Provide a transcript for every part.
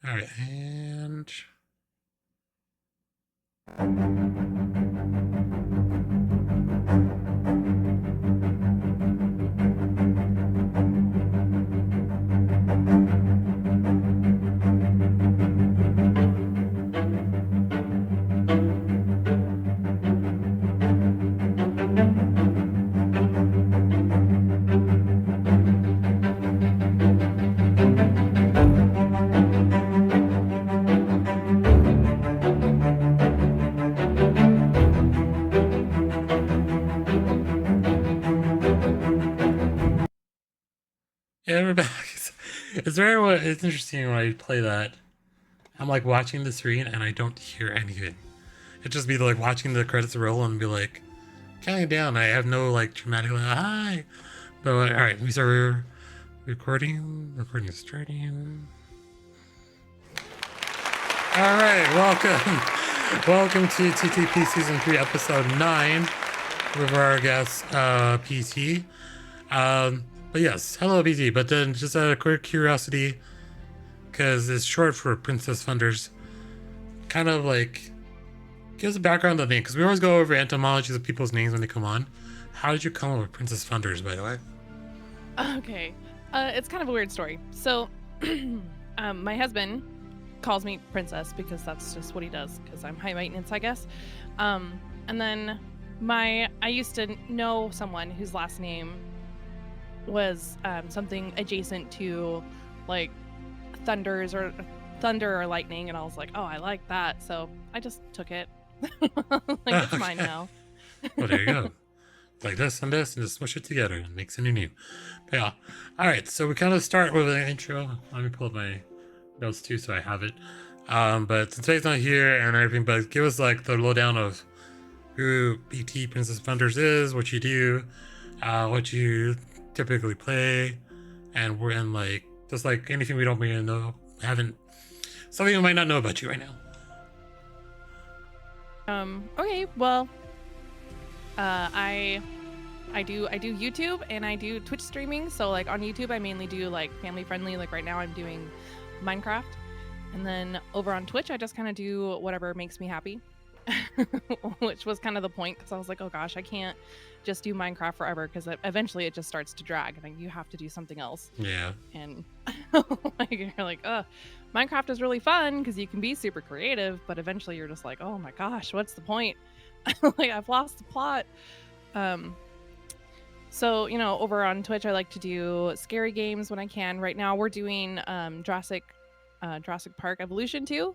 All right, and yeah, we're back. It's interesting when I play that. I'm like watching the screen and I don't hear anything. It just be like watching the credits roll and be like counting down. I have no like dramatic like, hi. But all right, we start recording. Recording is starting. All right, welcome, welcome to TTP Season 3, Episode 9 with our guest PT. But yes, hello PT. But then just out of quick curiosity, because it's short for PrincessThunders, kind of like give us a background on the name, because we always go over etymologies of people's names when they come on. How did you come up with PrincessThunders, by the way? Okay. It's kind of a weird story. So, my husband calls me princess because that's just what he does, because I'm high maintenance, I guess. And then I used to know someone whose last name was something adjacent to like thunders or thunder or lightning, and I was like, oh, I like that. So I just took it. Like, it's mine now. Well, there you go. Like this and this, and just smush it together and makes a new. But yeah. All right, so we kind of start with an intro. Let me pull up my notes too, so I have it. But since Faye's not here and everything, but give us like the lowdown of who BT PrincessThunders is, what you do, what you typically play, and we're in like just like anything we don't really know, haven't something we might not know about you right now. Okay, well, I do YouTube and I do Twitch streaming. So like on YouTube, I mainly do like family friendly. Like right now, I'm doing Minecraft, and then over on Twitch, I just kind of do whatever makes me happy, which was kind of the point, because I was like, oh gosh, I can't just do Minecraft forever, because eventually it just starts to drag, and you have to do something else. Yeah. And like, you're like, Minecraft is really fun because you can be super creative, but eventually you're just like, oh my gosh, what's the point? Like, I've lost the plot. So, over on Twitch, I like to do scary games when I can. Right now, we're doing Jurassic Park Evolution 2,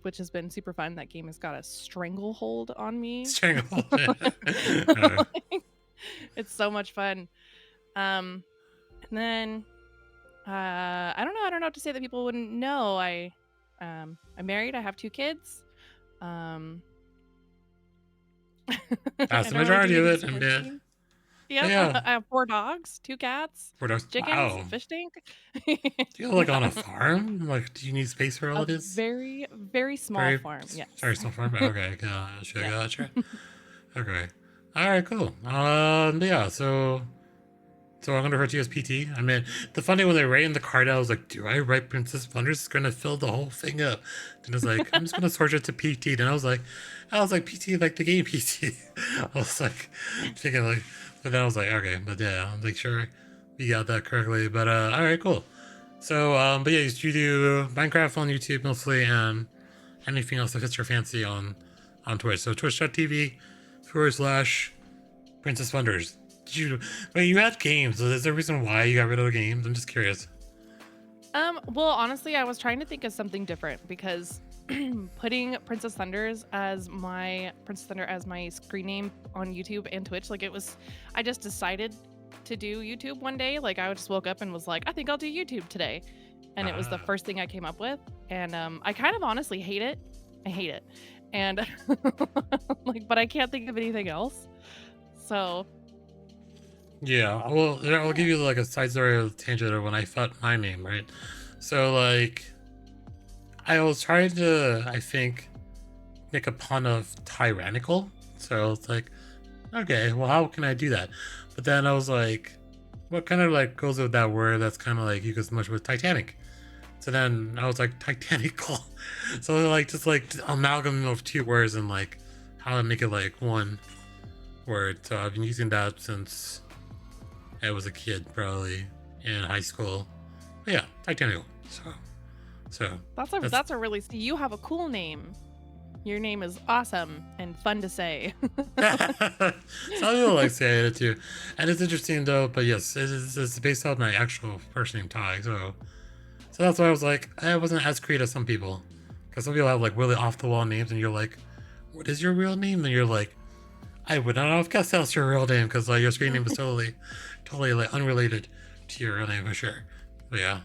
which has been super fun. That game has got a stranglehold on me. Strangle. It's so much fun. And then I don't know what to say that people wouldn't know. I'm married. I have 2 kids. That's I the don't really majority do of anything it, super and exciting. Yep, yeah, I have 4 dogs, 2 cats, chickens, wow. a fish tank. Do you live like on Yeah. a farm? Like, do you need space for all A of this? very, very small Very, farm, yes. very small farm. Okay, gotcha, Yeah. gotcha. Okay, all right, cool. Yeah, so I'm gonna refer to you as PT. I mean, the funny when they write in the card, I was like, do I write PrincessThunders? It's gonna fill the whole thing up. And I was like, I'm just gonna sort it to PT. And I was like, PT like the game PT. I was like, thinking like, but then I was like, okay, but yeah, I'll make sure we got that correctly. But all right, cool. So but yeah, you do Minecraft on YouTube mostly, and anything else that fits your fancy on Twitch. So twitch.tv/PrincessThunders. Did you wait? You had games. So is there a reason why you got rid of the games? I'm just curious. Well, honestly, I was trying to think of something different, because putting Princess Thunder as my screen name on YouTube and Twitch, like, I just decided to do YouTube one day. Like, I just woke up and was like, I think I'll do YouTube today. And it was the first thing I came up with. And I kind of honestly hate it. I hate it. And like, but I can't think of anything else. So Yeah, well, I'll give you like a side story of tangent of when I thought my name, right? So like, I was trying to, I think, make a pun of tyrannical. So it's like, okay, well, how can I do that? But then I was like, what kind of like goes with that word that's kind of like you could much with Titanic? So then I was like Titanical. So like just like amalgam of two words and like how to make it like one word. So I've been using that since I was a kid, probably in high school. But yeah, Titanical. So That's a really you have a cool name. Your name is awesome and fun to say. some people like saying it too, and it's interesting though. But yes, it's based on my actual first name Ty. So that's why I was like, I wasn't as creative as some people, because some people have like really off the wall names, and you're like, what is your real name? And you're like, I would not have guessed that's your real name, because like your screen name is totally like unrelated to your real name for sure. But yeah.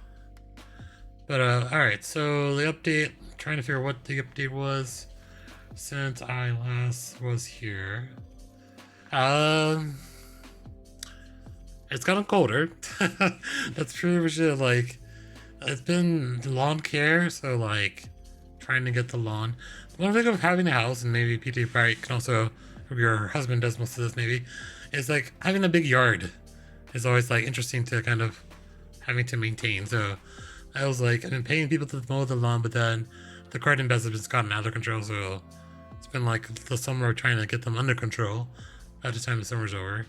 But all right. So the update. Trying to figure out what the update was since I last was here. It's gotten colder. That's pretty much it. Like, it's been lawn care, so like trying to get the lawn. One thing of having a house, and maybe PT probably can also, or your husband does most of this maybe, is like having a big yard is always like interesting to kind of having to maintain. So I was like, I've been paying people to mow the lawn, but then the garden beds have just gotten out of control. So it's been like the summer trying to get them under control by the time the summer's over.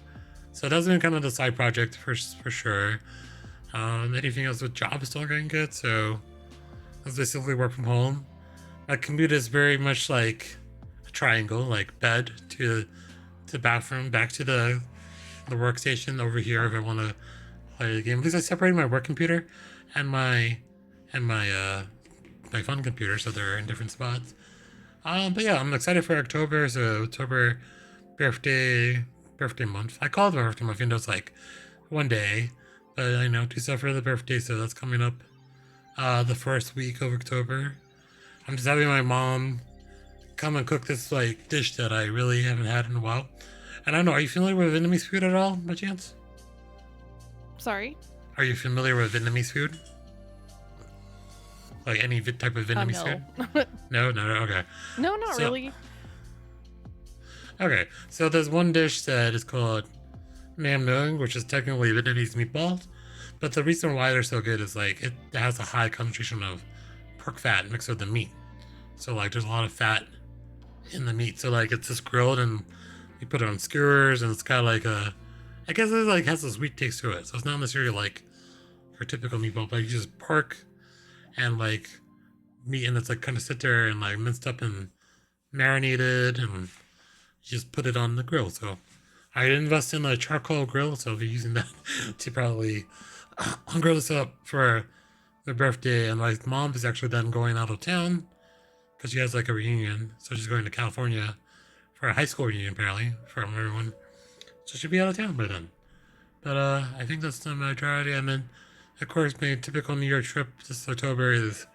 So that's been kind of the side project for sure. Anything else with job is still going good. So as I simply work from home, my commute is very much like a triangle, like bed to bathroom, back to the workstation over here if I want to play the game. At least I separated my work computer and my my fun computer, so they're in different spots. But yeah, I'm excited for October. So October, birthday month. I call it my birthday month, even though it's like one day, but I know to for the birthday, so that's coming up the first week of October. I'm just having my mom come and cook this like dish that I really haven't had in a while. And I don't know, are you familiar with Vietnamese food at all, by chance? Sorry? Are you familiar with Vietnamese food? Like any type of Vietnamese No. food? No, okay. No, not really. Okay, so there's one dish that is called Nam Nung, which is technically Vietnamese meatballs. But the reason why they're so good is like it has a high concentration of pork fat mixed with the meat. So like there's a lot of fat in the meat. So like it's just grilled and you put it on skewers and it's kind of like I guess it like has a sweet taste to it. So it's not necessarily like your typical meatball, but you just pork and like meat and it's like kind of sit there and like minced up and marinated and you just put it on the grill. So I invest in a charcoal grill, so I'll be using that to probably grill this up for my birthday. And my mom is actually then going out of town because she has like a reunion, so she's going to California for a high school reunion apparently from everyone. So she'll be out of town by then. But I think that's the majority. And then of course my typical New York trip this October is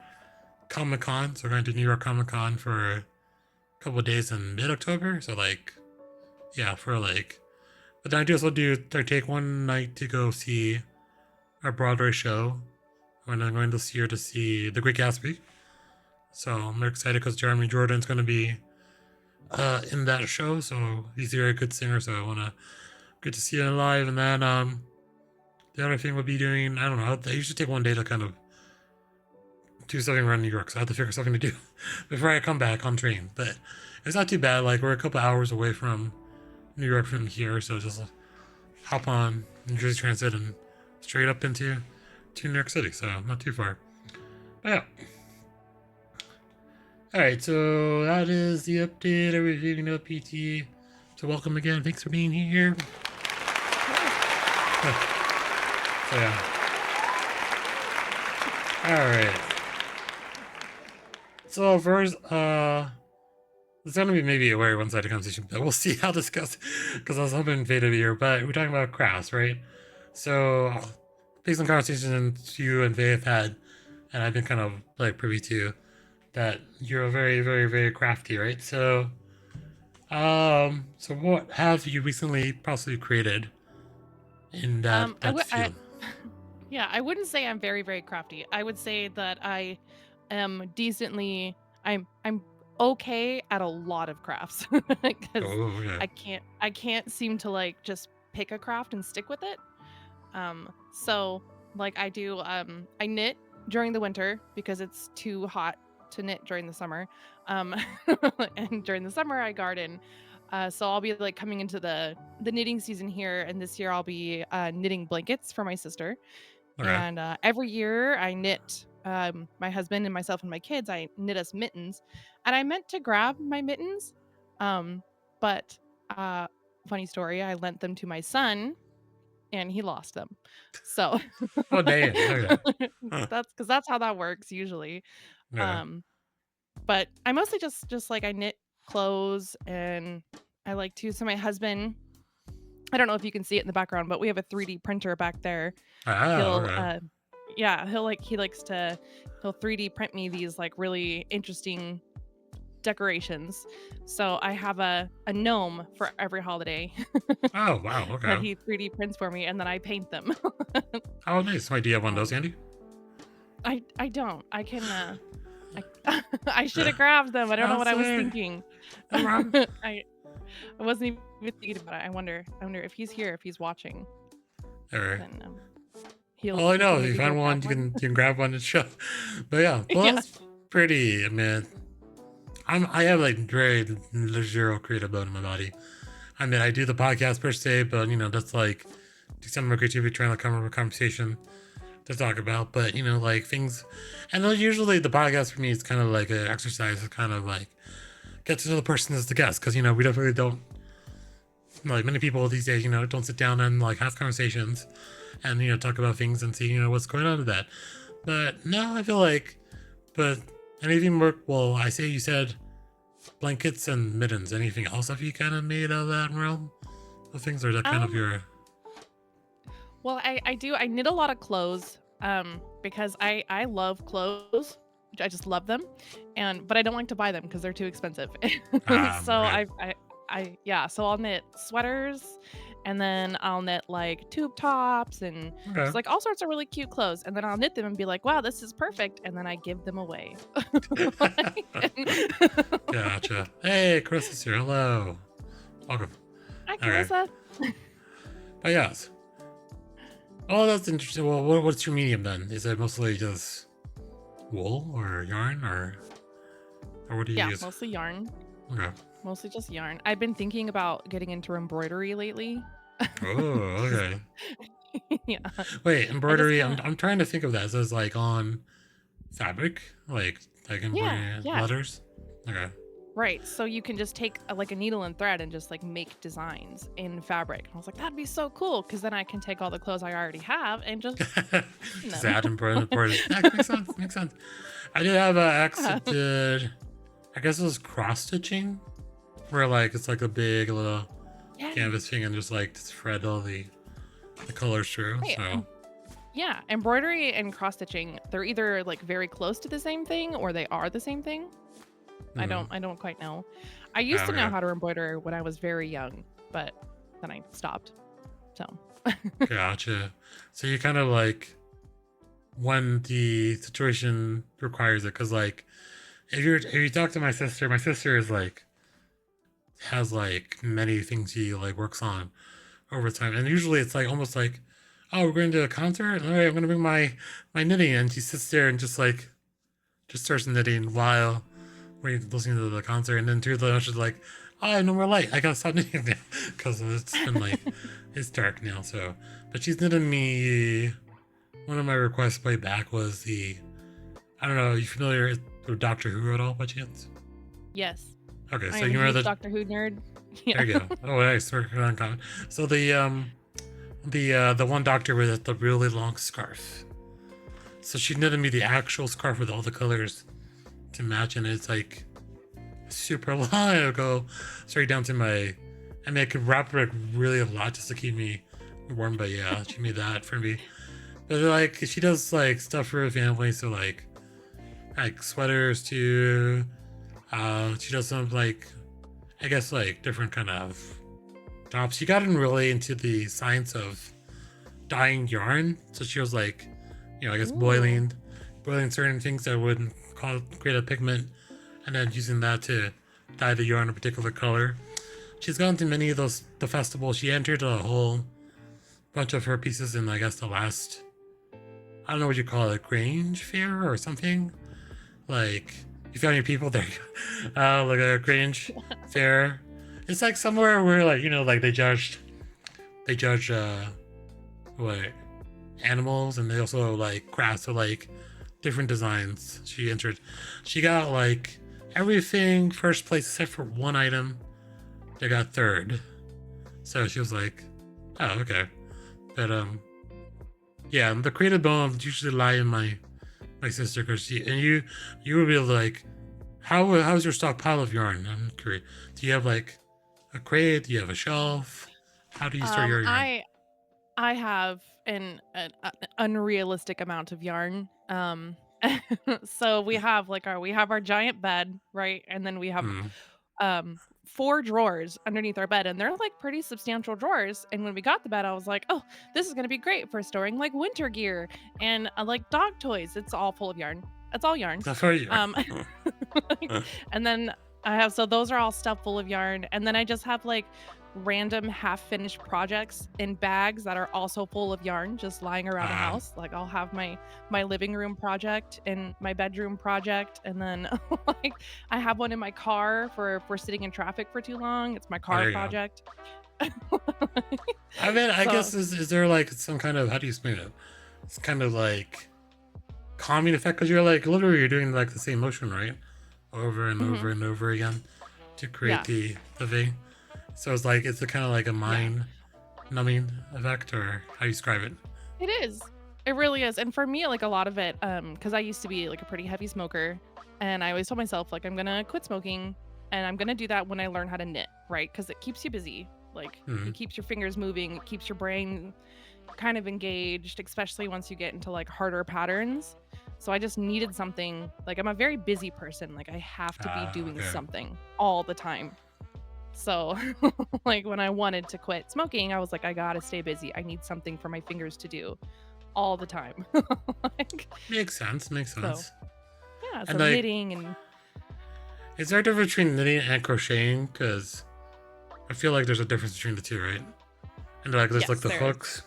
Comic Con. So we're going to New York Comic Con for a couple of days in mid-October. So like, yeah, for like, but then I also take one night to go see a Broadway show when I'm going to see her to see The Great Gatsby. So I'm excited because Jeremy Jordan's going to be in that show. So he's a very good singer. So I want to get to see him live. And then the other thing we'll be doing, I don't know, I usually take one day to kind of do something around New York. So I have to figure something to do before I come back on train. But it's not too bad. Like we're a couple hours away from New York from here. So just hop on New Jersey Transit and straight up into New York City. So not too far. But yeah. Alright, so that is the update. Everything up PT. So welcome again. Thanks for being here. So yeah. Alright. So first, it's gonna be maybe a very one-sided conversation, but we'll see how this goes. Because I was hoping Fate of the Year, but we're talking about crafts, right? So based on conversations you and Faye have had, and I've been kind of like privy to, that you're very, very, very crafty, right? So so what have you recently possibly created in that field? Yeah, I wouldn't say I'm very, very crafty. I would say that I am decently. I'm okay at a lot of crafts because Okay. I can't seem to like just pick a craft and stick with it. So like I do I knit during the winter because it's too hot to knit during the summer. Um, and during the summer, I garden. So I'll be like coming into the knitting season here, and this year I'll be knitting blankets for my sister. Okay. And every year I knit my husband and myself and my kids. I knit us mittens, and I meant to grab my mittens, um, but uh, funny story, I lent them to my son, and he lost them. So Oh, damn. Okay. Huh. that's how that works usually. Yeah. Um, but I mostly just like I knit clothes, and I like to. So my husband, I don't know if you can see it in the background, but we have a 3D printer back there. Oh, He'll okay. yeah, he likes to he'll 3D print me these like really interesting decorations. So I have a gnome for every holiday Oh, wow. that Okay. he 3D prints for me, and then I paint them. Oh, nice. Wait, do you have one of those, um, Andy? I don't. I can I I should have grabbed them. I don't know Oh, what I was sorry. thinking. No problem. I I wasn't even thinking about it. I wonder if he's here, if he's watching, All right. then All I he know, can if you maybe go find one, grab you one. can grab one and show. But yeah, well, Yeah. that's pretty. I mean, I have like very zero creative mode in my body. I mean, I do the podcast per se, but that's like do some of my creativity trying to come up with a conversation to talk about. But like things, and then usually the podcast for me is kind of like an exercise to kind of like get to know the person as the guest, because we definitely don't like many people these days. Don't sit down and like have conversations and talk about things and see what's going on with that. But no, I feel like, but anything work? Well, I say you said blankets and mittens. Anything else have you kind of made out of that realm of things, or is that kind of Um, your? well, I do. I knit a lot of clothes because I love clothes. I just love them, but I don't like to buy them because they're too expensive. So Okay. yeah. So I'll knit sweaters, and then I'll knit like tube tops and Okay. just like all sorts of really cute clothes, and then I'll knit them and be like, "Wow, this is perfect," and then I give them away. Gotcha. Hey, Chris is here. Hello. Welcome. Hi, Okay. Carissa. But yes. Oh, that's interesting. Well, what's your medium then? Is it mostly just wool or yarn, or what do you Yeah, use? mostly yarn. Okay. Mostly just yarn. I've been thinking about getting into embroidery lately. Oh, Just okay. yeah. Wait, I just embroidery. I'm kind of I'm trying to think of that. So it's like on fabric, like yeah, embroidery yeah. letters. Okay. Right. So you can just take like a needle and thread and just like make designs in fabric. I was like, that'd be so cool because then I can take all the clothes I already have and just pattern Just them. add embroidery. That makes sense. Makes sense. I did have an ex Yeah. that did. I guess it was cross stitching, where like it's like a big little Yeah. canvas thing and just like thread all the colors through. Right. So Yeah. Embroidery and cross stitching, they're either like very close to the same thing or they are the same thing. mm, I don't quite know. I used to know okay, how to embroider when I was very young, but then I stopped. So gotcha. So you kind of like when the situation requires it, because like if you talk to my sister is like has like many things he like works on over time, and usually it's like almost like, oh, we're going to a concert. All right, I'm gonna bring my knitting, and she sits there and just starts knitting while we're listening to the concert, and then two of the she's like, oh, I have no more light. I gotta stop knitting now because it's been like it's dark now. So, but she's knitting me. One of my requests way back was the I don't know. Are you familiar with Doctor Who at all by chance? yes, Okay, I so am a you remember huge the Doctor Who nerd. Yeah. there you go. Oh, nice. We're uncommon. So the one doctor with the really long scarf. So she knitted me the actual scarf with all the colors to match, and it's like super long. It'll go straight down to my. I mean, I could wrap it really a lot just to keep me warm, but yeah, she made that for me. But like, she does like stuff for her family, so like sweaters too. She does some like, I guess like different kind of tops. She gotten really into the science of dyeing yarn, so she was like, I guess Ooh. boiling certain things that would create a pigment, and then using that to dye the yarn a particular color. She's gone to many of the festivals. She entered a whole bunch of her pieces in I guess the last I don't know what you call it, Grange Fair or something. Like, if you have any people there, like a Grange Fair. It's like somewhere where, like, like they judge what animals, and they also like crafts, so like different designs. She got like everything first place except for one item. They got third. So she was like, oh, okay. But yeah, the creative bones usually lie in my sister, because you would be like, how's your stockpile of yarn? I'm curious. Do you have like a crate? Do you have a shelf? How do you store your yarn? I have an unrealistic amount of yarn. So we have our giant bed, right? And then we have Hmm. 4 drawers underneath our bed, and they're like pretty substantial drawers. And when we got the bed, I was like, "Oh, this is going to be great for storing like winter gear and like dog toys." It's all full of yarn. It's all yarn. That's for you. Um and then so those are all stuff full of yarn, and then I just have like random half finished projects in bags that are also full of yarn just lying around the Ah, house. Like I'll have my living room project and my bedroom project, and then like I have one in my car for if we're sitting in traffic for too long. It's my oh, car there you go. project. I mean, I So guess is there like some kind of, how do you explain it? It's kind of like calming effect, because you're like literally you're doing like the same motion, right? Over and mhm, over and over again to create yeah, the thing. So it's like it's a kind of like a yeah. mind numbing effect, or how do you describe it? It is. It really is. And for me, like a lot of it, because I used to be like a pretty heavy smoker, and I always told myself like I'm gonna quit smoking, and I'm gonna do that when I learn how to knit, right? Because it keeps you busy. Like Hmm. it keeps your fingers moving, it keeps your brain kind of engaged, especially once you get into like harder patterns. So I just needed something. Like I'm a very busy person. Like I have to be Ah, doing okay. something all the time. So like when I wanted to quit smoking, I was like, I gotta stay busy. I need something for my fingers to do all the time. Like, Makes sense. Makes so sense. yeah, And so like, knitting and is there a difference between knitting and crocheting? Because I feel like there's a difference between the two, right? And like, there's like yes, the there is. hooks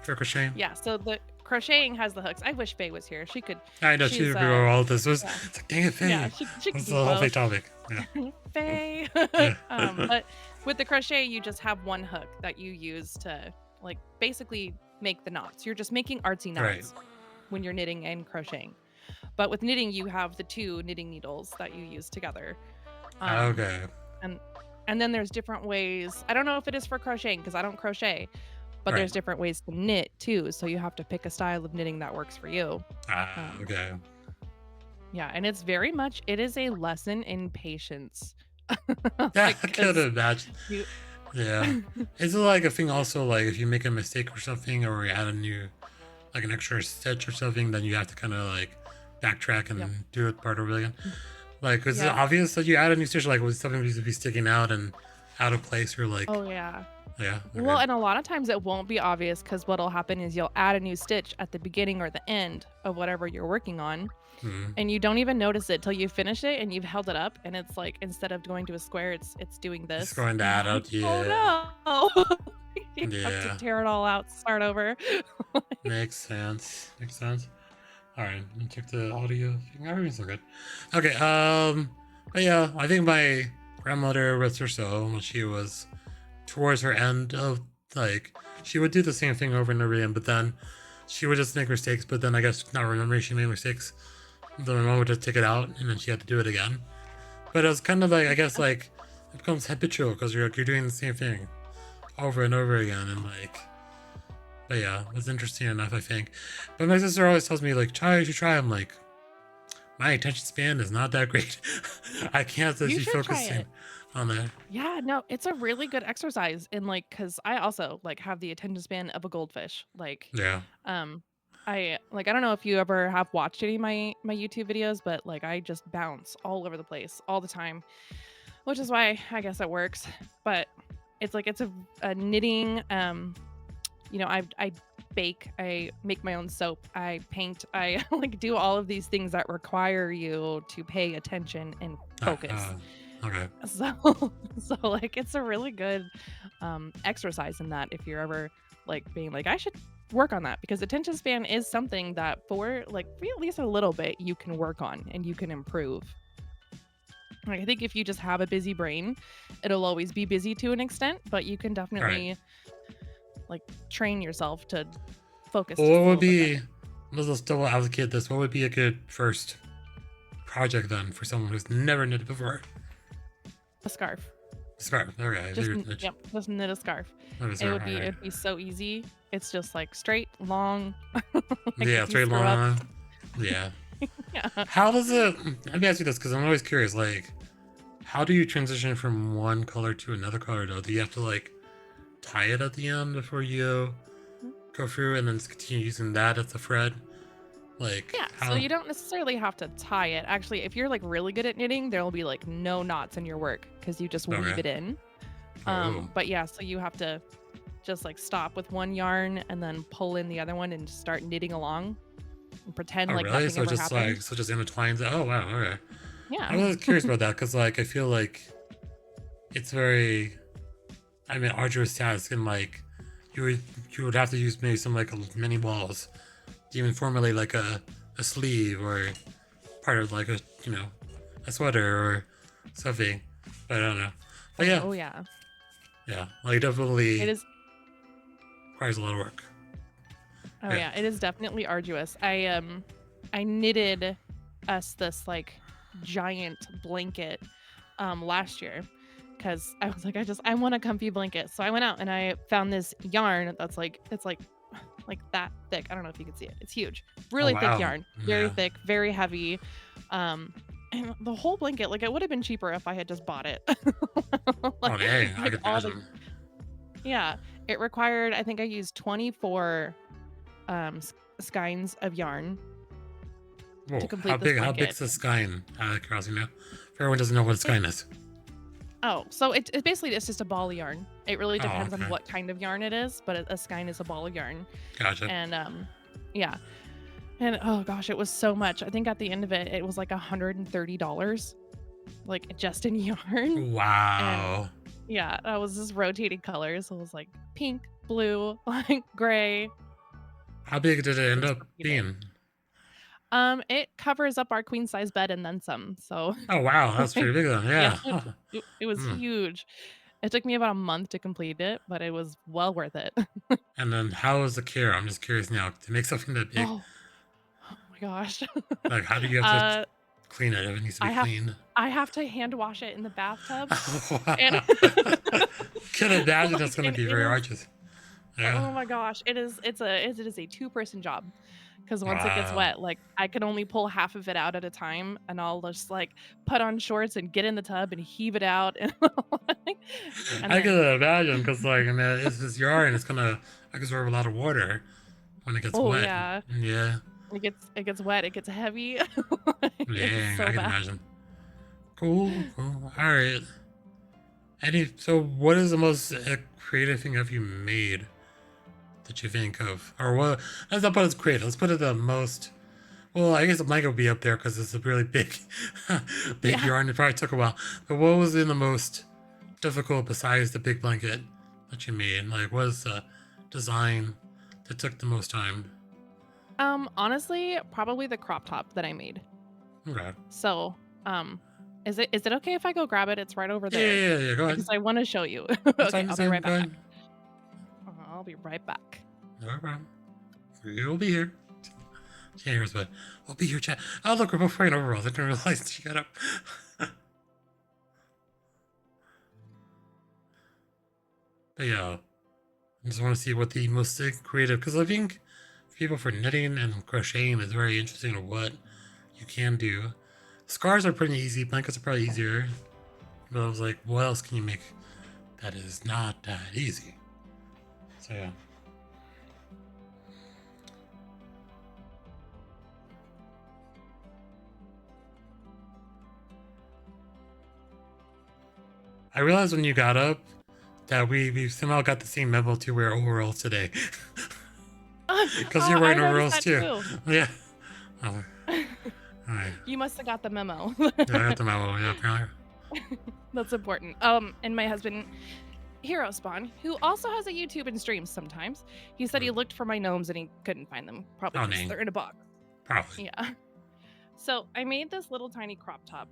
for crocheting. Yeah, so the crocheting has the hooks. I wish Faye was here. She could I know she she's would be all this was. yeah. It's like, dang it, Yeah, Faye. she could What's do the whole Faye both. topic? Yeah. Faye. Yeah. But with the crochet, you just have one hook that you use to like basically make the knots. You're just making artsy Right. knots when you're knitting and crocheting. But with knitting, you have the 2 knitting needles that you use together. Um, Okay. and and then there's different ways. I don't know if it is for crocheting because I don't crochet, but Right. there's different ways to knit too. So you have to pick a style of knitting that works for you. Ah, Um, okay. yeah, and it is a lesson in patience. Yeah, Like, I could cause imagine. you, Yeah. Is it like a thing also, like if you make a mistake or something, or you add a new, like an extra stitch or something, then you have to kind of like backtrack yep, and do it part over again? Like, is it yep. obvious that you add a new stitch? Like, was something used to be sticking out and out of place? Or like, Oh yeah. yeah, Well, okay. and a lot of times it won't be obvious because what'll happen is you'll add a new stitch at the beginning or the end of whatever you're working on, Hmm. and you don't even notice it till you finish it and you've held it up, and it's like instead of going to a square, it's doing It's this, going to and you're add like, out. oh Yeah. no, you have to Yeah. tear it all out, start over. Makes sense. Makes sense. All right, let me check the audio. Everything's so good. Okay. But yeah, I think my grandmother, rest her soul, when she was towards her end of, like, she would do the same thing over and over again, but then she would just make mistakes. But then I guess not remembering she made mistakes, then my mom would just take it out, and then she had to do it again. But it was kind of like, I guess, like, it becomes habitual because you're doing the same thing over and over again, and like, but yeah, it's interesting enough, I think. But my sister always tells me, like, try, you should try. I'm like, my attention span is not that great. I can't You be should try focusing it. on that. Yeah, no, it's a really good exercise, and like, cause I also like have the attention span of a goldfish. Like, Yeah. um, I don't know if you ever have watched any of my YouTube videos, but like I just bounce all over the place all the time, which is why I guess it works. But it's like it's a knitting. I bake, I make my own soap, I paint, I like do all of these things that require you to pay attention and Uh, focus. uh, okay. So so like it's a really good exercise in that if you're ever like being like I should work on that because attention span is something that for like for at least a little bit you can work on and you can improve. Like I think if you just have a busy brain, it'll always be busy to an extent, but you can All right. definitely like train yourself to focus Well, just what a would little bit be? better. Let's double allocate this. What would be a good first project then for someone who's never knitted before? A scarf. Scarf. Okay, I figured that. Yep, just knit a scarf. That was It all would be right. it'd be so easy. It's just like straight, long. Like Yeah, if you straight screw up, line. Yeah. yeah. How does it? Let me ask you this because I'm always curious. Like, how do you transition from one color to another color? Though, do you have to like tie it at the end before you go through and then just continue using that as a thread? Like, Yeah, so how? you don't necessarily have to tie it. Actually, if you're like really good at knitting, there'll be like no knots in your work because you just weave Okay. it in. Oh, But yeah, so you have to just like stop with one yarn and then pull in the other one and just start knitting along and pretend oh, like really? nothing So ever just happened. like, so just intertwines it. Oh, wow. Okay. I Yeah. was curious about that because, like, I feel like it's very, I mean, arduous task and like, you would you would have to use maybe some like mini walls to even formulate like a sleeve or part of like a a sweater or something. But I don't know. But yeah, Oh yeah. yeah, like It definitely is requires a lot of work. oh Yeah. yeah, it is definitely arduous. I knitted us this like giant blanket last year because I was like I want a comfy blanket. So I went out and I found this yarn that's like it's like that thick. I don't know if you can see it. It's huge. Oh Really thick wow. yarn. Very Yeah. thick, very heavy. And the whole blanket, like it would have been cheaper if I had just bought it. Oh dang, I Like could all the imagine. yeah, it required I think I used 24 skeins of yarn to Whoa, complete this how blanket. big's the skein? Out of curiosity now. If everyone doesn't know what a It, skein is. oh, so it basically it's just a ball of yarn. It really Oh, depends on okay. what kind of yarn it is, but a skein is a ball of yarn. Gotcha. And yeah. And oh gosh, it was so much. I think at the end of it, it was like $130, like just in yarn. And Wow. yeah, I was just rotating colors. So it was like pink, blue, like gray. How big did it It end was up repeated. being? It covers up our queen size bed and then some. So Oh wow, that's like, pretty big then. yeah, Yeah. Huh. it was Hmm. huge. It took me about a month to complete it, but it was well worth it. And then how is the care? I'm just curious now. To make something that big, Oh, oh my gosh. like how do you have to uh, clean it if it needs to be I have cleaned? I have to hand wash it in the bathtub, Oh, and wow. Can imagine that's like, gonna and be it very is. arduous. Yeah. Oh my gosh, it is a two-person job. Because once it gets Wow. wet, like I can only pull half of it out at a time, and I'll just like put on shorts and get in the tub and heave it out, and and I can then imagine because like I mean it's this yarn, it's gonna absorb a lot of water when it gets oh wet. yeah, Yeah. it gets wet, it gets heavy. It's Yeah, so I can bad. imagine. Cool, cool. All right. So what is the most creative thing have you made that you think of? Or what, let's not put it as creative. Let's put it the most, well, I guess the blanket would be up there because it's a really big, big Yeah. yarn. It probably took a while. But what was in the most difficult besides the big blanket that you made? Like, what is the design that took the most time? Honestly, probably the crop top that I made. Okay. So, is it okay if I go grab it? It's right over Yeah, there yeah, yeah, yeah. Go ahead. because I want to show you. That's Okay, fine. I'll That's be fine. right Go back. ahead. I'll be right back. No problem. You'll be here. Can't hear us, but we'll be here, chat. Oh, look, we're both wearing overalls. I didn't realize she got up. But yeah, I just want to see what the most creative, because I think people for knitting and crocheting is very interesting of what you can do. Scarves are pretty easy. Blankets are probably easier. But I was like, what else can you make that is not that easy? So yeah. I realized when you got up that we somehow got the same memo to wear overalls today. Because you're I wearing noticed overalls that too. too. Yeah. Oh, alright. You must have got the memo. Yeah, I got the memo. Yeah, apparently. That's important. And my husband, Hero Spawn, who also has a YouTube and streams sometimes. He said he looked for my gnomes and he couldn't find them, probably Oh, because dang. they're in a box. Probably. Yeah. So I made this little tiny crop top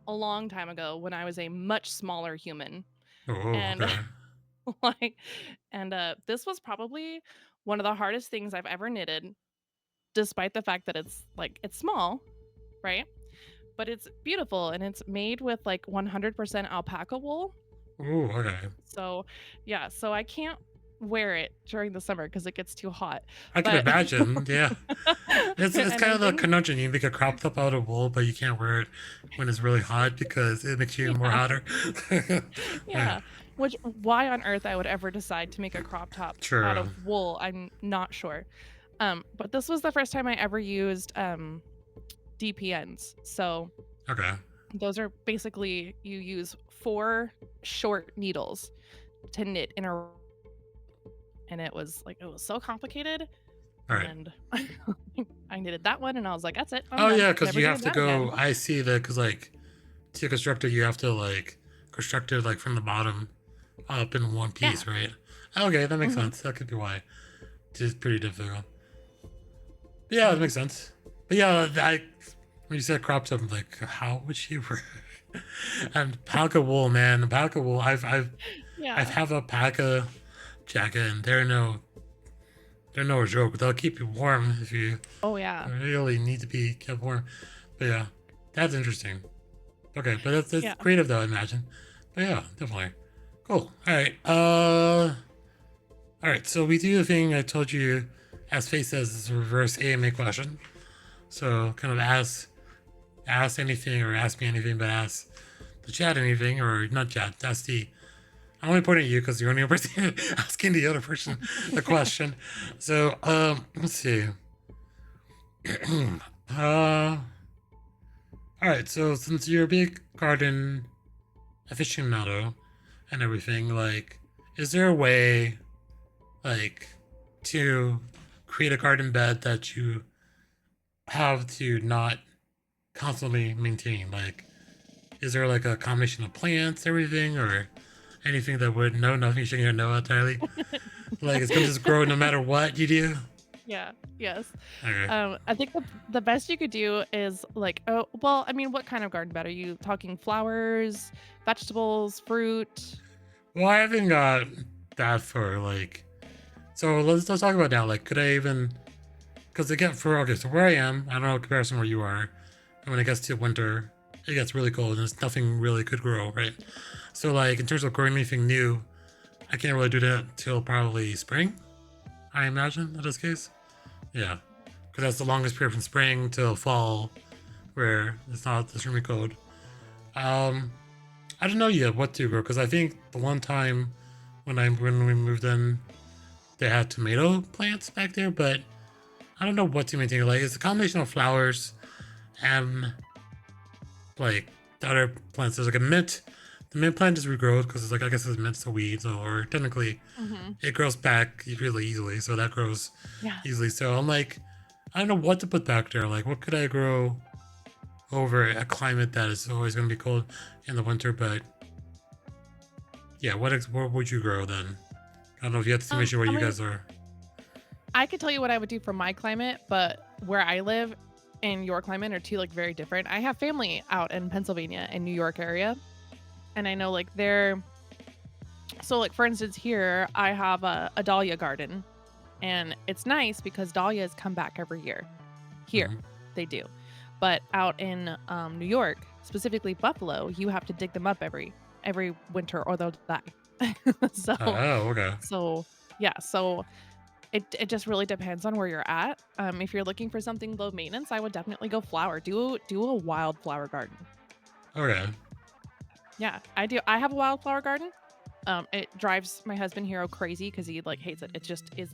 a long time ago when I was a much smaller human. Oh, And okay. like this was probably one of the hardest things I've ever knitted, despite the fact that it's small, right? But it's beautiful and it's made with like 100% alpaca wool. Ooh, okay. So, yeah, so I can't wear it during the summer because it gets too hot. I can But imagine, yeah. It's and kind I of the think conundrum. You make a crop top out of wool, but you can't wear it when it's really hot because it makes you more yeah, hotter. Yeah, yeah. Which why on earth I would ever decide to make a crop top out true. of wool, I'm not sure. But this was the first time I ever used DPNs. So Okay. those are basically you use 4 short needles to knit in a, and it was so complicated. All right. And I knitted that one and I was like, that's it, I'm Oh done, yeah, because never you doing have to that go. again. I see that because like to construct it, you have to like construct it like from the bottom up in one Yeah. piece, right? Okay, that makes Hmm. sense. That could be why. It's pretty difficult. But yeah, that makes sense. But yeah, when you said crop top, I'm like, how would she wear? And alpaca wool, man, alpaca wool. I've Yeah. have a alpaca jacket, and they're no joke. They'll keep you warm if you Oh yeah. really need to be kept warm. But yeah, that's interesting. Okay, but that's Yeah. creative though, I imagine. But yeah, definitely. Cool. All right. All right. So we do the thing I told you, as Faye says, is a reverse AMA question. So kind of ask anything or ask me anything, but ask the chat anything or not chat. Ask the. I'm only pointing at you because you're the only person asking the other person the question. So let's see. All right. So since you're a big garden aficionado and everything, like, is there a way, like, to create a garden bed that you have to not constantly maintain? Like, is there like a combination of plants, everything, or anything that would no nothing you shouldn't know entirely? Like, it's gonna just grow no matter what you do. Yeah. Yes. Okay. I think the best you could do is like, oh well, I mean, what kind of garden bed are you talking? Flowers, vegetables, fruit? Well, I haven't got that for like. So let's talk about now. Like, could I even? Because again, for okay, so where I am, I don't know comparison where you are. And when it gets to winter, it gets really cold, and there's nothing really could grow, right? So like in terms of growing anything new, I can't really do that till probably spring. I imagine in this case. Yeah, because that's the longest period from spring till fall, where it's not extremely cold. Um, I don't know yet what to grow because I think the one time when we moved in, they had tomato plants back there, but I don't know what to maintain. Like it's a combination of flowers and like the other plants. There's like a mint. The mint plant just regrows because it's like I guess it's mint's a weed, so, or technically Mm-hmm. it grows back really easily, so that grows Yeah. easily. So I'm like, I don't know what to put back there. Like, what could I grow over a climate that is always going to be cold in the winter? But yeah, what would you grow then? I don't know if you have to mention where I you mean, guys are. I could tell you what I would do for my climate, but where I live and your climate are two like very different. I have family out in Pennsylvania and New York area, and I know like they're so like for instance here I have a dahlia garden, and it's nice because dahlias come back every year. Here Mhm. they do, but out in New York, specifically Buffalo, you have to dig them up every winter or they'll die. so Oh, okay. so yeah, so it just really depends on where you're at. If you're looking for something low maintenance, I would definitely go flower. Do a wildflower garden. Okay. Yeah, I do. I have a wildflower garden. It drives my husband Hero crazy because he like hates it.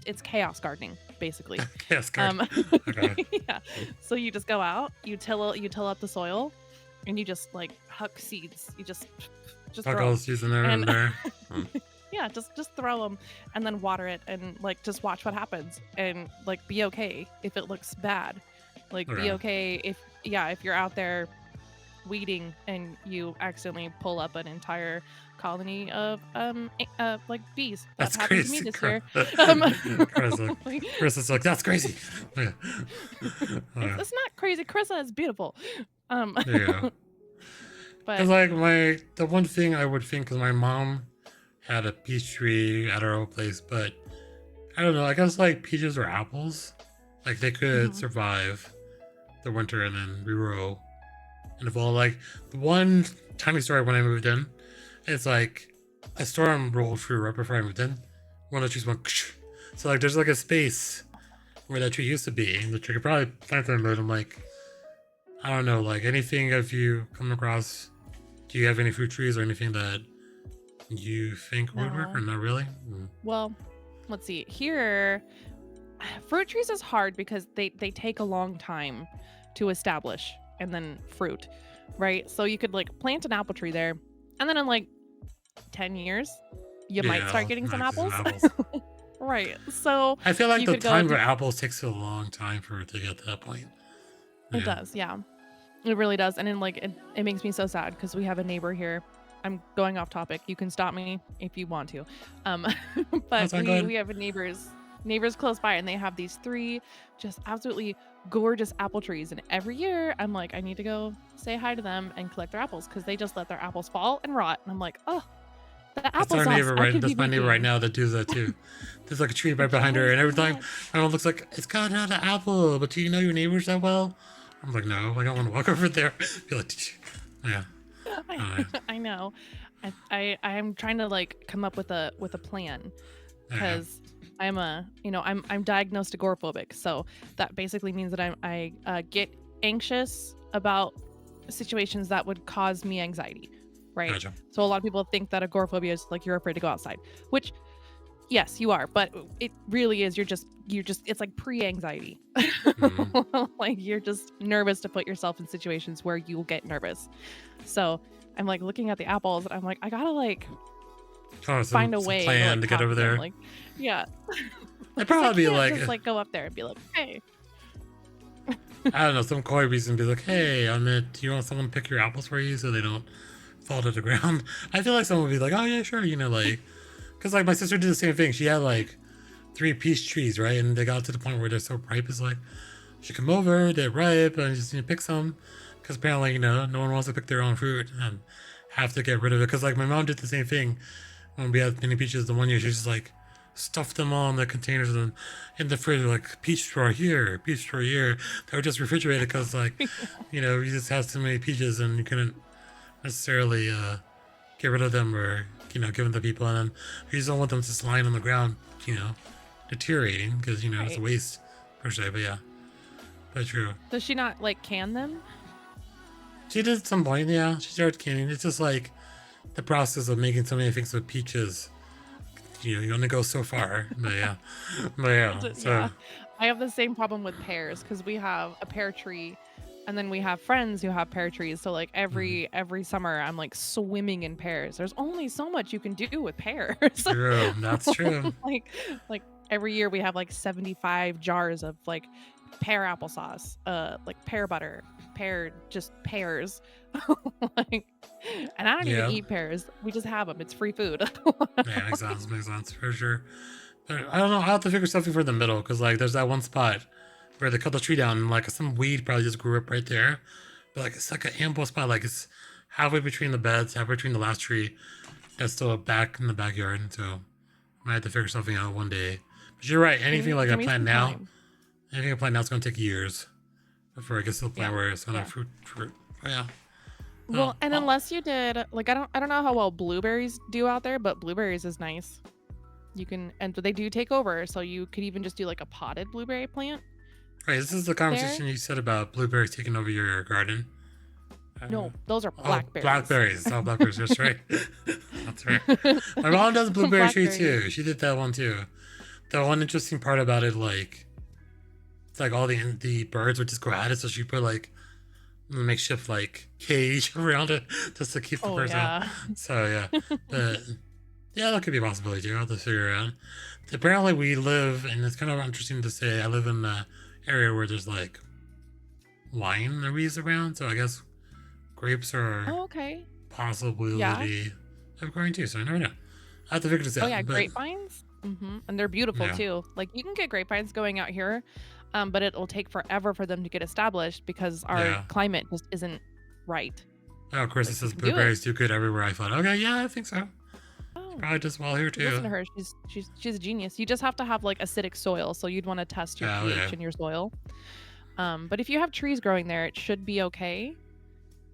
It's chaos gardening basically. Yes, card. Um, Okay. yeah. So you just go out, you till up the soil, and you just like huck seeds. You just Fuck throw all 'em. the season there and And there. Hmm. yeah, just throw them and then water it and like just watch what happens and like be okay if it looks bad. Like be Okay. okay if you're out there weeding and you accidentally pull up an entire colony of like bees. That That's happened to me crazy. this year. Um, Chris is like, that's crazy. Yeah. it's not crazy. Carissa is beautiful. Yeah. But Because like the one thing I would think is my mom had a peach tree at our old place, but I don't know. I guess like peaches or apples, like they could Mhm. survive the winter and then regrow and evolve. Like the one tiny story when I moved in, it's like a storm rolled through right before I moved in. One of the trees went, so like there's like a space where that tree used to be, and the tree could probably plant them. But I'm like, I don't know, like anything if you come across. Do you have any fruit trees or anything that you think would work or no. not really? Well, let's see. Here, fruit trees is hard because they take a long time to establish and then fruit, right? So you could like plant an apple tree there, and then in like 10 years, you might Yeah, start getting some like some apples. apples. Right. So I feel like you the could go time and for apples takes a long time for it to get to that point. it Yeah. does, yeah. It really does. And then like it makes me so sad because we have a neighbor here. I'm going off topic. You can stop me if you want to. Um but That's not good. we have neighbors close by and they have these three just absolutely gorgeous apple trees. And every year I'm like, I need to go say hi to them and collect their apples because they just let their apples fall and rot. And I'm like, oh, the That's our applesauce neighbor, I right? could be That's my neighbor right making. now that does that too. There's like a tree right Like, behind her, yes, and every time yes. my mom looks like, it's got an apple, but do you know your neighbors that well? I'm like, no, I don't want to walk over there. Be like, yeah. I, I know. I am trying to like come up with a plan Yeah. because I'm diagnosed agoraphobic, so that basically means that I get anxious about situations that would cause me anxiety, right? Gotcha. So a lot of people think that agoraphobia is like you're afraid to go outside, which yes, you are, but it really is you're just it's like pre-anxiety. Mm-hmm. Like you're just nervous to put yourself in situations where you'll get nervous. So I'm like looking at the apples and I'm like, I gotta like Oh, find a some way to plan like to get talk over to them. there. Like, yeah. It'd Because I probably be can't like, just like go up there and be like, hey. I don't know, some coy reason be like, hey, do you want someone to pick your apples for you so they don't fall to the ground? I feel like someone would be like, oh yeah, sure, like, because like my sister did the same thing. She had like 3 peach trees, right? And they got to the point where they're so ripe. It's like, she come over, they're ripe, and just pick some. Because apparently, no one wants to pick their own fruit and have to get rid of it. Because like my mom did the same thing when we had mini peaches the one year. She just like stuffed them all in the containers and in the fridge, like peach straw here, peach straw here. They were just refrigerated because like, you just had so many peaches and you couldn't necessarily get rid of them or give them to people. And then you just don't want them just lying on the ground, deteriorating because it's a Right. waste per se. But yeah, but true. Does she not like can them? She did at some point, yeah. She started canning. It's just like the process of making so many things with peaches. You only go so far. But yeah. But yeah. So Yeah. I have the same problem with pears because we have a pear tree and then we have friends who have pear trees. So like mhm. every summer I'm like swimming in pears. There's only so much you can do with pears. True. That's true. like like every year we have like 75 jars of like pear applesauce, like pear butter, just pears. like and I don't even Yeah. eat pears. We just have them. It's free food. Yeah, makes sense for sure. But I don't know. I have to figure something for the middle because like there's that one spot where they cut the tree down and like some weed probably just grew up right there. But like it's like an ample spot. Like it's halfway between the beds, halfway between the last tree. That's still back in the backyard. So I might have to figure something out one day. But you're right. Anything like I Give me plan some now, time. anything I plan now is gonna take years before I get to the point Yeah. where it's gonna Yeah. have fruit. But yeah. Well, and Oh, unless you did like I don't know how well blueberries do out there, but blueberries is nice. You can and they do take over, so you could even just do like a potted blueberry plant right. This is the there. conversation you said about blueberries taking over your garden. Uh, No, those are oh, blackberries. blackberries. Oh, blackberries. That's right. That's right. My mom does blueberry tree Blackberries. too. She did that one too. The one interesting part about it, like, it's like all the birds would just go at it, so she put like a makeshift like cage around it just to keep the Oh birds out. yeah. So yeah, but yeah, that could be a possibility too. I'll have to figure it out. Apparently, we live, and it's kind of interesting to say. I live in an area where there's like wineries around, so I guess grapes are Oh, okay. Yeah. possibility of growing too, so I never know. I have to figure this Oh out, yeah, but grapevines. And they're beautiful yeah, too. Like you can get grapevines going out here, but it will take forever for them to get established because our yeah. climate just isn't right. Oh, of course, it Like you says can do it. blueberries do good everywhere. I thought, okay, yeah, I think so. Oh, Probably just well here you too. listen to her. She's a genius. You just have to have like acidic soil, so you'd want to test your Yeah, pH yeah. in your soil. But if you have trees growing there, it should be okay.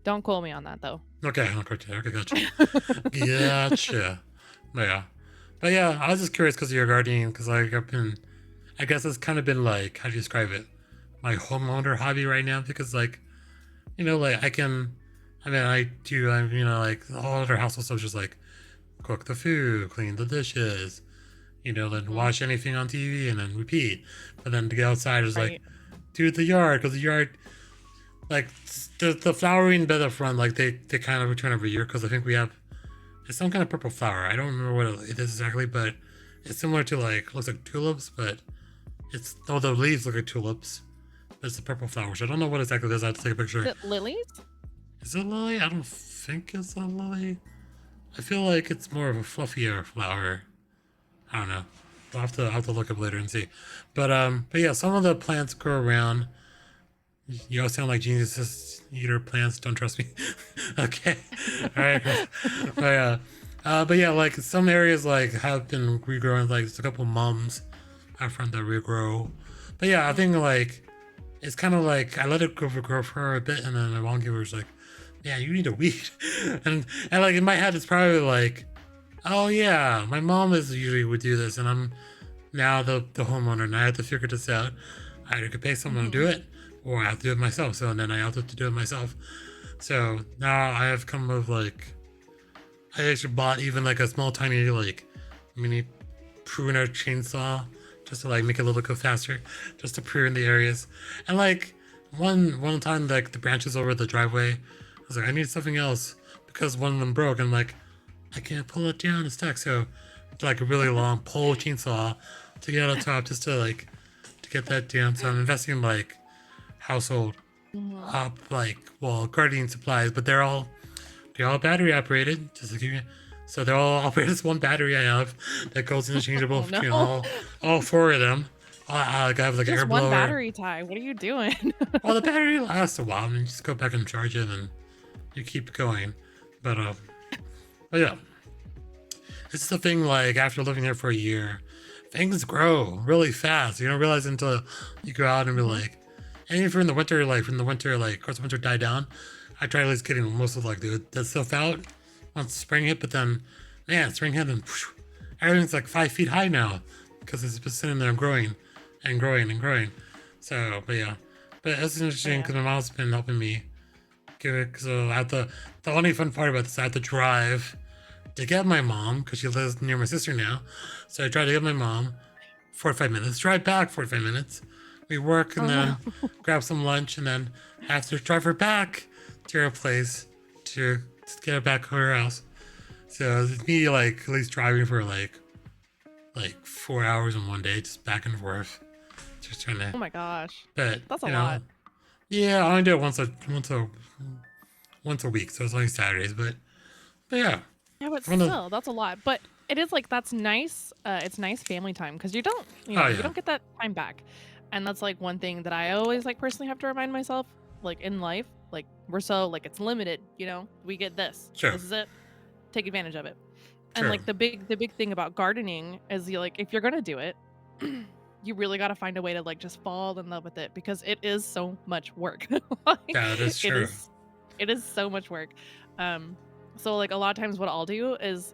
Don't quote me on that though. Okay, okay, gotcha. Gotcha. Yeah. But yeah, I was just curious because of your gardening, because like I've been, I guess it's kind of been like, how do you describe it? My homeowner hobby right now, because like, like I do, like all other household stuff, just like cook the food, clean the dishes, then Mhm. watch anything on TV and then repeat. But then to get outside is like, Right. do the yard, because the yard, like the flowering bed up front, like they kind of return every year, because I think we have it's some kind of purple flower. I don't remember what it is exactly, but it's similar to like looks like tulips, but the leaves look like tulips. But it's a purple flower, so I don't know what exactly it is. I have to take a Is picture. it lilies? Is it a lily? I don't think it's a lily. I feel like it's more of a fluffier flower. I don't know. I'll have to look up later and see. But yeah, some of the plants grow around. You all sound like geniuses. Eater plants. Don't trust me. Okay. All right. But yeah, like some areas like have been regrowing. Like there's a couple mums out front that regrow. But yeah, I think like it's kind of like I let it grow for a bit, and then my mom was like, "Yeah, you need a weed." and like in my head, it's probably like, "Oh yeah, my mom is usually would do this, and I'm now the homeowner, and I have to figure this out. I either could pay someone to do Mhm. it, or I have to do it myself. So and then I also have to do it myself. So now I have come with like I actually bought even like a small tiny like mini pruner chainsaw just to like make it a little go faster, just to prune the areas. And like one time like the branches over the driveway, I was like I need something else because one of them broke and like I can't pull it down, it's stuck. So it's like a really long pole chainsaw to get on top just to get that down. So I'm investing in like household Mhm. gardening supplies, but they're all battery operated. Just to give you, so they're all operated as one battery I have that goes interchangeable Oh no. between all four of them. I have like an Just air one blower. battery tie. What are you doing? Well, the battery lasts a while, and you just go back and charge it, and you keep going. But but yeah, it's the thing. Like after living here for a year, things grow really fast. You don't realize until you go out and be Mhm. like, and even in the winter, like from the winter, like of course, winter died down. I tried at least getting most of like the stuff out once spring hit, but then man, spring hit and whoosh, everything's like 5 feet high now because it's been sitting there and growing and growing and growing. So, but yeah, but it's Oh interesting yeah. because my mom's been helping me give it. So I have to. The only fun part about this, I have to drive to get my mom because she lives near my sister now. So I try to get my mom 45 minutes, drive back 45 minutes. We work and Oh no. then grab some lunch and then have to drive her back to her place to get her back to her house. So it's me like at least driving for like 4 hours in one day, just back and forth. Just trying to Oh my gosh. but That's a lot. yeah, I only do it once a week, so it's only Saturdays, but yeah. Yeah, but One of still, that's a lot. But it is like that's nice. It's nice family time because oh you yeah, don't get that time back, and that's like one thing that I always like personally have to remind myself, like in life, like we're so like it's limited. We get this. sure, This is it. Take advantage of it. And sure. like the big thing about gardening is you like if you're gonna do it, you really got to find a way to like just fall in love with it because it is so much work. Like, That is it true. is it is so much work. Um, so like a lot of times what I'll do is,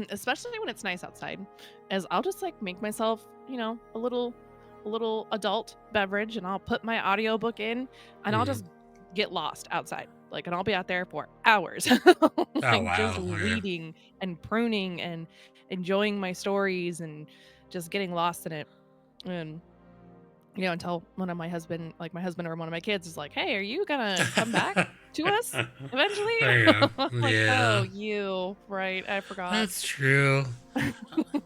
especially when it's nice outside, is I'll just like make myself, a little adult beverage and I'll put my audiobook in and I'll Mm. just get lost outside. Like, and I'll be out there for hours, Oh like just wow, okay. reading and pruning and enjoying my stories and just getting lost in it. And until one of my husband or one of my kids is like, "Hey, are you gonna come back to us eventually?" There you go. I'm like, "Oh, Yeah, you, right? I forgot." that's true.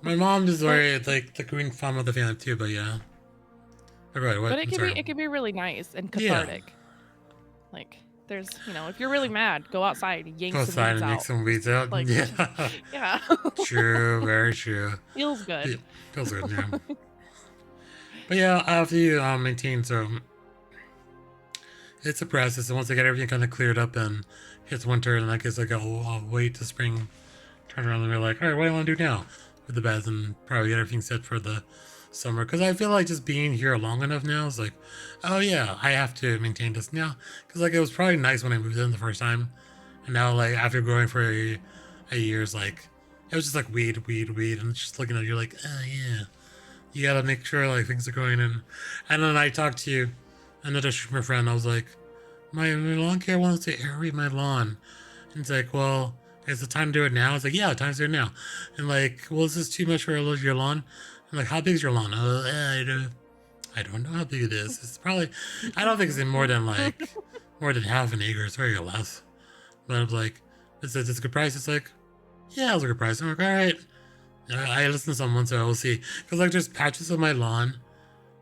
My mom is But very like the green thumb of the family too, but yeah. Oh, go ahead, what? but it I'm can be sorry. it can be really nice and Yeah, cathartic. Like, There's, if you're really mad, go outside, yank Go some outside weeds and make out. some weeds out. Like, Yeah. yeah, True, very true. feels good. Feels good, yeah. But yeah, after you maintain, so it's a process, and once I get everything kind of cleared up and hits winter, and I guess like I'll wait to spring, turn around and be like, all right, what do I want to do now with the beds, and probably get everything set for the summer. Because I feel like just being here long enough now is like, oh yeah, I have to maintain this now. Because like it was probably nice when I moved in the first time, and now like after growing for a year's like, it was just like weed, and just looking at it, you're like, oh yeah, you gotta make sure like things are going in. And then I talked to another streamer friend. I was like, my lawn care wants to aerate my lawn. And he's like, well, is the time to do it now? I was like, yeah, time's to do it now. And like, well, is this too much for your lawn? I'm like, how big is your lawn? I don't know how big it is. It's probably, I don't think it's more than half an acre. It's very less. But I was like, it's a good price. It's like, yeah, it's a good price. I'm like, all right. I listened to someone, so we'll see. Because like, there's patches of my lawn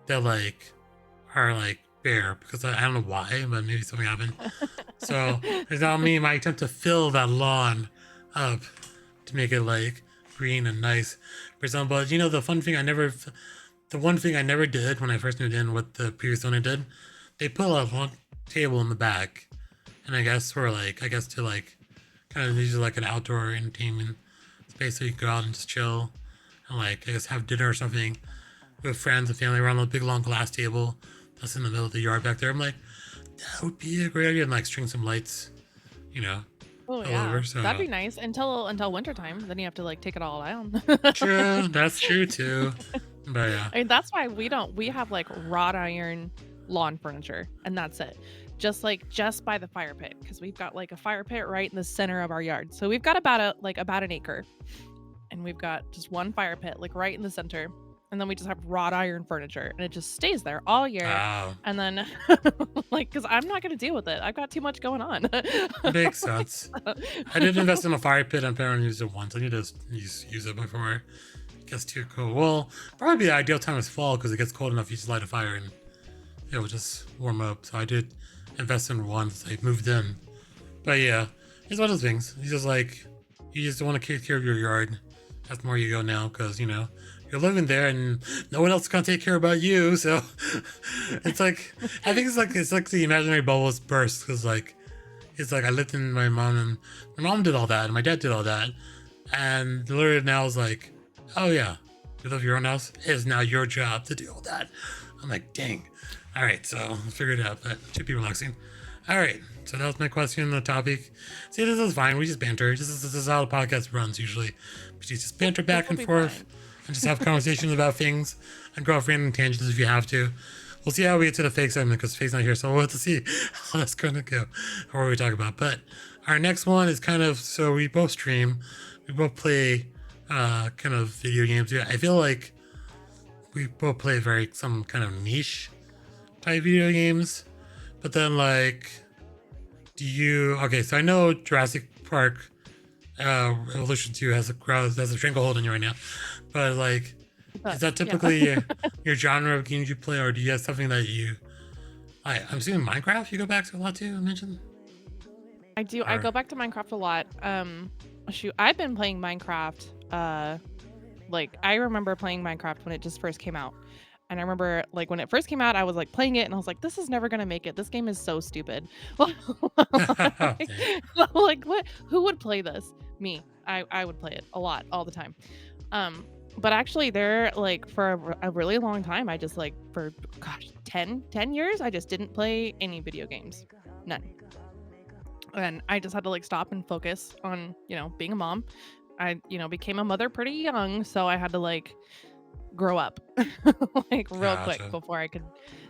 that like are like bare because I don't know why, but maybe something happened. So it's not me. My attempt to fill that lawn up to make it like green and nice. For example, the one thing I never did when I first moved in, what the previous owner did, they put a long table in the back, and I guess for like, to like kind of use it like an outdoor entertainment space so you can go out and just chill and like I guess have dinner or something with friends and family around a big long glass table that's in the middle of the yard back there. I'm like, that would be a great idea, and like string some lights, Oh all yeah, over. So that'd be nice until wintertime. Then you have to like take it all down. true, that's true too. But yeah, I mean, that's why we have like wrought iron lawn furniture, and that's it. Just by the fire pit, because we've got like a fire pit right in the center of our yard. So we've got about an acre, and we've got just one fire pit like right in the center, and then we just have wrought iron furniture, and it just stays there all year. wow, And then like, because I'm not gonna deal with it, I've got too much going on. makes sense. I did invest in a fire pit. I'm planning on using it once. I need to use it before it gets too cold. Well, probably the ideal time is fall because it gets cold enough you just light a fire and it will just warm up. So I did invest in one since I moved in. But yeah, it's one of those things. It's just like you just want to take care of your yard. That's more you go now because you're living there and no one else is gonna take care about you. So it's like I think it's like the imaginary bubbles burst because it's like I lived in my mom and my mom did all that and my dad did all that, and literally now it's like, oh yeah, you live your own house. It is now your job to do all that. I'm like, dang. All right, so I'll figure it out. That should be relaxing. All right, so that was my question, the topic. See, this is fine. We just banter. This is how the podcast runs usually. We just banter back and forth and just have conversations about things and go off random tangents if you have to. We'll see how we get to the fake segment because fake's not here, so we'll have to see how that's going to go or what we talk about. But our next one is kind of, so we both stream, we both play kind of video games. Yeah, I feel like we both play some kind of niche type video games. But then like, okay, so I know Jurassic Park Evolution 2 has a stranglehold on you right now. But like, is that typically your genre of games you play, or do you have something that I'm assuming Minecraft you go back to a lot too, I mentioned? I do. I go back to Minecraft a lot. Shoot, I've been playing Minecraft. Like I remember playing Minecraft when it just first came out. And I remember like when it first came out, I was like playing it and I was like, this is never gonna make it. This game is so stupid. Like what? Who would play this? Me. I would play it a lot, all the time. But actually there like for a really long time, I just like for 10 years, I just didn't play any video games. None. And I just had to like stop and focus on, being a mom. I, became a mother pretty young, so I had to like grow up like real quick before I could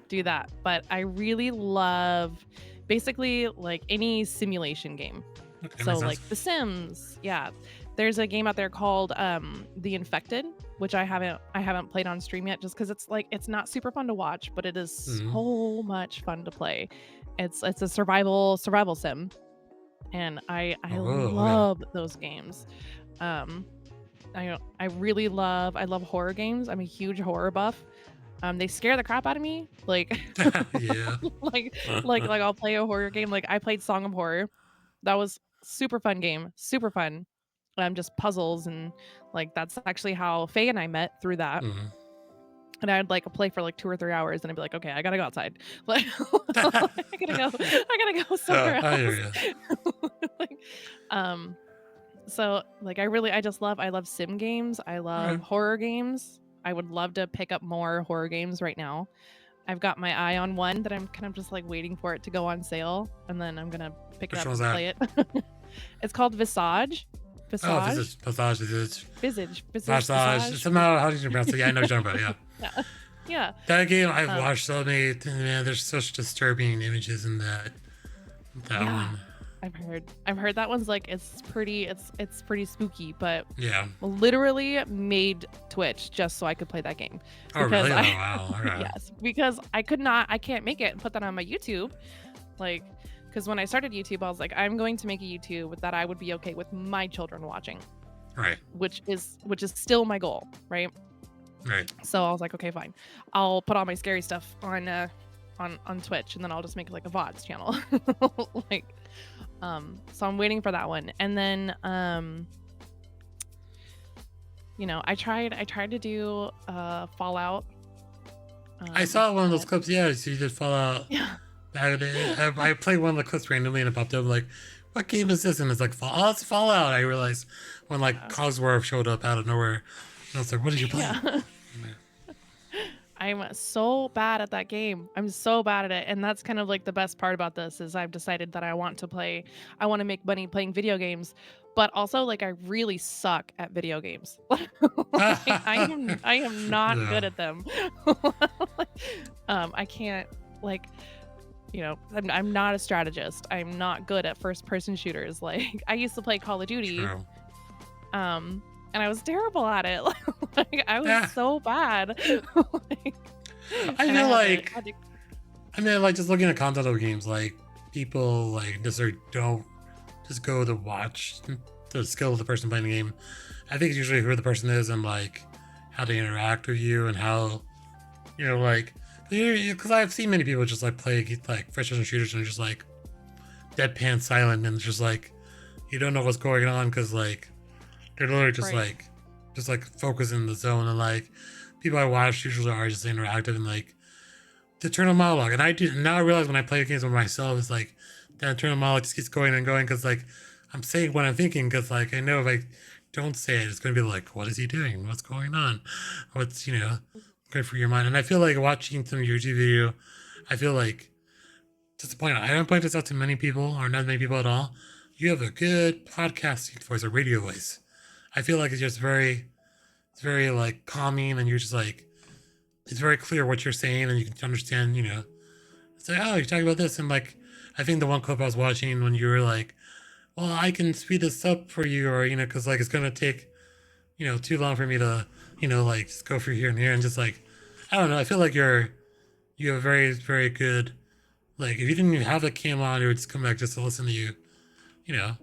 do that. But I really love basically like any simulation game. Okay, So like The Sims. Yeah. There's a game out there called The Infected, which I haven't played on stream yet just because it's not super fun to watch, but it is so much fun to play. It's a survival sim. And I love those games. I love horror games. I'm a huge horror buff. They scare the crap out of me. Like, Yeah. like I'll play a horror game. Like I played Song of Horror. That was super fun game, super fun. Just puzzles and like that's actually how Faye and I met through that. Mhm. And I'd like play for like 2 or 3 hours, and I'd be like, okay, I gotta go outside. Like, I gotta go somewhere I hear else. you. Like, um, so like I love sim games. I love Okay. horror games. I would love to pick up more horror games right now. I've got my eye on one that I'm kind of just like waiting for it to go on sale, and then I'm gonna pick it Which up one's and that? play it. It's called Visage. Oh, Visage? Visage. Massage. Visage. Somehow, how do you pronounce it? Yeah, I know what you're talking about. Yeah. Yeah. Yeah. That game I've Um, watched so many. Man, there's such disturbing images in that yeah. one. I've heard that one's like it's pretty spooky, but Yeah. literally made Twitch just so I could play that game. Oh, Because really? Oh, I wow. Okay. yes, because I can't make it and put that on my YouTube. Like, because when I started YouTube, I was like, I'm going to make a YouTube that I would be okay with my children watching, Right. which is still my goal, right? Right. So I was like, okay, fine. I'll put all my scary stuff on Twitch, and then I'll just make like a VODs channel. Like, so I'm waiting for that one. And then I tried to do Fallout. I saw one of those But clips. Yeah, so you did Fallout. yeah. I played one of the clips randomly and it popped up like, what game is this? And it's like, oh, it's Fallout. I realized when like Yeah. Cogsworth showed up out of nowhere. And I was like, what did you play? Yeah. I'm so bad at that game. I'm so bad at it. And that's kind of like the best part about this is I've decided that I want to make money playing video games, but also like I really suck at video games. Like, I am not Yeah. good at them. I can't like I'm not a strategist. I'm not good at first person shooters. Like I used to play Call of Duty, True. and I was terrible at it. Like I was Yeah. so bad. Like, I and feel like, had to I mean, like just looking at content of games, like people like necessarily don't just go to watch the skill of the person playing the game. I think it's usually who the person is and like how they interact with you and how, like, because I've seen many people just like play like first person shooters and just like deadpan silent and it's just like you don't know what's going on because like they're literally just right. like focused in the zone and like people I watch usually are just interactive and like the internal monologue. And I do now realize when I play games with myself, it's like that internal monologue just keeps going and going because like I'm saying what I'm thinking because like I know if I don't say it, it's going to be like, what is he doing? What's going on? What's good for your mind? And I feel like watching some YouTube video, I feel like just to point out, I haven't pointed this out to many people or not many people at all. You have a good podcasting voice or radio voice. I feel like it's very like calming and you're just like it's very clear what you're saying and you can understand, it's like, oh, you're talking about this. And like, I think the one clip I was watching when you were like, well, I can speed this up for you or, cause like it's going to take, too long for me to, like just go through here and here and just like, I don't know. I feel like you have very, very good, like if you didn't even have the cam on, it would just come back just to listen to you, you know,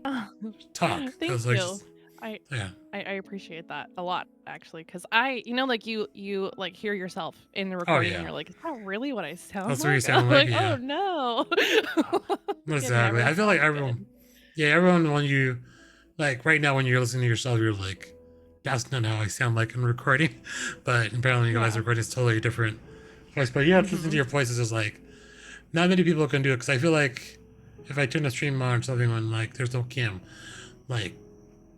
talk. Thank Cause like, you. I yeah. I appreciate that a lot actually, because like you like hear yourself in the Oh recording and yeah. you're like, is that really what I sound That's what you like? I'm sound like. like, oh Yeah. no. It Exactly. never I feel like sounds good. everyone, yeah, everyone when you like right now when you're listening to yourself, you're like, that's not how I sound like in recording. But apparently you guys Yeah. recording is totally different voice. But yeah, listening to Hmm. your voice is just like not many people can do it because I feel like if I turn the stream on or something when like there's no cam, like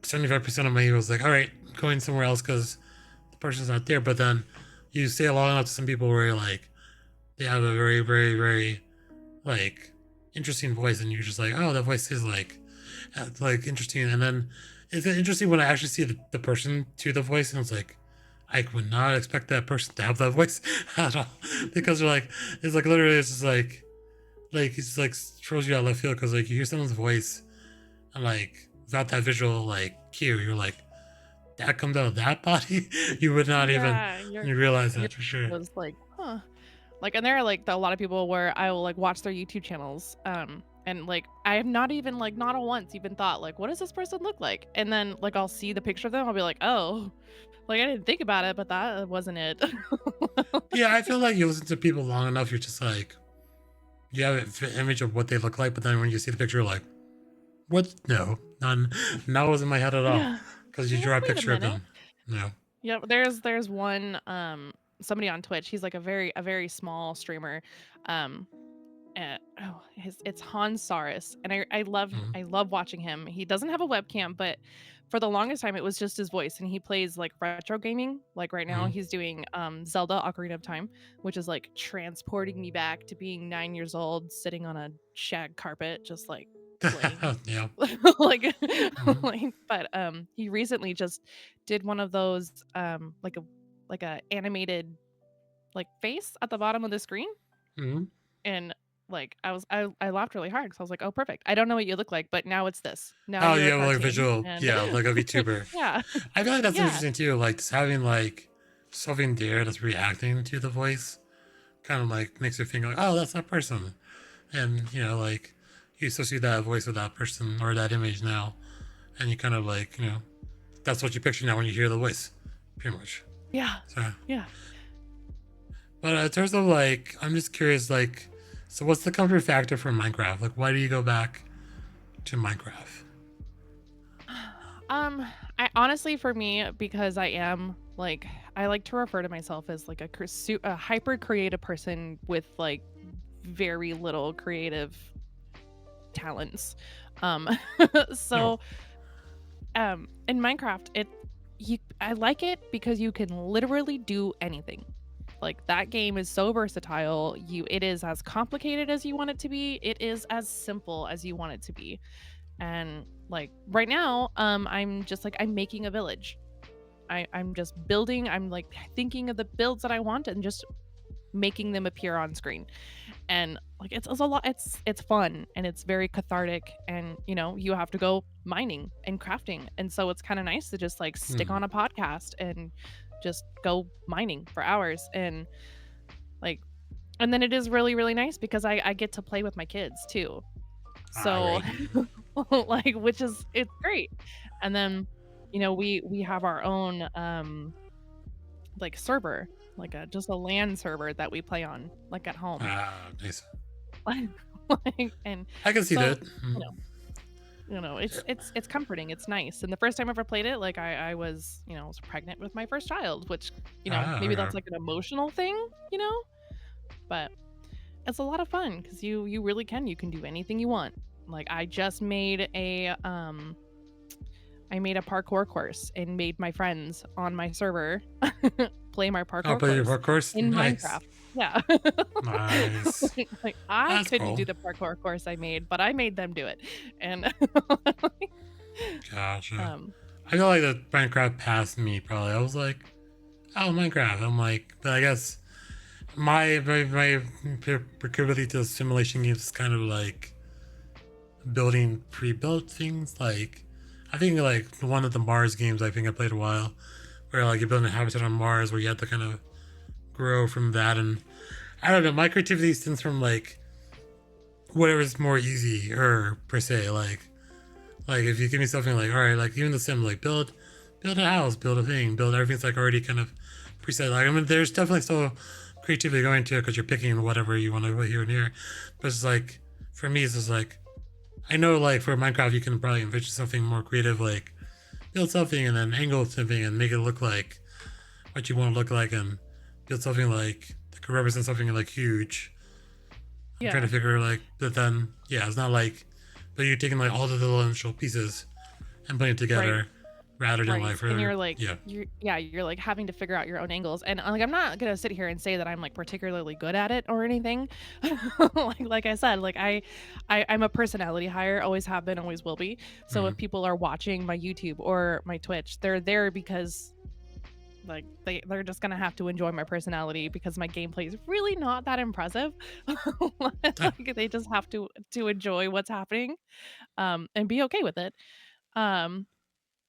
75% of my ego is like, all right, going somewhere else because the person's not there. But then you say it long enough to some people where you're like they have a very, very, very like interesting voice, and you're just like, oh, that voice is like interesting. And then it's interesting when I actually see the person to the voice, and it's like I would not expect that person to have that voice at all because they're like it's like literally it's just like it's like throws you out left field because like you hear someone's voice and like without that visual like cue, you're like that comes out of that body. You would not even Yeah, realize your that for sure. was like, huh. Like, and there are like a lot of people where I will like watch their YouTube channels, And like I have not even like not a once even thought like, what does this person look like? And then like I'll see the picture of them, I'll be like, oh, like I didn't think about it, but that wasn't it. Yeah, I feel like you listen to people long enough, you're just like, you have an image of what they look like, but then when you see the picture, you're like, what? No, none. That was in my head at all. Yeah. Because you You're like, draw a wait a picture of minute. them. No. Yeah, there's one somebody on Twitch. He's like a very small streamer. Um oh, it's Hans Saris, and Mhm. I love watching him. He doesn't have a webcam, but for the longest time it was just his voice, and he plays like retro gaming. Like right now Mhm. he's doing Zelda Ocarina of Time, which is like transporting me back to being 9 years old, sitting on a shag carpet, just like playing. Yeah. like Mhm. but he recently just did one of those like a animated like face at the bottom of the screen, Mhm. and like I laughed really hard because I was like, oh perfect, I don't know what you look like, but now it's this, now Oh, you're a yeah, well, like cartoon. visual, And yeah, like a VTuber. yeah. I feel like that's Yeah. interesting too. Like just having like something there that's reacting to the voice, kind of like makes you think like, oh, that's that person, and like you associate that voice with that person or that image now, and you kind of like that's what you picture now when you hear the voice, pretty much. Yeah. So, Yeah. but in terms of like, I'm just curious, like, so what's the comfort factor for Minecraft? Like, why do you go back to Minecraft? um I honestly, for me, because I am like, I like to refer to myself as like a hyper creative person with like very little creative talents. um No. so in Minecraft, I like it because you can literally do anything. Like that game is so versatile. It is as complicated as you want it to be. It is as simple as you want it to be. And like right now, I'm just like I'm making a village. I'm just building, I'm like thinking of the builds that I want and just making them appear on screen. And like it's a lot, it's fun and it's very cathartic, and you have to go mining and crafting, and so it's kind of nice to just like stick Hmm. on a podcast and just go mining for hours. And like, and then it is really really nice because I get to play with my kids too, Ah, so right. like, which is it's great. And then we have our own like server, like a just a LAN server that we play on like at home. Ah, nice. Like, and I can see so that. you know it's comforting, it's nice. And the first time I ever played it, like I was was pregnant with my first child, which Ah, maybe okay. that's like an emotional thing, but it's a lot of fun because you really can do anything you want. Like I just made a parkour course and made my friends on my server play my Oh, parkour play your course course. in Nice. Minecraft. Yeah. Nice. Like I That's couldn't cool. do the parkour course I made, but I made them do it. And Gotcha. um I feel like the Minecraft passed me probably. I was like, oh, Minecraft. I'm like, but I guess my proclivity to simulation games is kind of like building pre-built things. Like, I think like one of the Mars games I think I played a while, where like you're building a habitat on Mars where you have to kind of grow from that. And I don't know, my creativity stems from like whatever's more easy or per se. Like if you give me something like, all right, like even the sim, like build a house, build a thing, build everything's like already kind of preset. Like I mean, there's definitely still creativity going to it because you're picking whatever you want to put here and here. But it's like for me, it's just like I know like for Minecraft, you can probably envision something more creative, like build something and then angle something and make it look like what you want to look like, and build something like that could represent something like huge. I'm trying yeah, to figure like, but then yeah, it's not like, but you're taking like all the little initial pieces and putting it right. together rather than Right. like And for you're like yeah. you're like having to figure out your own angles. And like I'm not going to sit here and say that I'm like particularly good at it or anything. Like I said, like I'm a personality hire, always have been, always will be. So if Mm-hmm. people are watching my YouTube or my Twitch, they're there because like they're just going to have to enjoy my personality because my gameplay is really not that impressive. Like they just have to enjoy what's happening and be okay with it. Um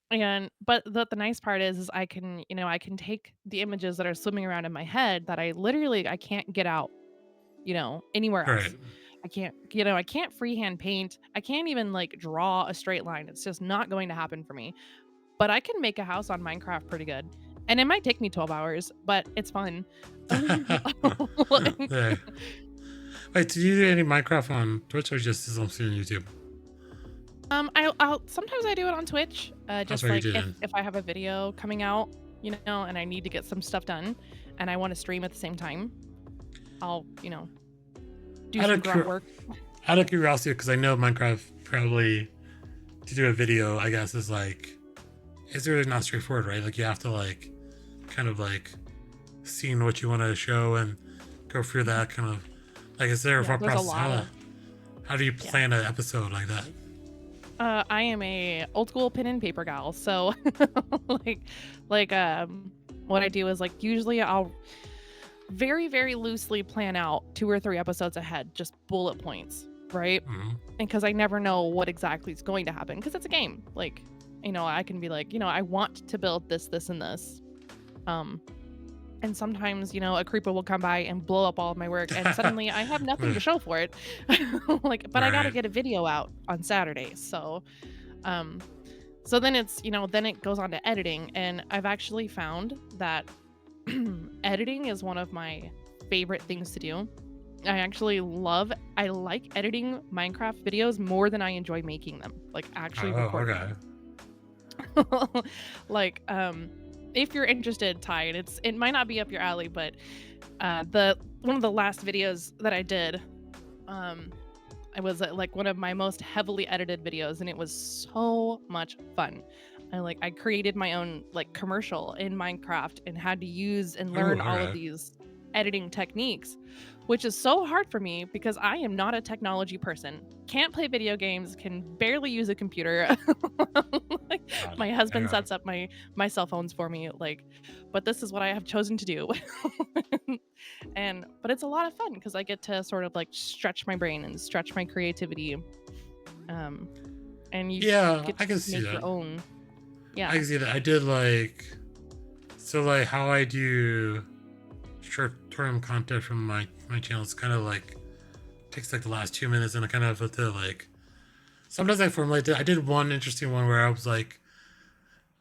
and but the nice part is I can, I can take the images that are swimming around in my head that I literally I can't get out, anywhere Right. else. I can't, I can't freehand paint. I can't even like draw a straight line. It's just not going to happen for me. But I can make a house on Minecraft pretty good. And it might take me 12 hours, but it's fun. Like, Yeah. Wait, do you do any Minecraft on Twitch or just mostly on YouTube? I'll sometimes I do it on Twitch. That's Just what you like do then. if I have a video coming out, and I need to get some stuff done, and I want to stream at the same time, I'll do Out some of, grunt cur- work. out of curiosity, because I know Minecraft probably to do a video, I guess, is like, it's really not straightforward, right? Like, you have to, like, kind of like, seeing what you want to show and go through that kind of, like, is there a Yeah, thought there's a process? lot of How do you yeah. plan an episode like that? I am a old school pen and paper gal, so like what I do is like usually I'll very very loosely plan out 2 or 3 episodes ahead, just bullet points, right? Hmm. And because I never know what exactly is going to happen, because it's a game. Like, I can be like, I want to build this, this, and this. Um, and sometimes, a creeper will come by and blow up all of my work, and suddenly I have nothing to show for it. Like, but I got to Right. get a video out on Saturday, um, so then then it goes on to editing, and I've actually found that editing is one of my favorite things to do. I like editing Minecraft videos more than I enjoy making them, like actually Oh, recording okay. them. Like, if you're interested, Ty, and it might not be up your alley, but the one of the last videos that I did, it was like one of my most heavily edited videos, and it was so much fun. I created my own like commercial in Minecraft and had to use and Oh, learn all of okay. these editing techniques, which is so hard for me because I am not a technology person. Can't play video games, can barely use a computer. Like, Got it. my husband Okay. sets up my cell phones for me, like, but this is what I have chosen to do. But it's a lot of fun because I get to sort of like stretch my brain and stretch my creativity. Um, and you Yeah, get I to can see make your that. own. I Yeah. can see that. I did like, so like how I do short-term content from my channel is kind of like takes like the last 2 minutes, and I kind of have to like, sometimes I formulate it. I did one interesting one where I was like,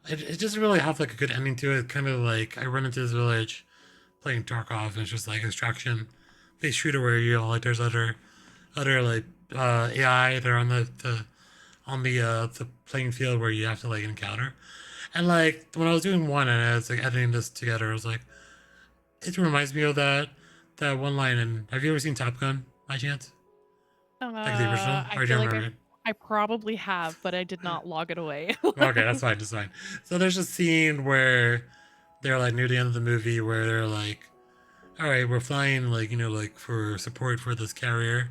it doesn't really have like a good ending to it. Kind of like I run into this village playing Tarkov, and it's just like extraction based shooter where like there's other like AI that are on the playing field where you have to like encounter. And like when I was doing one and I was like editing this together, I was like, it reminds me of that one line. And have you ever seen Top Gun by chance? Like the original, I or do feel you like remember it? I probably have, but I did not log it away. Okay, that's fine, that's fine. So there's a scene where they're like near the end of the movie where they're like, all right, we're flying like like for support for this carrier,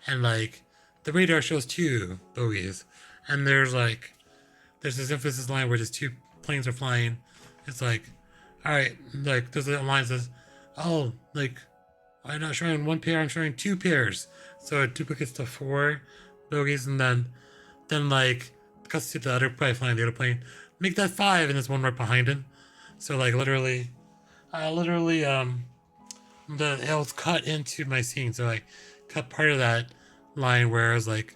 and like the radar shows 2 bogies, and there's this emphasis line where just 2 planes are flying. It's like, all right, like there's a line that says, oh, like I'm not showing 1 pair, I'm showing 2 pairs, so it duplicates to 4 bogies, and then like cuts to the other plane flying the other plane, make that 5, and there's one right behind him. So like literally the it was cut into my scene, so I cut part of that line where I was like,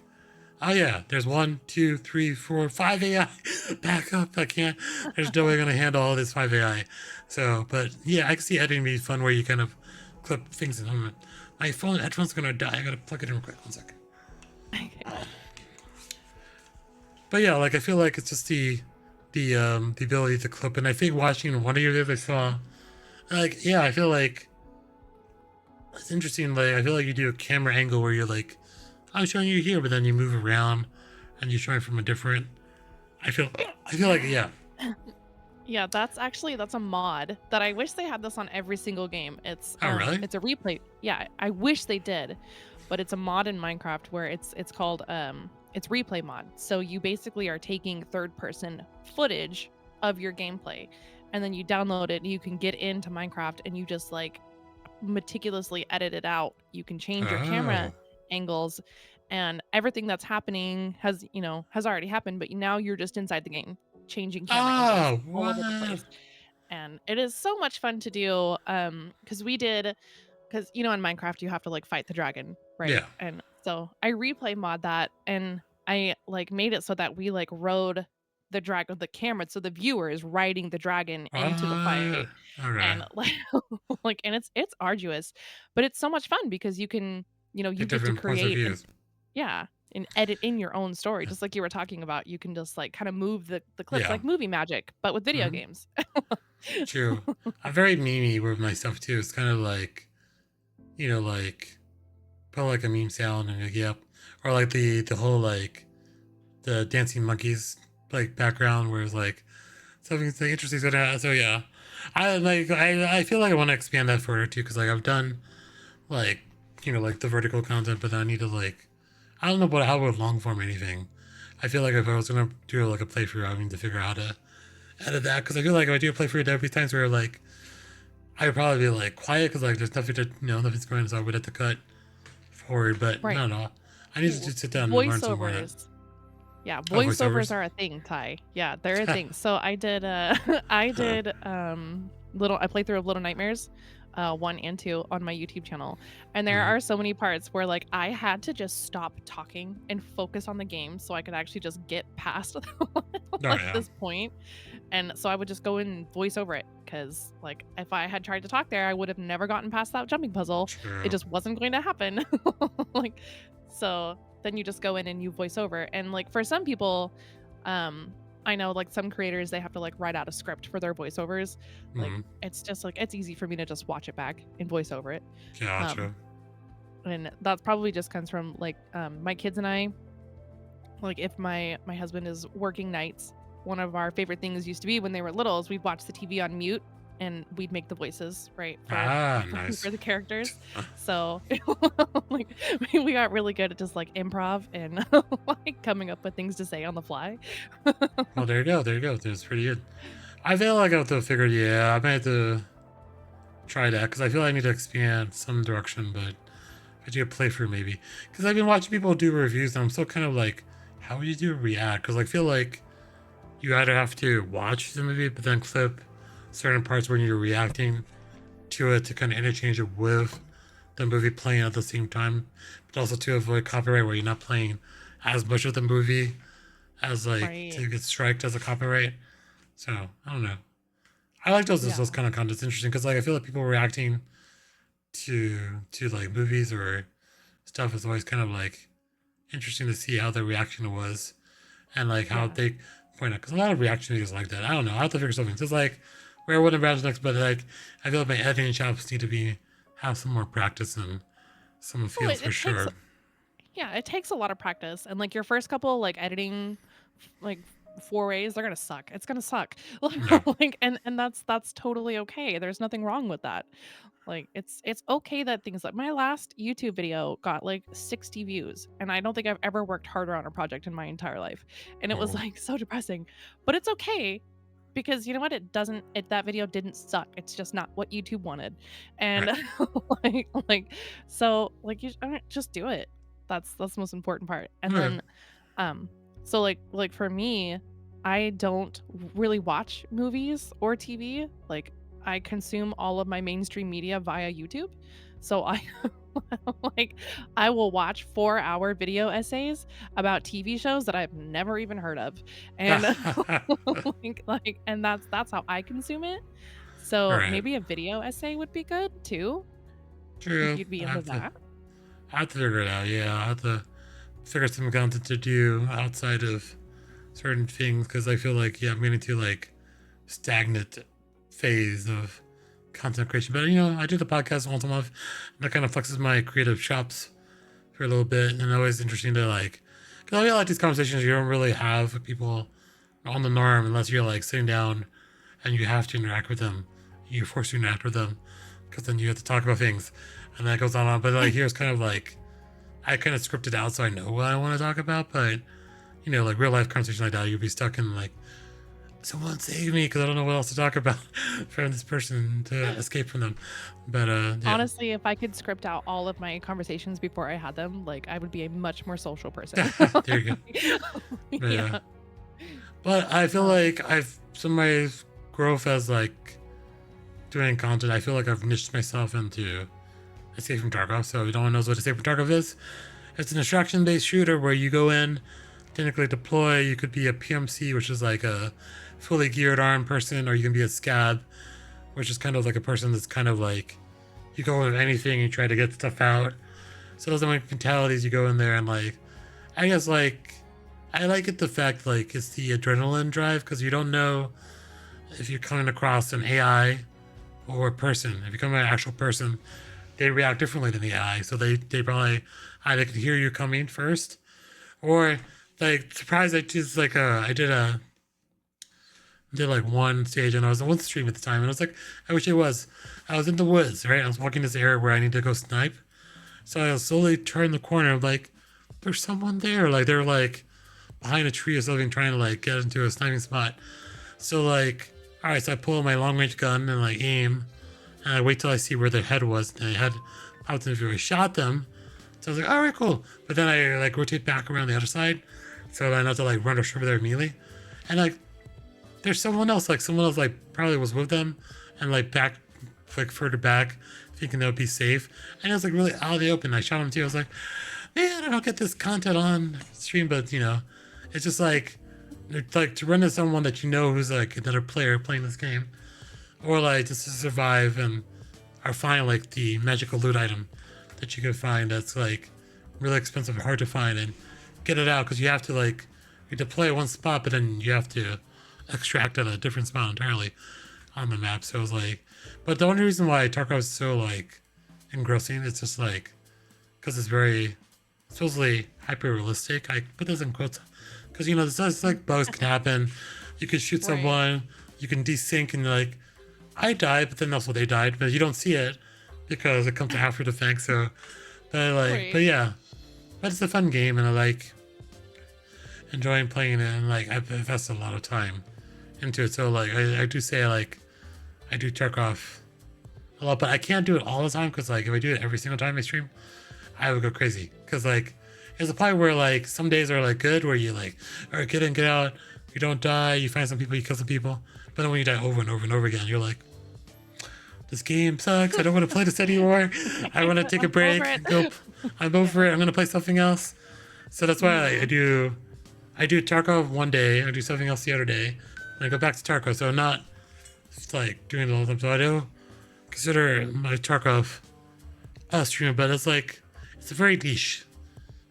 oh yeah, there's 1, 2, 3, 4, 5 AI. Back up, I can't. There's no way I'm gonna handle all this 5 AI. So, but yeah, I can see editing be fun where you kind of clip things in. My phone headphone's gonna die. I gotta plug it in real quick. 1 second. Okay. But yeah, like I feel like it's just the ability to clip, and I think watching one of your videos I saw, like yeah, I feel like it's interesting. Like I feel like you do a camera angle where you're like, I'm showing you here, but then you move around and you're showing from a different. I feel like yeah. Yeah, that's a mod that I wish they had this on every single game. Oh really? It's a replay. Yeah, I wish they did, but it's a mod in Minecraft where it's called it's replay mod. So you basically are taking third person footage of your gameplay, and then you download it and you can get into Minecraft and you just like meticulously edit it out. You can change your camera Oh. angles, and everything that's happening has already happened, but now you're just inside the game changing camera angles Oh all over the what? place. And it is so much fun to do, because in Minecraft you have to like fight the dragon, right? Yeah. And So I replay mod that, and I like made it so that we like rode the dragon, the camera, so the viewer is riding the dragon into the What? fight, Okay. and like like, and it's arduous, but it's so much fun because you can, you Get get to different points of create and views. yeah, and edit in your own story, just like you were talking about. You can just like kind of move the clips Yeah. like movie magic, but with video Hmm. games. True. I'm very memey with my stuff too. It's kind of like, like put like a meme sound and like, yep, or like the whole like the dancing monkeys like background where it's like something like interesting. So yeah, I feel like I want to expand that further too because like I've done like like the vertical content, but then I need to like I don't know about how would long form anything. I feel like if I was gonna do like a playthrough, I would need to figure out how to edit that because I feel like if I do a playthrough, there'd be times where like I would probably be like quiet because like there's nothing to nothing's going on, so I would have to cut forward. But Right. no, no, I need to W- just sit down and learn some more of that. Voiceovers. Yeah, Oh, voiceovers voiceovers. are a thing, Ty. Yeah, they're a thing. So I did I did little I played through of Little Nightmares 1 and 2 on my YouTube channel. And there Mhm. are so many parts where like I had to just stop talking and focus on the game so I could actually just get past Oh like yeah, this point. And so I would just go in and voice over it cuz like if I had tried to talk there, I would have never gotten past that jumping puzzle. It true. just wasn't going to happen. Like so then you just go in and you voice over. And like for some people, um, I know like some creators they have to like write out a script for their voiceovers. Like Mm-hmm. it's just like it's easy for me to just watch it back and voice over it. Um, Gotcha. and that probably just comes from like my kids and I. Like if my husband is working nights, one of our favorite things used to be when they were little is we'd watch the TV on mute and we'd make the voices right for Ah, for nice. the characters. So like we got really good at just like improv and like coming up with things to say on the fly. Well, there you go. There you go. That's pretty good. I feel like I have to figure. Yeah, I might have to try that because I feel like I need to expand some direction, but I do a playthrough maybe because I've been watching people do reviews and I'm still kind of like, how would you do a react? Because I feel like you either have to watch the movie but then clip certain parts when you're reacting to it to kind of interchange it with the movie playing at the same time, but also to avoid copyright where you're not playing as much of the movie as like Right. to get striked as a copyright. So I don't know. I like those Yeah. kind of content. It's interesting because like I feel like people reacting to like movies or stuff is always kind of like interesting to see how their reaction was and like how Yeah. they point out because a lot of reaction videos like that. I don't know. I have to figure something. Just like where would imagine next, but like I feel like my editing chops need to be have some more practice and some Well, fields for it takes sure. yeah, it takes a lot of practice. And like your first couple like editing like forays, they're gonna suck. It's gonna suck. No. Like and that's totally okay. There's nothing wrong with that. Like it's okay that things like my last YouTube video got like 60 views and I don't think I've ever worked harder on a project in my entire life. And it was Oh. like so depressing. But it's okay because you know what? That video didn't suck. It's just not what YouTube wanted. And Right. like so like just do it. That's the most important part. And Okay. then um so like for me, I don't really watch movies or TV. Like I consume all of my mainstream media via YouTube. So I like I will watch 4-hour video essays about TV shows that I've never even heard of. And and that's how I consume it. All So right. maybe a video essay would be good too, if True. you'd be into that. I have to figure it out. Yeah, I have to figure some content to do outside of certain things because I feel like I'm getting to like stagnant phase of content creation. But I do the podcast once a month, and that kind of flexes my creative chops for a little bit, and always interesting to like. Because I feel like these conversations you don't really have with people on the norm unless you're like sitting down and you have to interact with them. You're forced to interact with them because then you have to talk about things, and that goes on and on. But like here's kind of like I kind of scripted out so I know what I want to talk about, but like real life conversation like that, you'd be stuck in like, someone save me because I don't know what else to talk about from this person to escape from them. But yeah, Honestly, if I could script out all of my conversations before I had them, like I would be a much more social person. there you go. But yeah, Yeah. but I feel Um, like I've some of my growth as like doing content. I feel like I've niched myself into Escape from Tarkov. So if no one knows what Escape from Tarkov is, It's an extraction-based shooter where you go in, technically deploy. You could be a PMC, which is like a fully geared armed person, or you can be a scab, which is kind of like a person that's kind of like you go with anything and try to get stuff out. So those are my mentalities. You go in there and like, I guess like, I like it the fact like it's the adrenaline drive because you don't know if you're coming across an AI or a person. If you come an actual person, they react differently than the AI. So they probably either can hear you coming first or like surprise. I just like did like one stage and I was on one stream at the time and I was like, I wish I was in the woods, right? I was walking this area where I need to go snipe. So I slowly turned the corner. I'm like, there's someone there. Like they're like behind a tree or something, trying to like get into a sniping spot. So like, all right. So I pull my long range gun and like aim, and I wait till I see where their head was. And the head popped in view. I shot them. So I was like, all right, cool. But then I like rotate back around the other side, so I not to like run rush over there immediately. And like, there's someone else like probably was with them, and like back, like further back, thinking that would be safe. And it was like really out of the open. I shot him too. I was like, man, I don't get this content on stream, but you know, it's just like to run into someone that you know who's like another player playing this game, or like just to survive and or find like the magical loot item that you can find that's like really expensive and hard to find and get it out because you have to like you deploy at one spot, but then you have to extract at a different spot entirely on the map. So it was like, but the only reason why Tarkov is so like engrossing, it's just like because it's very supposedly hyper realistic. I put this in quotes because you know this like bugs can happen. You can shoot Right. someone, you can desync, and like I died, but then also they died, but you don't see it because it comes after the fact. So, but like, Right. but yeah, but it's a fun game, and I like enjoying playing it, and like I've invested a lot of time into it. So like I do say like I do Tarkov a lot, but I can't do it all the time because like if I do it every single time I stream, I would go crazy. Because like there's a point where like some days are like good where you like all right, get in, get out, you don't die, you find some people, you kill some people, but then when you die over and over and over again, you're like, this game sucks. I don't want to play this anymore. I want to take a I'm break. over it. Nope. I'm over it. I'm gonna play something else. So that's why I do Tarkov one day, I do something else the other day, and I go back to Tarkov. So I'm not just like doing it all the time. So I do consider my Tarkov a stream, but it's a very niche.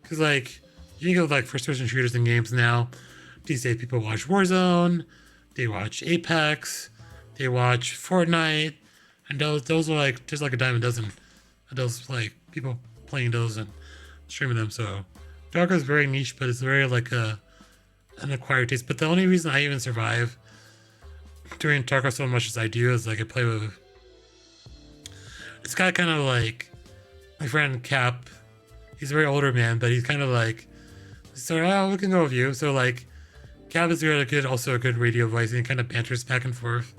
Cause like you can go with like first person shooters in games now. These days people watch Warzone, they watch Apex, they watch Fortnite, and those are like just like a dime a dozen of those like people playing those and streaming them. So Tarkov is very niche, but it's very like an acquired taste. But the only reason I even survive doing Tarkov so much as I do is like I play with. It's got kind of like my friend Cap. He's a very older man, but he's kind of like, so oh, we can go with you. So like, Cap is really good, also a good radio voice, and he kind of banters back and forth.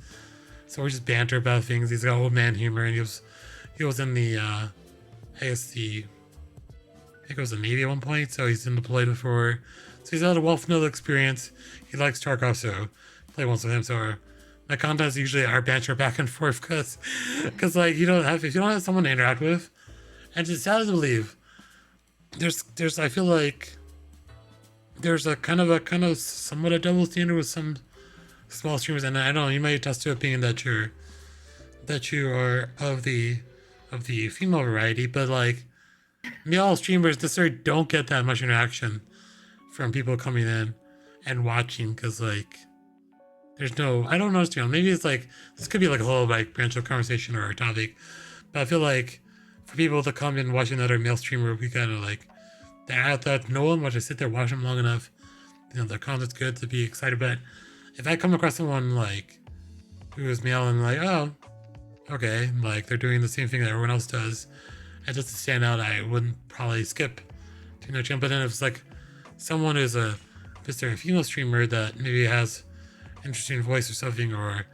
So we just banter about things. He's got old man humor, and he was in the I guess the I think it was the Navy at one point. So he's in the deployed before. So he's had a wealth of experience. He likes Tarkov, so play once with him. So my contents usually are banter back and forth because like you don't have if you don't have someone to interact with, and it's sad to believe. There's I feel like there's a kind of somewhat a double standard with some small streamers, and I don't know, you might attest to it being that you are of the female variety, but like male streamers necessarily don't get that much interaction from people coming in and watching because like there's no I don't understand. Maybe it's like this could be like a whole like branch of conversation or a topic, but I feel like for people to come in and watch another male streamer, we kind of like they have to know them, but I sit there watch them long enough. You know, their content's good to be excited. But if I come across someone like who is male and like, oh, okay, like they're doing the same thing that everyone else does, and just to stand out, I wouldn't probably skip to no channel. But then if it's like someone who's if they're a female streamer that maybe has interesting voice or something, or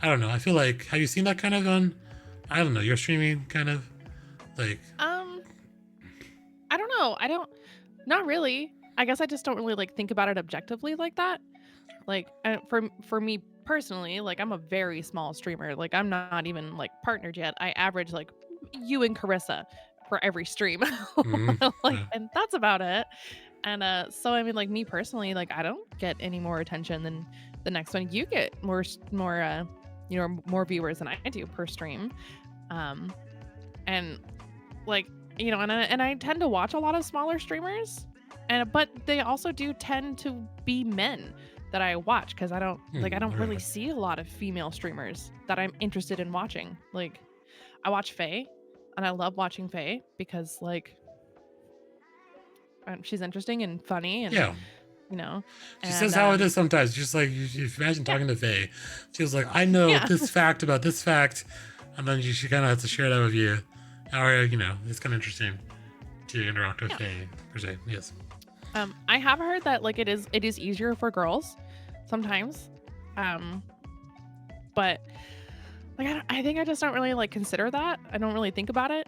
I don't know. I feel like have you seen that kind of on? I don't know. You're streaming kind of like I don't know. Not really. I guess I just don't really like think about it objectively like that. Like for me personally, like I'm a very small streamer. Like I'm not even like partnered yet. I average like you and Carissa for every stream. Mm-hmm. Like, Yeah. and that's about it. And so I mean, like me personally, like I don't get any more attention than the next one. You get more more viewers than I do per stream. Um and like, and I tend to watch a lot of smaller streamers, and but they also do tend to be men that I watch because I don't really Okay. see a lot of female streamers that I'm interested in watching. Like I watch Faye, and I love watching Faye because like she's interesting and funny, and Yeah. you know, She and says how it is sometimes. Just like you imagine yeah, talking to Faye. She was like, I know yeah. this fact about this fact. And then she kind of has to share that with you. Or, it's kind of interesting to interact with Yeah. Faye, per se. Yes. I have heard that like it is easier for girls sometimes, um, but like I think I just don't really like consider that. I don't really think about it.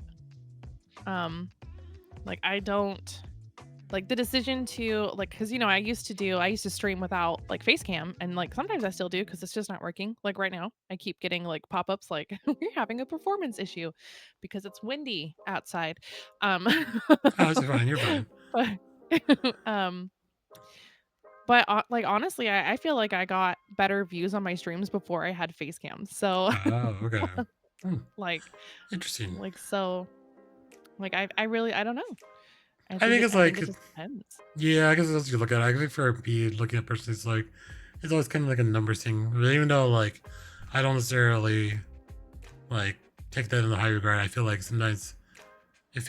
Um, like I don't like the decision to like because I used to stream without like face cam, and like sometimes I still do because it's just not working. Like right now, I keep getting like pop-ups like we're having a performance issue because it's windy outside. Um, Oh, it's fine. You're fine. but um, but like honestly, I feel like I got better views on my streams before I had face cam. So Oh, okay. Hmm, like interesting. so like I really I don't know. I think it's I think like, it just depends. yeah, I guess that's what you look at. I think for me, looking at person, it's always kind of like a numbers thing. But even though, like, I don't necessarily, like, take that in the high regard, I feel like sometimes it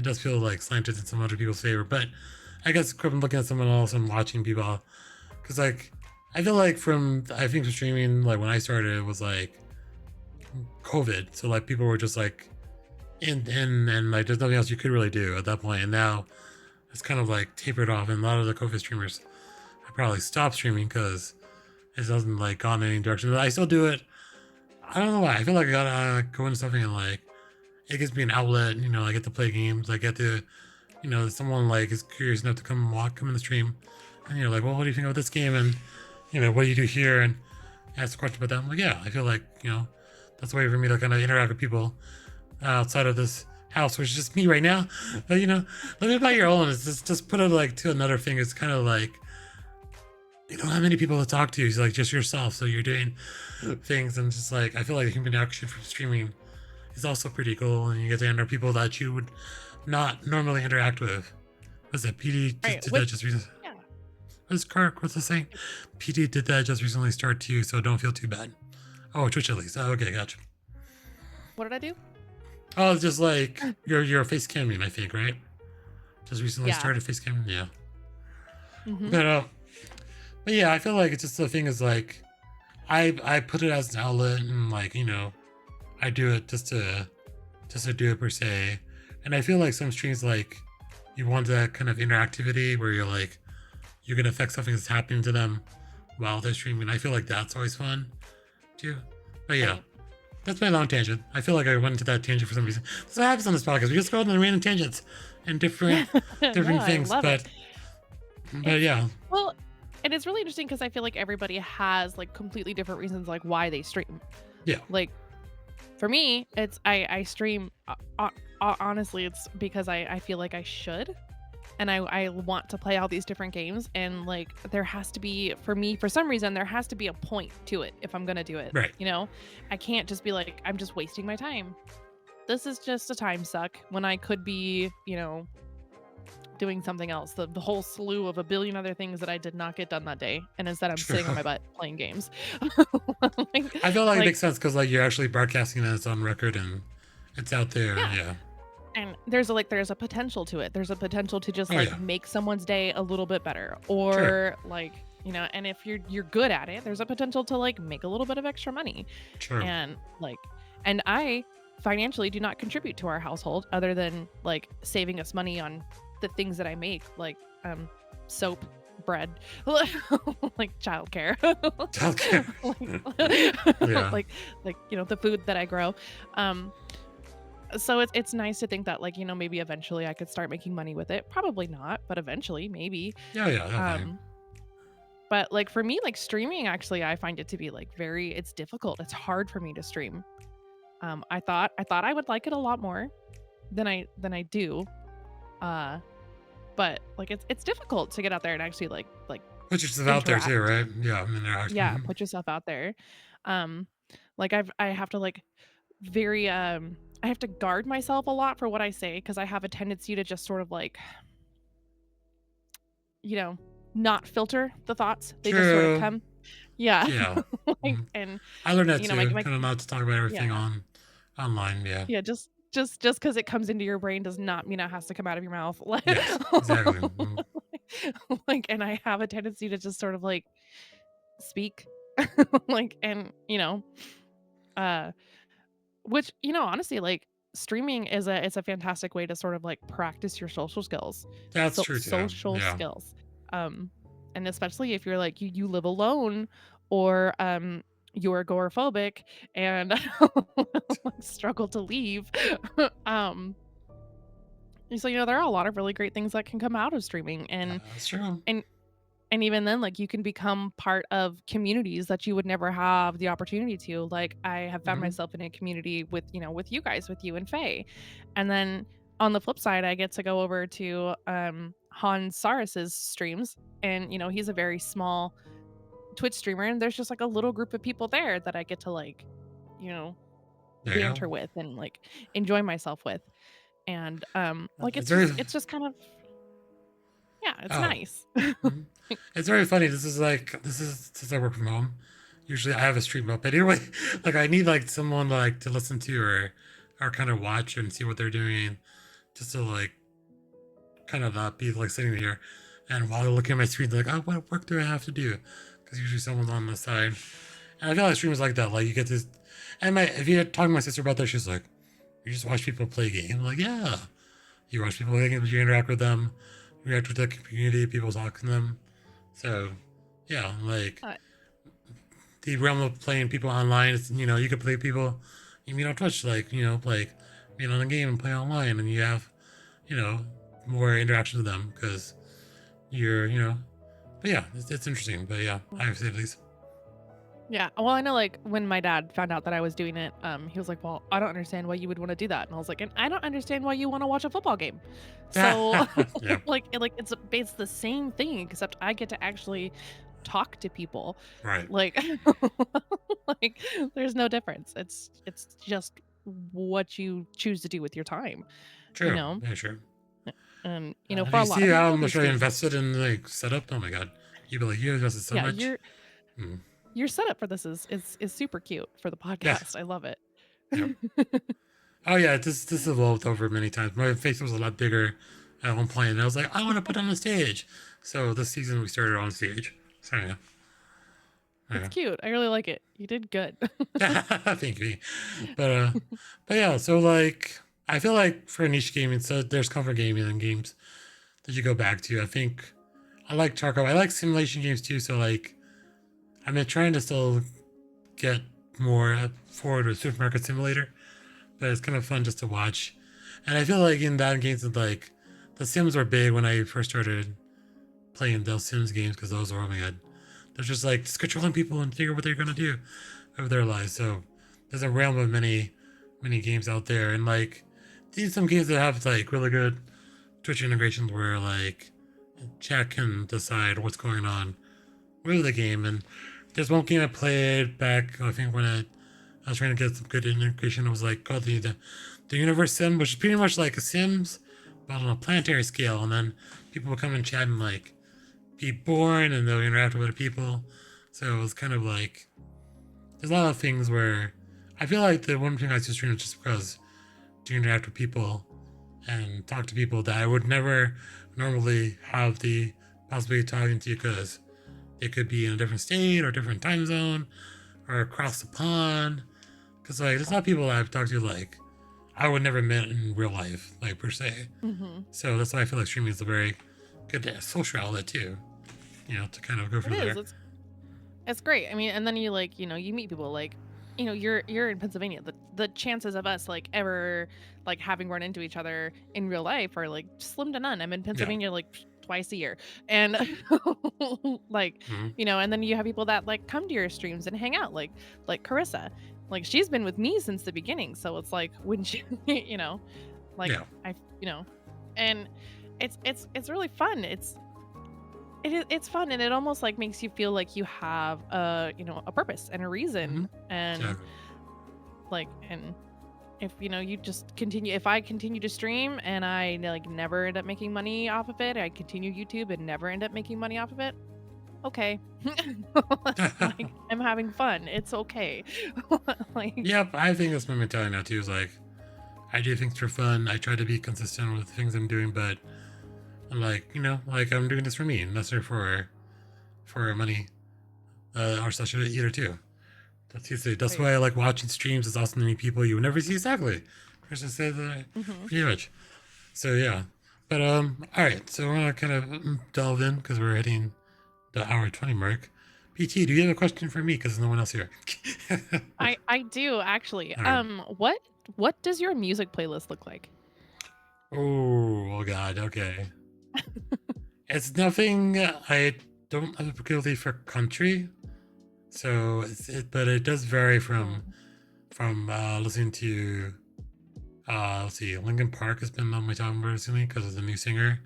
does feel like slanted in some other people's favor. But I guess from looking at someone else and watching people, because like I feel like I think from streaming, like when I started, it was like COVID, so like people were just like in and like there's nothing else you could really do at that point. And now it's kind of like tapered off, and a lot of the COVID streamers have probably stopped streaming because it doesn't like gone in any direction. But I still do it. I don't know why. I feel like I gotta go into something and like it gives me an outlet. I get to play games. I get to, someone like is curious enough to come in the stream, and you're like, well, what do you think about this game? And what do you do here? And ask a question about that. I'm like, yeah, I feel like that's a way for me to kind of interact with people outside of this house, which is just me right now. But living by your own is just put it like to another thing. It's kind of like you don't have many people to talk to. It's like just yourself. So you're doing things, and just like I feel like the human interaction from streaming is also pretty cool, and you get to enter people that you would not normally interact with. What's that? PD Right. did that just recently. Yeah. What's the saying? PD did that just recently. Start too, so don't feel too bad. Oh, Twitch at least. Oh, okay, gotcha. What did I do? Oh, it's just like you're face camming, I think, right? Just recently Yeah. started face camming, yeah. Hmm. But yeah, I feel like it's just the thing is like I put it as an outlet, and like I do it just to do it per se. And I feel like some streams like you want that kind of interactivity where you're gonna affect something that's happening to them while they're streaming. I feel like that's always fun too. But yeah, Right. that's my long tangent. I feel like I went into that tangent for some reason. So what happens on this podcast. We just go on random tangents and different No, I things. love it. But It's yeah. well, and it's really interesting because I feel like everybody has like completely different reasons like why they stream. Yeah. Like for me, it's I stream honestly, it's because I feel like I should, and I want to play all these different games, and like there has to be for me for some reason there has to be a point to it if I'm gonna do it. Right. I can't just be like I'm just wasting my time. This is just a time suck when I could be doing something else. The whole slew of a billion other things that I did not get done that day, and instead I'm sitting on my butt playing games. like, I feel like it like makes sense because like you're actually broadcasting it, it's on record and it's out there. yeah. Yeah. And there's a potential to it. There's a potential to just Oh like yeah. make someone's day a little bit better, Sure. or like and if you're good at it, there's a potential to like make a little bit of extra money. Sure. And I financially do not contribute to our household other than like saving us money on the things that I make, like soap, bread, like childcare, Childcare. Yeah. like the food that I grow. So it's nice to think that like maybe eventually I could start making money with it. Probably not, but eventually maybe. Yeah, yeah, definitely. But like for me, like streaming, actually, I find it to be like it's difficult. It's hard for me to stream. I thought I would like it a lot more. than I do. Uh, but like it's difficult to get out there and actually like Put yourself out there too, interact. right? Yeah, interact. Yeah, put yourself out there. Um, like I have to like very I have to guard myself a lot for what I say because I have a tendency to just sort of like, you know, not filter the thoughts. They just sort of True. come. Yeah. Yeah. Like, Mhm. and I learned that my too. my Kind of not to talk about everything yeah. online. Yeah. Yeah, just because it comes into your brain does not mean it has to come out of your mouth. Like, Yes. Exactly. Mhm. like, and I have a tendency to just sort of like speak, like, and uh, which honestly, like, streaming is a fantastic way to sort of like practice your social skills, That's true too. social Yeah. skills, um, and especially if you're like you live alone or you're agoraphobic and like struggle to leave, um so there are a lot of really great things that can come out of streaming, That's true. and and even then, like, you can become part of communities that you would never have the opportunity to. Like, I have found Hmm. myself in a community with with you guys, with you and Faye, and then on the flip side, I get to go over to Han Saris's streams, and he's a very small Twitch streamer, and there's just like a little group of people there that I get to like you know There you go. banter with and like enjoy myself with, and like It's very. it's just kind of, yeah, it's Oh. nice. Mhm. It's very funny. This is since I work from home. Usually I have a stream up, but anyway, like I need like someone like to listen to or kind of watch and see what they're doing, just to like kind of not be like sitting here and while they're looking at my screen, like, oh, what work do I have to do? Because usually someone's on the side, and I feel like streamers like that. Like you get this, and my if you're talking to my sister about that, she's like, you just watch people play games. I'm like, yeah, you watch people play games, you interact with them, you interact with the community, people talk to them. So, yeah, like uh, the realm of playing people online is, you could play people you meet on Twitch, like being on a game and play online, and you have, you know, more interaction with them because you're. But yeah, it's interesting. But yeah, I have to say at least. yeah, well, I know, like, when my dad found out that I was doing it, he was like, "Well, I don't understand why you would want to do that," and I was like, "And I don't understand why you want to watch a football game." So, Yeah, like it's the same thing, except I get to actually talk to people, right. like, like there's no difference. It's just what you choose to do with your time, you True. know, Yeah, sure. and Do for you a lot see of how people, these much I things, invested in like setup? Oh my god, you'd be like, you invested so yeah, much. Hmm. your setup for this is super cute for the Yeah. podcast. I love it. Yep. Oh yeah, this evolved over many times. My face was a lot bigger at one point, and I was like, I want to put on the stage. So this season we started on stage. So yeah, It's yeah. cute. I really like it. You did good. Thank you. But uh, but yeah. So like, I feel like for niche gaming, so there's comfort gaming and games that you go back to. I think I like Tarkov. I like simulation games too. So like, I've been trying to still get more forward with Supermarket Simulator, but it's kind of fun just to watch. And I feel like in that games, like the Sims were big when I first started playing those Sims games because those were, oh my god, they're just controlling people and figure what they're gonna do of their lives. So there's a realm of many games out there, and like these some games that have like really good Twitch integrations where like chat can decide what's going on with the game. And there's one game I played back, I think when I was trying to get some good integration. It was like called the Universe Sim, which is pretty much like a Sims, but on a planetary scale. And then people would come and chat and like be born, and they'll interact with other people. So it was kind of like there's a lot of things where I feel like the one thing I just stream is just because to interact with people and talk to people that I would never normally have the possibility of talking to because they could be in a different state or different time zone or across the pond. Because like there's a lot of people I've talked to like I would never met in real life, like per se. Hmm. So that's why I feel like streaming is a very good social outlet too. To kind of go It from is. there. It's great. I mean, and then you like, you meet people like, you're in Pennsylvania. The chances of us like ever like having run into each other in real life are like slim to none. I'm in Yeah. Pennsylvania like twice a year. And like, Mm-hmm. and then you have people that like come to your streams and hang out like Carissa. Like she's been with me since the beginning. So it's like when she, Like Yeah. I, you know, and it's really fun. It's fun, and it almost like makes you feel like you have a purpose and a Mm-hmm. reason, and Exactly. like and if you just continue, if I continue to stream and I like never end up making money off of it, I continue YouTube and never end up making money off of it. Okay. Like I'm having fun. It's okay. Like Yep, I think that's my mentality now too. Is like I do things for fun. I try to be consistent with things I'm doing, but I'm like, like I'm doing this for me, and not for money, or such either too. That's easy. That's right. why I like watching streams. It's awesome to meet people you would never see exactly. Person said that Hmm. pretty much. So yeah, but all right. So we're gonna kind of delve in because we're hitting the hour 20 mark. PT, do you have a question for me? Because no one else here. I do actually. All right. What does your music playlist look like? Oh God. Okay. It's nothing. I don't have a particularly for country, so but it does vary Mm. from listening to let's see, Linkin Park has been on my top recently because of the new singer.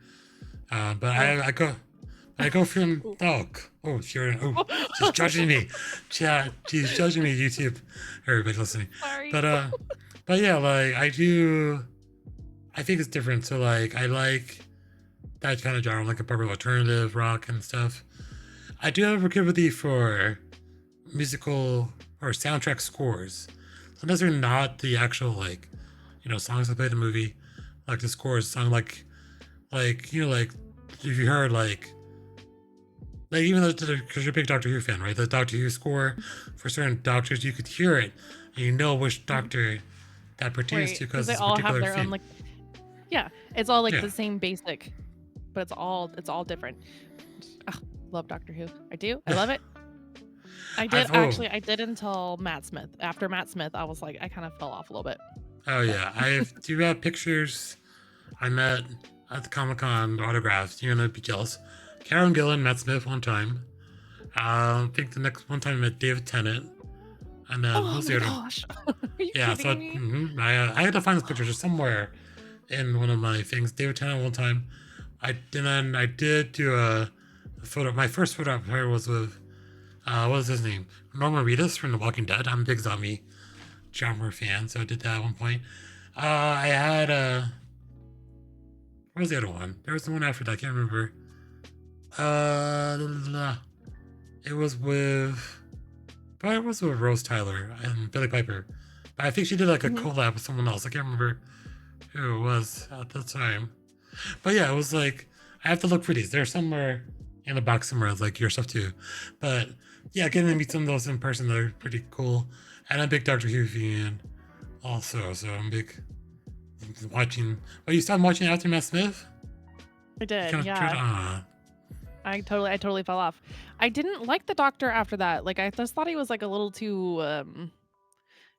But Oh. I go from Ooh. sure, she's judging me. Yeah, she's judging me. YouTube, everybody listening. Sorry. But but yeah, like I do. I think it's different. So like I like that kind of genre, like a proper alternative rock and stuff. I do have a proclivity for musical or soundtrack scores. Sometimes they're not the actual like, songs that play the movie. Like the scores sound like if you heard like even though because you're a big Doctor Who fan, right? The Doctor Who score for certain doctors, you could hear it, and you know which Mhm. doctor that pertains Right, to because because they it's a all have particular their own theme. like yeah, it's all like Yeah, the same basic, but it's all different. Ugh, love Doctor Who. I do. I love it. I've I did until Matt Smith. After Matt Smith, I was like I kind of fell off a little bit. oh But yeah, I do have pictures I met at the Comic Con autographs. You're gonna be jealous. Karen Gillan, Matt Smith one time. I think the next one time I met David Tennant, and then oh who's the my other? gosh. Are you Yeah, so kidding me? I had to find this picture just somewhere in one of my things. David Tennant one time. And then I did do a photo. My first photo of her was with what was his name? Norman Reedus from The Walking Dead. I'm a big zombie genre fan, so I did that at one point. I had what was the other one? There was the one after that. I can't remember. Uh, it was with. But it was with Rose Tyler and Billy Piper. But I think she did like a Mhm. collab with someone else. I can't remember who it was at the time. But yeah, it was like I have to look for these. They're somewhere in a box somewhere, like your stuff too. But yeah, getting to meet some of those in person, they're pretty cool. And I'm a big Doctor Who fan also, so I'm big watching. Oh, you stopped watching after Matt Smith? I You did. kind of tried. Yeah. I totally fell off. I didn't like the Doctor after that. Like I just thought he was like a little too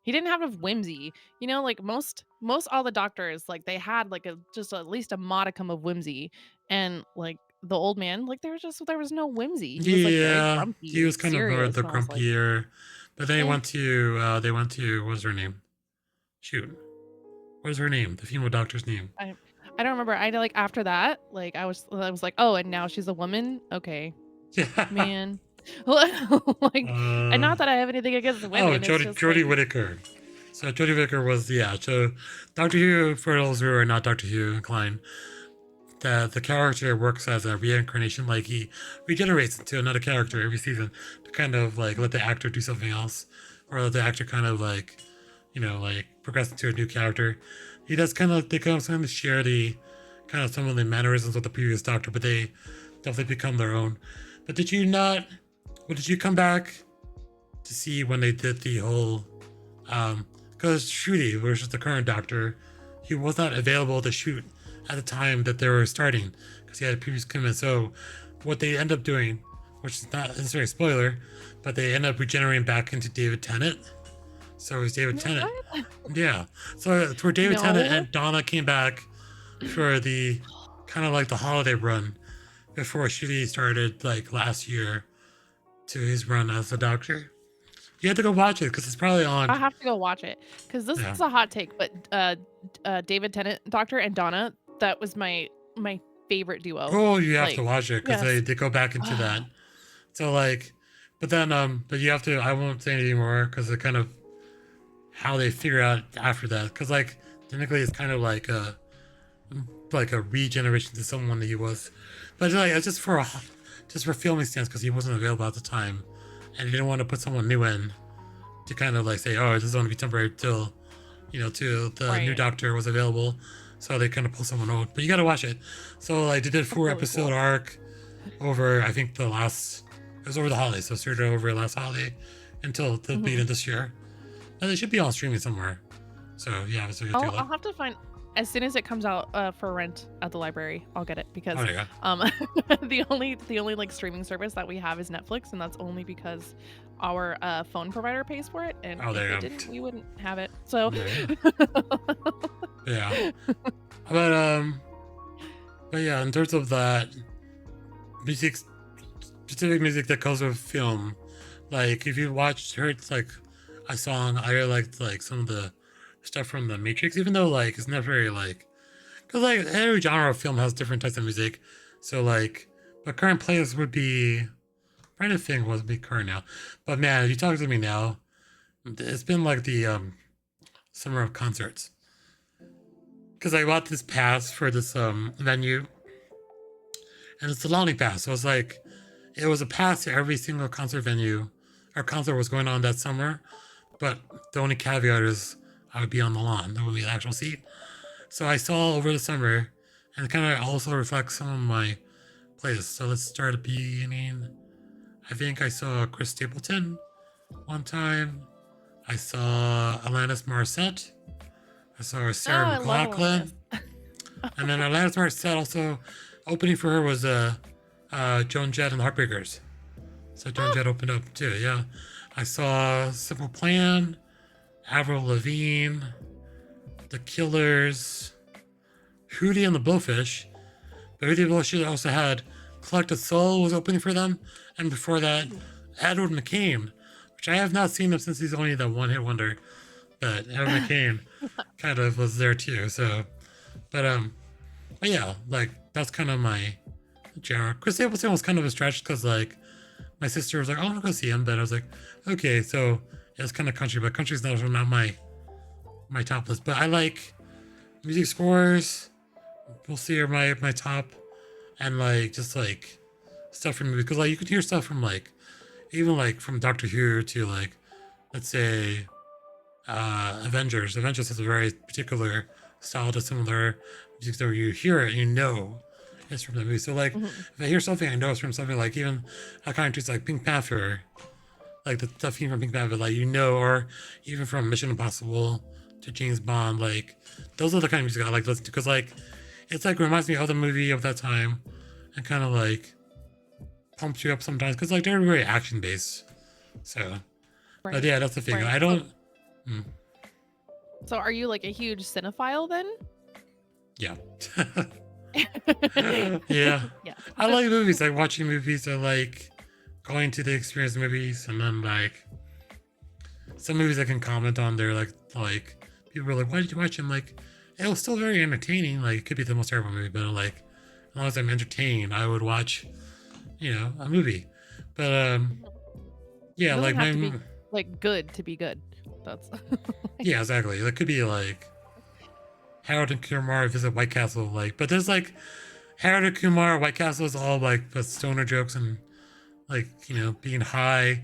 he didn't have enough whimsy. Like most all the doctors, like they had like a just at least a modicum of whimsy. And like the old man, like there was no whimsy. He was like very Yeah, he grumpy was and kind of more serious. the And I was like, grumpier. But then eh. they went to what was her name? Shoot, what was her name? The female doctor's name? I I don't remember. I like after that, like I was like, oh, and now she's a woman? Okay. Yeah. Man. Like, and Uh, not that I have anything against oh, women, it's just Jodie like Whittaker. So Jodie Whittaker was yeah. So Doctor Who, for those who are not Doctor Who inclined, the character works as a reincarnation. Like he regenerates into another character every season to kind of like let the actor do something else, or let the actor kind of like like progress into a new character. He does they kind of share the kind of some of the mannerisms of the previous Doctor, but they definitely become their own. But did you not? Well, did you come back to see when they did the whole because Shruti, which is the current Doctor, he was not available to shoot at the time that they were starting because he had a previous commitment. So what they end up doing, which is not necessarily a spoiler, but they end up regenerating back into David Tennant. So it's David Tennant. what? Yeah. So it's where David Tennant No. and Donna came back for the kind of like the holiday run before Shruti started like last year to his run as the Doctor. You have to go watch it because it's probably I on. have to go watch it because this Yeah. is a hot take, but David Tennant, Doctor, and Donna, that was my favorite duo. Oh, you have to Like, watch it because yes. they go back into that. So like, but then but you have to. I won't say anything more because it kind of how they figure out after that. Because like technically, it's kind of like a regeneration to someone that he was, but like it's just for filming stance because he wasn't available at the time, and he didn't want to put someone new in to kind of like say, oh, this is going to be temporary till till the new Right. Doctor was available. So they kind of pull someone old, but you got to watch it. So like they did That's four really episode cool. arc over I think it was over the holidays, so it started over last holiday until the Hmm. beginning of this year. And they should be on streaming somewhere. So yeah, so you do I'll that. have to find as soon as it comes out for rent at the library. I'll get it because Oh yeah. the only like streaming service that we have is Netflix, and that's only because our phone provider pays for it. And Oh if there it you didn't, we wouldn't have it. So, go. Yeah. Yeah. But but yeah, in terms of that music, specific music that goes with film, like if you heard like a song, I really liked like some of the stuff from the Matrix, even though like it's not very like, because like every genre of film has different types of music. So like, but current playlist would be, I'm trying to think what would be current now. But man, if you talk to me now, it's been like the summer of concerts. Because I bought this pass for this venue, and it's the Lonely Pass. So it's like it was a pass to every single concert venue or concert was going on that summer. But the only caveat is I would be on the lawn. That would be the actual seat. So I saw over the summer, and it kind of also reflects some of my playlists. So let's start at the beginning. I think I saw Chris Stapleton one time. I saw Alanis Morissette. I saw oh, Sarah I love McLachlan. Alanis. And then Alanis Morissette also opening for her was Joan Jett and the Heartbreakers. So Joan Jett opened up too. Yeah, I saw Simple Plan, Avril Lavigne, The Killers, Hootie and the Blowfish. But Hootie and the Blowfish also had Collective Soul was opening for them, and before that, Edward McCain, which I have not seen him since he's only the one hit wonder. But Edward McCain kind of was there too. So, but but yeah, like that's kind of my genre. Chris Stapleton was kind of a stretch because like my sister was like, "Oh, I'm gonna go see him," but I was like, "Okay." So it's kind of country, but country's not my top list. But I like music scores. We'll see are my top, and like just like stuff from movies because like you could hear stuff from like even like from Doctor Who to like let's say Avengers. Avengers has a very particular style to similar music. So you hear it, you know it's from the movie. So like, Mhm. if I hear something, I know it's from something. Like even I kind of treat like Pink Panther, like the stuff from Pink Panther, like or even from Mission Impossible to James Bond. Like those are the kind of music I like to listen to because like it's like reminds me of the movie of that time, and kind of like pumps you up sometimes because like they're very action based. So, but Right. yeah, that's the thing. Right. I So, don't. Mm, so are you like a huge cinephile then? yeah. Yeah. Yeah. I like movies. I like watching movies. I like going to the experience movies, and then like some movies I can comment on. They're like people are like, "Why did you watch them?" Like it was still very entertaining. Like it could be the most terrible movie, but like as long as I'm entertained, I would watch a movie. But It yeah, doesn't like have to be like good to be good. That's yeah, exactly. It could be like Harold and Kumar visit White Castle. Like, but there's like Harold and Kumar White Castle is all like the stoner jokes and like being high,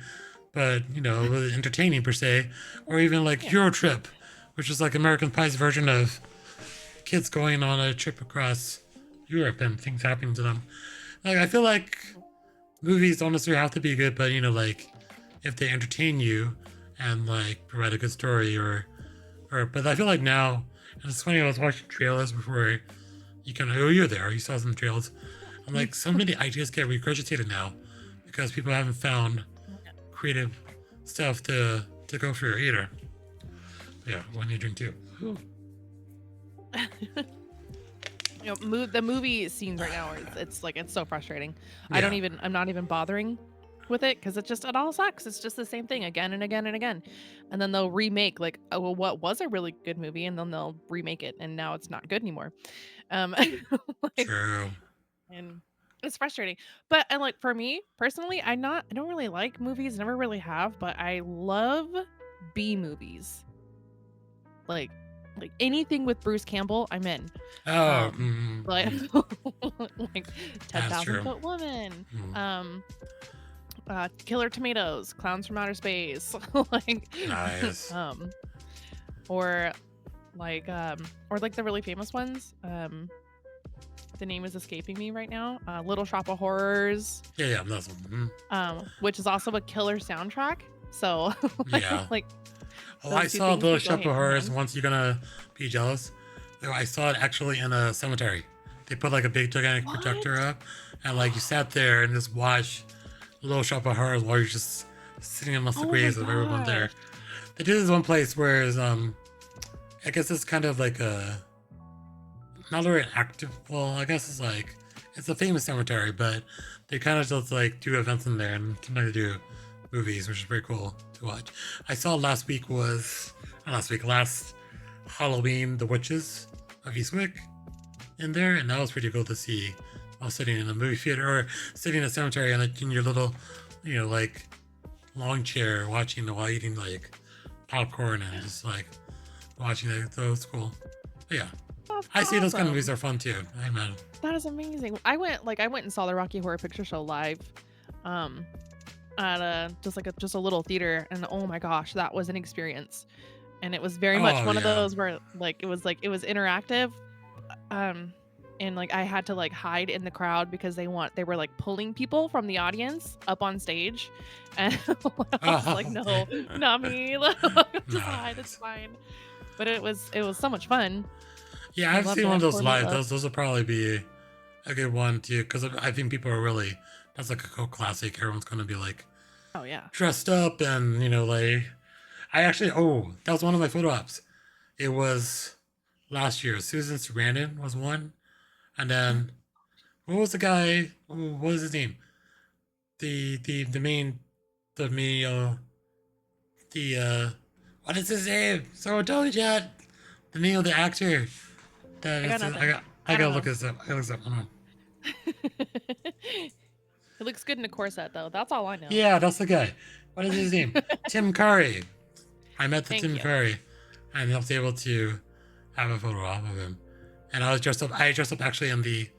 but really entertaining per se, or even like yeah. Euro Trip, which is like American Pie's version of kids going on a trip across Europe and things happening to them. Like I feel like movies don't necessarily have to be good, but like if they entertain you and like provide a good story or but I feel like now, and it's funny, I was watching trailers before you're there, you saw some trailers. I'm like, so many ideas get regurgitated now because people haven't found creative stuff to go for either. Yeah, one you drink too. The movie scenes right now, it's like it's so frustrating. Yeah. I'm not even bothering with it because it all sucks. It's just the same thing again and again and again, and then they'll remake like, oh well, what was a really good movie, and then they'll remake it, and now it's not good anymore. Like, True. and it's frustrating. But and like for me personally, I don't really like movies, never really have, but I love B movies. Like anything with Bruce Campbell, I'm in. Oh, Like like that's 10,000 true. Foot Woman, Mm, Killer Tomatoes, Clowns from Outer Space, like nice. um or or like the really famous ones. The name is escaping me right now. Little Shop of Horrors, Yeah, that's one. which is also a killer soundtrack. So Yeah. like Oh, I those two saw things Little could go Shop hand of in Horrors. hand. Once you're gonna be jealous. I saw it actually in a cemetery. They put like a big gigantic What? projector up, and like you sat there and just watched Little Shop of Horrors while you're just sitting amongst the Oh my graves of everyone there. gosh. They did this one place where I guess it's kind of like a not very active. Well, I guess it's like it's a famous cemetery, but they kind of just like do events in there and sometimes they do movies, which is pretty cool to watch. I saw last Halloween, The Witches of Eastwick in there, and that was pretty cool to see. I was sitting in a movie theater or sitting in a cemetery and like, in your little, like long chair watching while eating like popcorn and just like watching it. So it's cool. But yeah, That's I see those kind of movies awesome. are fun too. Amen. That is amazing. I went and saw the Rocky Horror Picture Show live, um, at just a little theater, and oh my gosh, that was an experience. And it was very much Oh one of yeah. those where it was interactive, um, and like I had to like hide in the crowd because they were like pulling people from the audience up on stage, and I was like, Oh, okay. no, not me, just hide, it's Nice. fine. But it was so much fun. Yeah, I I've loved seen it. one I of those totally live. loved. Those will probably be a good one too, because I think people are really that's like a cult classic. Everyone's gonna be like Oh yeah. dressed up and like I actually that was one of my photo ops. It was last year. Susan Sarandon was one, and then what was the guy? What was his name? The main the me the what is his name? So intelligent. The name of the actor. That I got is nothing. I I don't gotta look know. this up. I gotta look this up. Hold on. It looks good in a corset though. That's all I know. Yeah, that's the guy. What is his name? Tim Curry. I met the Thank Tim you. Curry, and I was able to have a photo op of him. And I was dressed up. I dressed up actually in the.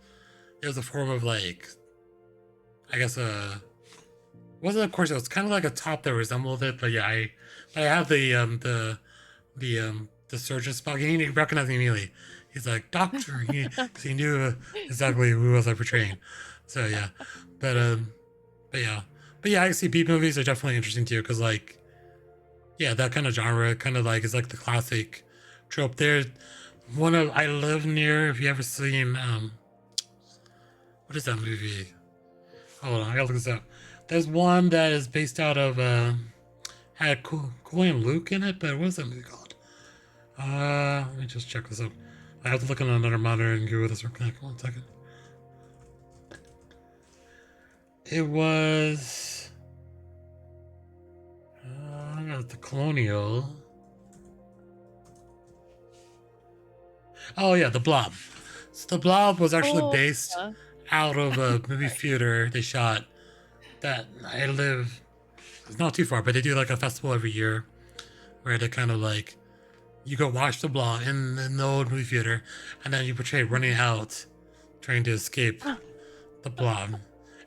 It was a form of like, I guess wasn't a corset. It was kind of like a top that resembled it. But yeah, I have the surgeon spot. He recognized me immediately. He's like doctor. Cause he knew exactly who was I portraying. So yeah, but but yeah, I see B movies are definitely interesting too. Cause like yeah, that kind of genre kind of like is like the classic trope. There's one of I live near. If you ever seen what is that movie? Hold on, I gotta look this up. There's one that is based out of had Cool and Luke in it, but what's that movie called? Let me just check this up. I have to look on another monitor and Google this real quick. 1 second. It was the Colonial. Oh yeah, The Blob. So The Blob was actually Oh, based yeah. out of a movie theater they shot that I live. It's not too far, but they do like a festival every year where they kind of like you go watch The Blob in the old movie theater, and then you portray running out, trying to escape the Blob,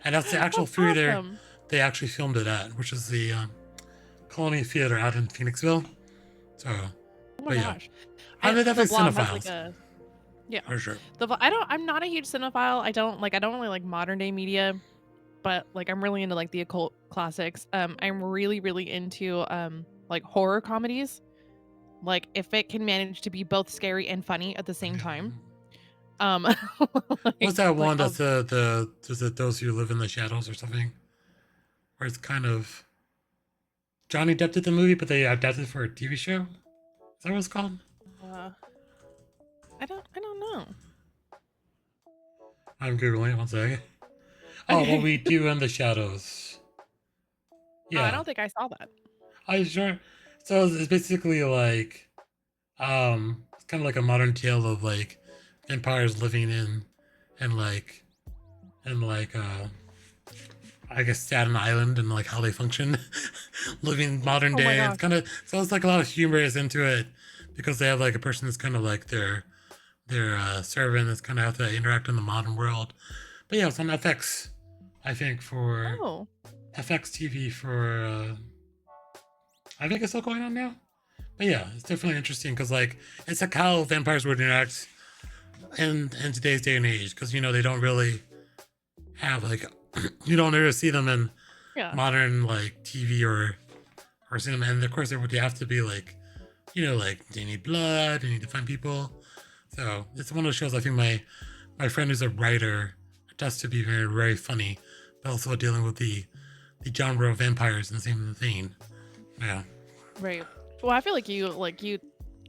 and that's the actual That's theater awesome. they actually filmed it at, which is the Colony Theater out in Phoenixville. So, Oh my but yeah, gosh. I'm The definitely Blob has like cinephiles a yeah. for sure. I'm not a huge cinephile. I don't really like modern day media, but like I'm really into like the occult classics. I'm really into like horror comedies. Like if it can manage to be both scary and funny at the same time. Um What's that like one I'll that's the is it Those Who Live in the Shadows or something? Where it's kind of Johnny Depp did the movie, but they adapted it for a TV show. Is that what it's called? uh I don't know. I'm googling. 1 second. Oh, What Okay. We Do in the Shadows. I Yeah, don't think I saw that. I sure. So it's basically like it's kind of like a modern tale of like vampires living in like in like I guess Staten Island and like how they function, living modern Oh my day. It's gosh. kind of so it's like a lot of humor is into it because they have like a person that's kind of like their servant that's kind of have to interact in the modern world. But yeah, it's on FX, I think for Oh, FX TV for I think it's still going on now. But yeah, it's definitely interesting because like it's like how vampires would interact in today's day and age because they don't really have like you don't ever see them in yeah. modern like TV or cinema, and of course they would have to be like like they need blood, they need to find people. So it's one of those shows I think my friend who's a writer does to be very very funny, but also dealing with the genre of vampires and the same thing. Yeah, Right. Well, I feel like you,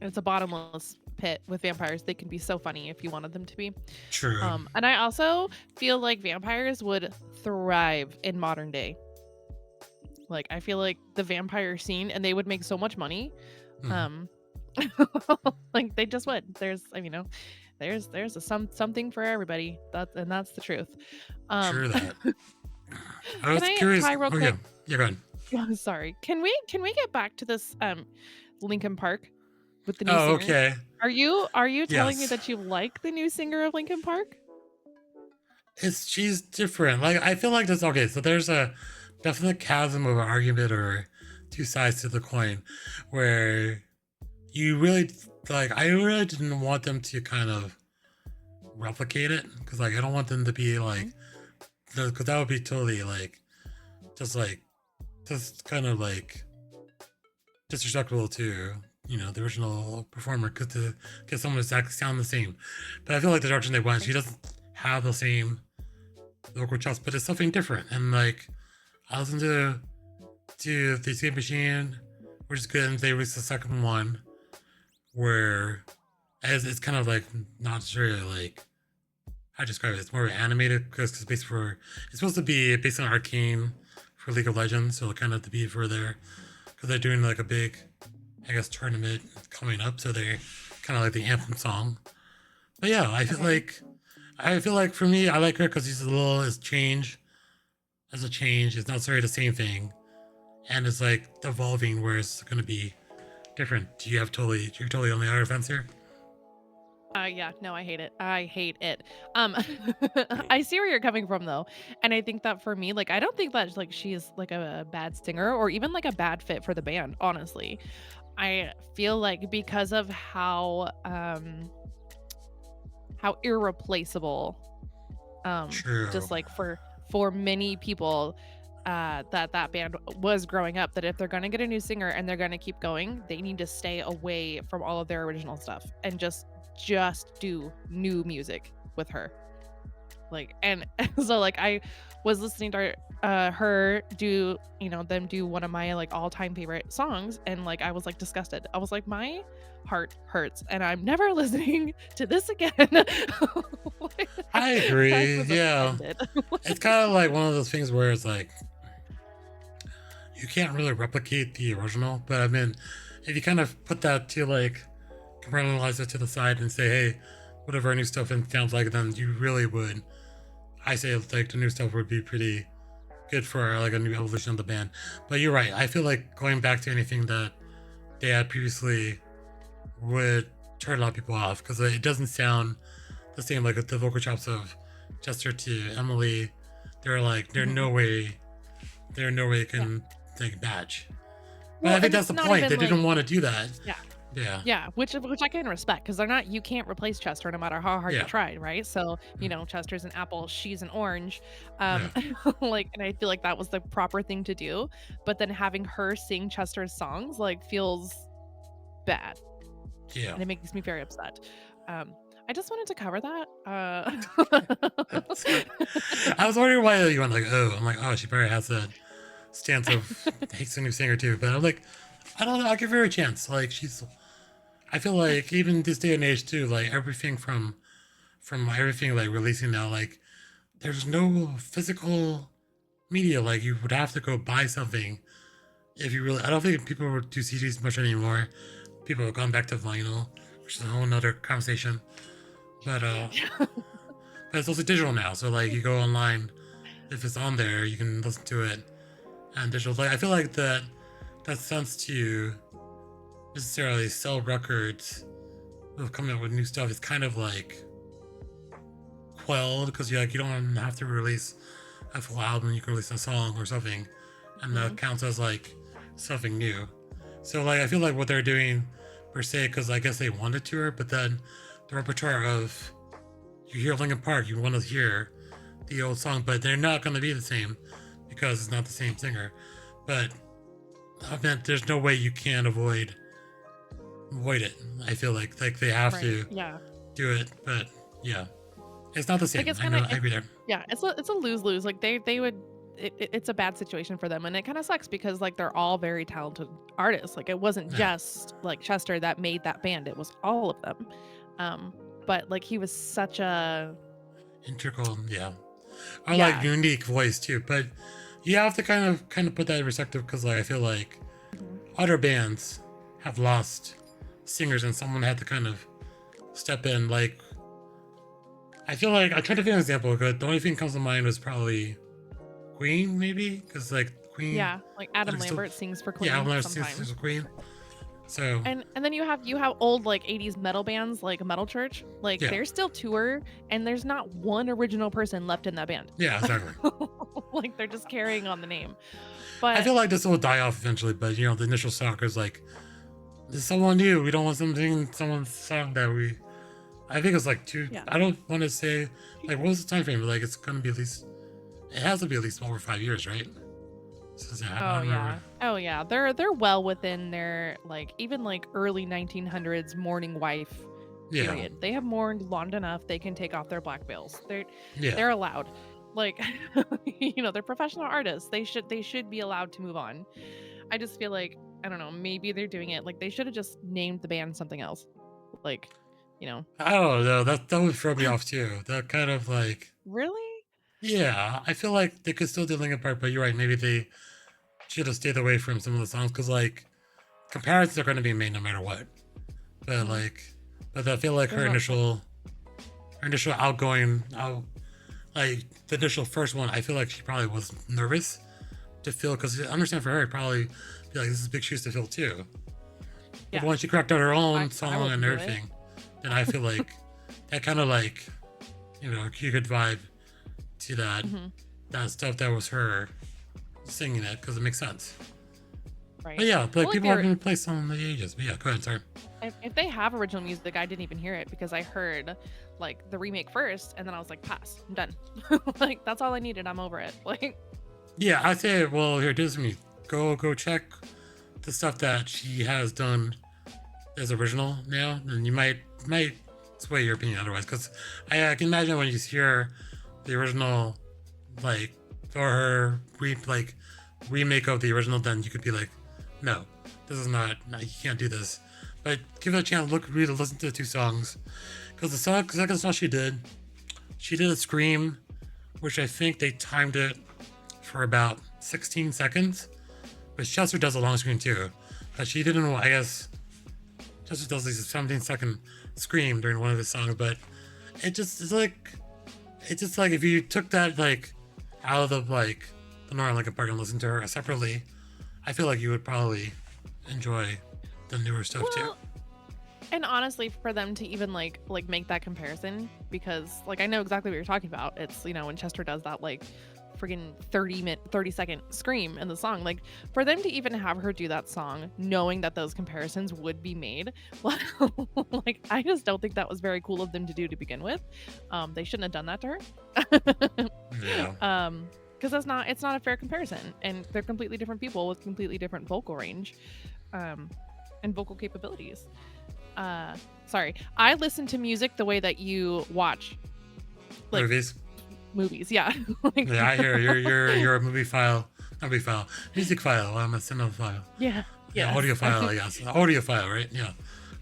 it's a bottomless pit with vampires. They can be so funny if you wanted them to be. true. And I also feel like vampires would thrive in modern day. Like I feel like the vampire scene, and they would make so much money. Mhm. Um, like they just would. There's something for everybody. That's the truth. Um, True that. I can was I curious. try real Oh yeah, quick? yeah, go ahead. Oh, sorry. Can we get back to this Lincoln Park with the new Oh, singer? okay. Are you telling me Yes. that you like the new singer of Lincoln Park? She's different. Like I feel like there's okay, so there's a definite chasm of an argument or two sides to the coin where you really like I really didn't want them to kind of replicate it because like I don't want them to be like Mhm. because that would be totally just like just kind of like disrespectful to the original performer because to get someone to exactly sound the same. But I feel like the direction they went, she doesn't have the same vocal chops, but it's something different. And like I listened to the Escape Machine, which is good, and they released the second one where as it's kind of like not necessarily like I describe it. It's more animated because it's supposed to be based on Arcane for League of Legends, so kind of to be for there because they're doing like a big, I guess, tournament coming up, so they're kind of like the anthem song. But yeah, Okay. I feel like for me, I like her because she's a little as a change. It's not necessarily the same thing, and it's like evolving where it's going to be different. You're totally on the other fence here. Yeah, no, I hate it. I hate it. Um, I see where you're coming from though, and I think that for me, like, I don't think that like she's like a bad singer or even like a bad fit for the band. Honestly, I feel like because of how irreplaceable True. just like for many people that band was growing up, that if they're going to get a new singer and they're going to keep going, they need to stay away from all of their original stuff and just do new music with her. Like, and so like I was listening to her do, them do one of my like all-time favorite songs, and like I was like disgusted. I was like, my heart hurts and I'm never listening to this again. Like, I I agree. was Yeah, offended. it's kind of like one of those things where it's like you can't really replicate the original, but I mean, if you kind of put that to like compartmentalize it to the side and say, hey, whatever our new stuff sounds like, then you really would. I say like the new stuff would be pretty good for like a new evolution of the band. But you're right. I feel like going back to anything that they had previously would turn a lot of people off because it doesn't sound the same. Like with the vocal chops of Chester to Emily, Mhm. there no way it Yeah. can like match. But Well, I think and that's it's the not point. even They like, didn't want to do that. yeah. Yeah. Yeah, which I can respect because they're not, you can't replace Chester no matter how hard you Yeah. try, right? So, Mhm. Chester's an apple, she's an orange. Yeah. Like, and I feel like that was the proper thing to do. But then having her sing Chester's songs like feels bad, Yeah. and it makes me very upset. Um, I just wanted to cover that. Sorry. I was wondering why you went like, oh, I'm like, oh, she probably has that stance of hates a new singer too. But I'm like, I don't know. I'll give her a chance. Like I feel like even this day and age too, like everything from everything like releasing now, like there's no physical media. Like you would have to go buy something if you really. I don't think people would do CDs much anymore. People have gone back to vinyl, which is a whole nother conversation. But but it's also digital now. So like you go online, if it's on there, you can listen to it. And digital. Like I feel like that sense to necessarily sell records of coming up with new stuff is kind of like quelled because you don't have to release a full album. You can release a song or something, and that counts as like something new. So like I feel like what they're doing per se, because I guess they wanted to, but then the repertoire of you hear Linkin Park, you want to hear the old song, but they're not going to be the same because it's not the same singer. But I meant there's no way you can avoid it. I feel like they have to do it, but yeah, it's not the same. Like it's I kind know. of I agree there. yeah, it's a lose lose. Like they would. It's a bad situation for them, and it kind of sucks because like they're all very talented artists. Like it wasn't Yeah. just like Chester that made that band; it was all of them. But like he was such a Integral, yeah. I like yeah. unique voice too, but you have to kind of put that in perspective because like I feel like Mhm. other bands have lost singers and someone had to kind of step in. Like I feel like I tried to think of an example, but the only thing that comes to mind was probably Queen, maybe because like Queen, Yeah, like Adam still, Lambert sings for yeah, Queen I'm not sometimes. for Queen. So And then you have old like 80s metal bands like Metal Church. Like yeah, they're still tour and there's not one original person left in that band. yeah, exactly. Like they're just carrying on the name. I But feel like this will die off eventually, but the initial song is like, there's someone new. We don't want something, someone's song that we. I think it's like two. yeah. I don't want to say like what was the time frame, but like it's gonna be at least. It has to be at least over 5 years, right? So, yeah, I Oh don't yeah. remember. Oh yeah. They're well within their like even like early 1900s mourning wife Yeah, period. They have mourned long enough they can take off their black veils. yeah. They're allowed. Like they're professional artists. They should be allowed to move on. I just feel like I don't know, maybe they're doing it like they should have just named the band something else. Like, you know. I don't know. That would throw me off too. That kind of like, Really? yeah. I feel like they could still do Linkin Park, but you're right. Maybe they should have stayed away from some of the songs because like comparisons are going to be made no matter what. But Mhm. like, but I feel like There's no her initial outgoing, like the initial first one, I feel like she probably was nervous to fill because I understand for her, it'd probably be like this is big shoes to fill too. But yeah. once she cracked out her own I song wouldn't and do it. everything, then I feel like that kind of like, you could vibe to Mhm. that stuff that was her singing it because it makes sense. Right. But yeah, but Well, like like people have they're been replaced on the ages. But yeah, go ahead, sorry. if they have original music, I didn't even hear it because I heard like the remake first and then I was like, pass, I'm done. Like that's all I needed. I'm over it. Like Yeah, I say, well, here, do this for me. Go check the stuff that she has done as original now, and you might sway your opinion otherwise. Because I can imagine when you hear the original, like, or her remake of the original, then you could be like, no, this is not. No, you can't do this. But give it a chance. Listen to the two songs, because the second song she did a scream, which I think they timed it for about 16 seconds. But Chester does a long scream too. But she didn't, I guess, Chester does like a 17-second scream during one of his songs. But it's just like if you took that like out of the normal Linkin Park and listened to her separately, I feel like you would probably enjoy the newer stuff too. well, and honestly, for them to even like make that comparison, because like I know exactly what you're talking about. It's when Chester does that like friggin' 30-second scream in the song. Like for them to even have her do that song, knowing that those comparisons would be made, like I just don't think that was very cool of them to do to begin with. They shouldn't have done that to her. Yeah. Because it's not a fair comparison, and they're completely different people with completely different vocal range, and vocal capabilities. Sorry, I listen to music the way that you watch like Movies. movies. Yeah. Like, Yeah, I hear you're a music file. I'm a cinephile. yeah. Yeah, Yes. audiophile, I guess. Audiophile, right? Yeah.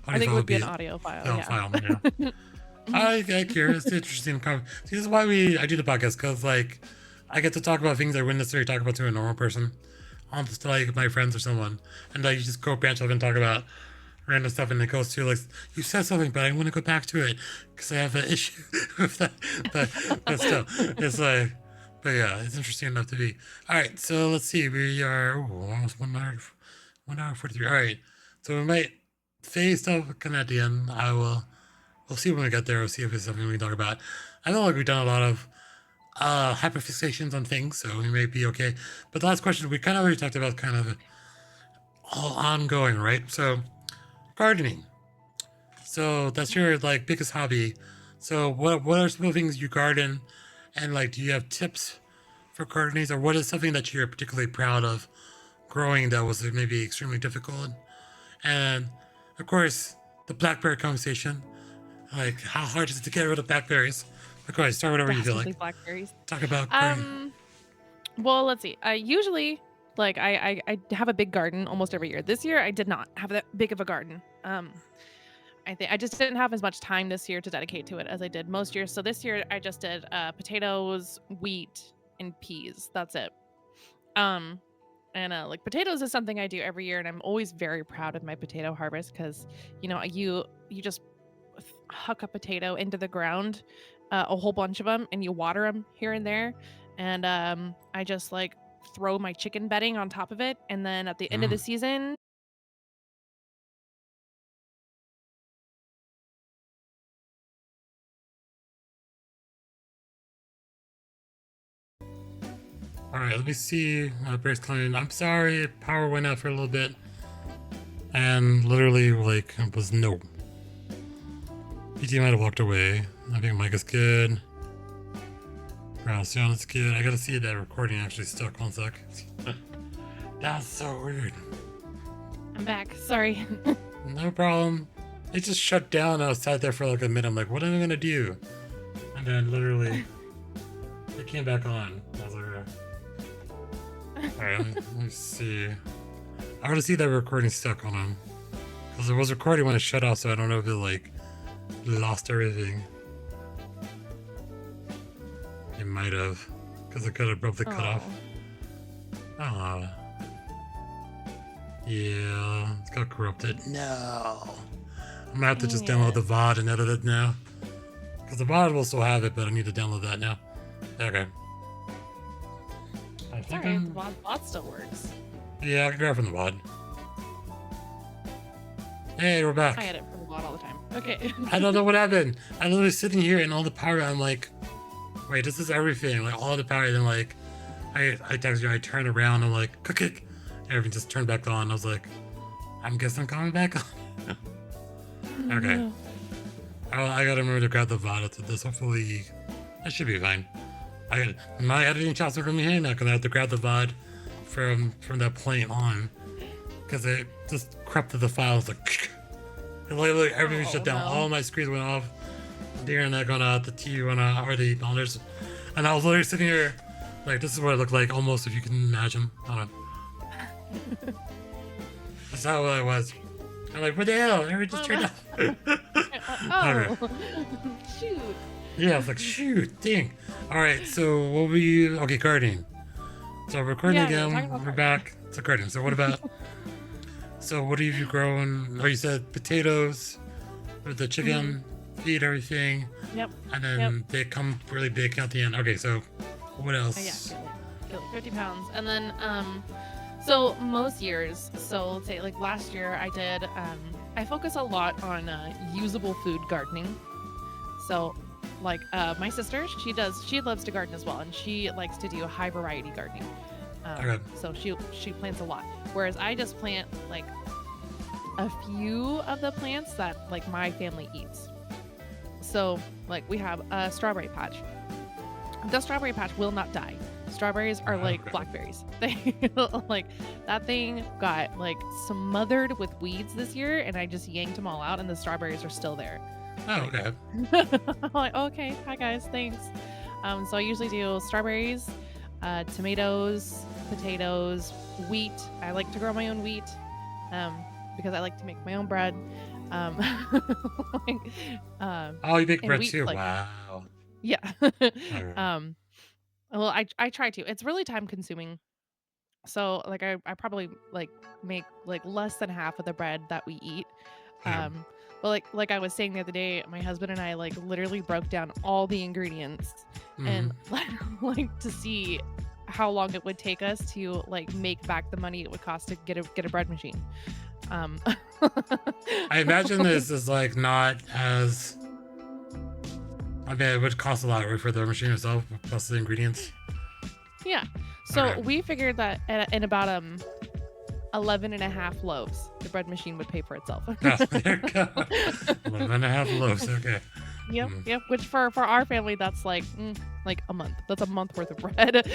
I think it Audiophile would be an it. audio file. No, Yeah. file, yeah. I care. It's interesting. See, this is why I do the podcast, because like I get to talk about things I wouldn't necessarily talk about to a normal person. I'll just like my friends or someone, and like you just go branch off and talk about random stuff, and it goes to like you said something, but I want to go back to it because I have an issue with that. But still, it's like, but yeah, it's interesting enough to be. All right, so let's see. We are almost 1 hour 43. All right, so we might phase stuff kind of at the end. We'll see when we get there. We'll see if it's something we can talk about. I feel like we've done a lot of hyperfixations on things, so we may be okay. But the last question we kind of already talked about, kind of all ongoing, right? So gardening. So that's your like biggest hobby. So what are some of the things you garden, and like do you have tips for gardening, or what is something that you're particularly proud of growing that was maybe extremely difficult? And of course, the blackberry conversation. Like how hard is it to get rid of blackberries? Okay, start whatever you feel like. Blackberries. Talk about gardening. Well, let's see. I usually like I have a big garden almost every year. This year I did not have that big of a garden. I think I just didn't have as much time this year to dedicate to it as I did most years. So this year I just did potatoes, wheat, and peas. That's it. Um, and like potatoes is something I do every year, and I'm always very proud of my potato harvest because you just huck a potato into the ground, a whole bunch of them, and you water them here and there. And I just like throw my chicken bedding on top of it, and then at the end of the season, All right, let me see. Brace client. I'm sorry, power went out for a little bit, and literally like it was no. PT might have walked away. I think mic is good. Ground sound is good. I gotta see that recording actually stuck. 1 sec. That's so weird. I'm back. Sorry. No problem. It just shut down. I was sat there for like a minute. I'm like, what am I gonna do? And then literally, it came back on. I was like, alright, let me see. I want to see that recording stuck on, because it was recording when it shut off, so I don't know if it like lost everything. It might have, because it could have abruptly cut off. Oh. Yeah, it's got corrupted. No. I'm gonna have to just download the VOD and edit it now. Because the VOD will still have it, but I need to download that now. Okay. I think Sorry, the VOD still works. Yeah, I can grab from the VOD. Hey, we're back. I edit from the VOD all the time. Okay. I don't know what happened. I'm literally sitting here and all the power, I'm like, wait, this is everything. Like all the power, and then like, I text you, I turn around, I'm like, click, everything just turned back on. I was like, I'm guessing I'm coming back on. Okay. No. I gotta remember to grab the VOD after this. Hopefully, that should be fine. My editing chops are from me here now, because I have to grab the VOD from that point on, because it just corrupted the files. Like, and literally everything shut down. No. All my screens went off. The internet went out. The TV went out. Or the monitors. And I was literally sitting here, like, this is what it looked like, almost, if you can imagine. Hold on. That's how I was. I'm like, what the hell? Everything just turned off. Okay. Shoot. Yeah, I was like, shoot, dang. All right, so what were you? Okay, gardening. So recording again. We're back. It's a garden. So what about? So what have you grown? Oh, you said potatoes, with the chicken, feed everything. Yep. And then they come really big at the end. Okay, so what else? Yeah, 50 pounds. And then, so most years, so let's say like last year I did, I focus a lot on usable food gardening. So like my sister, she loves to garden as well, and she likes to do high variety gardening. Okay. So she plants a lot, whereas I just plant like a few of the plants that like my family eats. So like we have a strawberry patch. The strawberry patch will not die. Strawberries are like blackberries. They like that thing got like smothered with weeds this year, and I just yanked them all out, and the strawberries are still there. Oh, okay. I'm like, okay, hi guys, thanks. So I usually do strawberries, tomatoes, potatoes, wheat. I like to grow my own wheat, because I like to make my own bread. Oh, you make bread wheat, too? like, wow. yeah. Okay. Well, I try to. It's really time consuming. So like I probably like make like less than half of the bread that we eat. Yeah. Um but like I was saying the other day, my husband and I like literally broke down all the ingredients and Hmm. like to see how long it would take us to like make back the money it would cost to get a bread machine. Um I imagine this is like not as. I mean, it would cost a lot, right, for the machine itself, plus the ingredients. yeah. So Okay. we figured that in about 11 and a half loaves, the bread machine would pay for itself. Oh, there you go. 11 and a half loaves. Okay. Yep, Hmm. yep. Which for our family, that's like a month. That's a month worth of bread.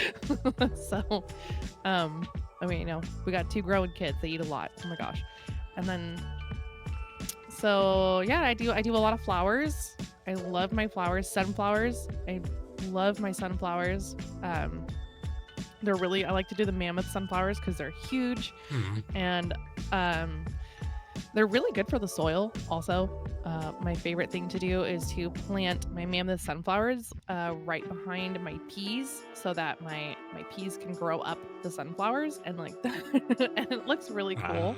So, I mean, we got two growing kids. They eat a lot. Oh my gosh. And then, so yeah, I do a lot of flowers. I love my flowers, sunflowers. I love my sunflowers. I like to do the mammoth sunflowers because they're huge Hmm. and um they're really good for the soil also. My favorite thing to do is to plant my mammoth sunflowers right behind my peas so that my peas can grow up the sunflowers and like and it looks really Wow. cool.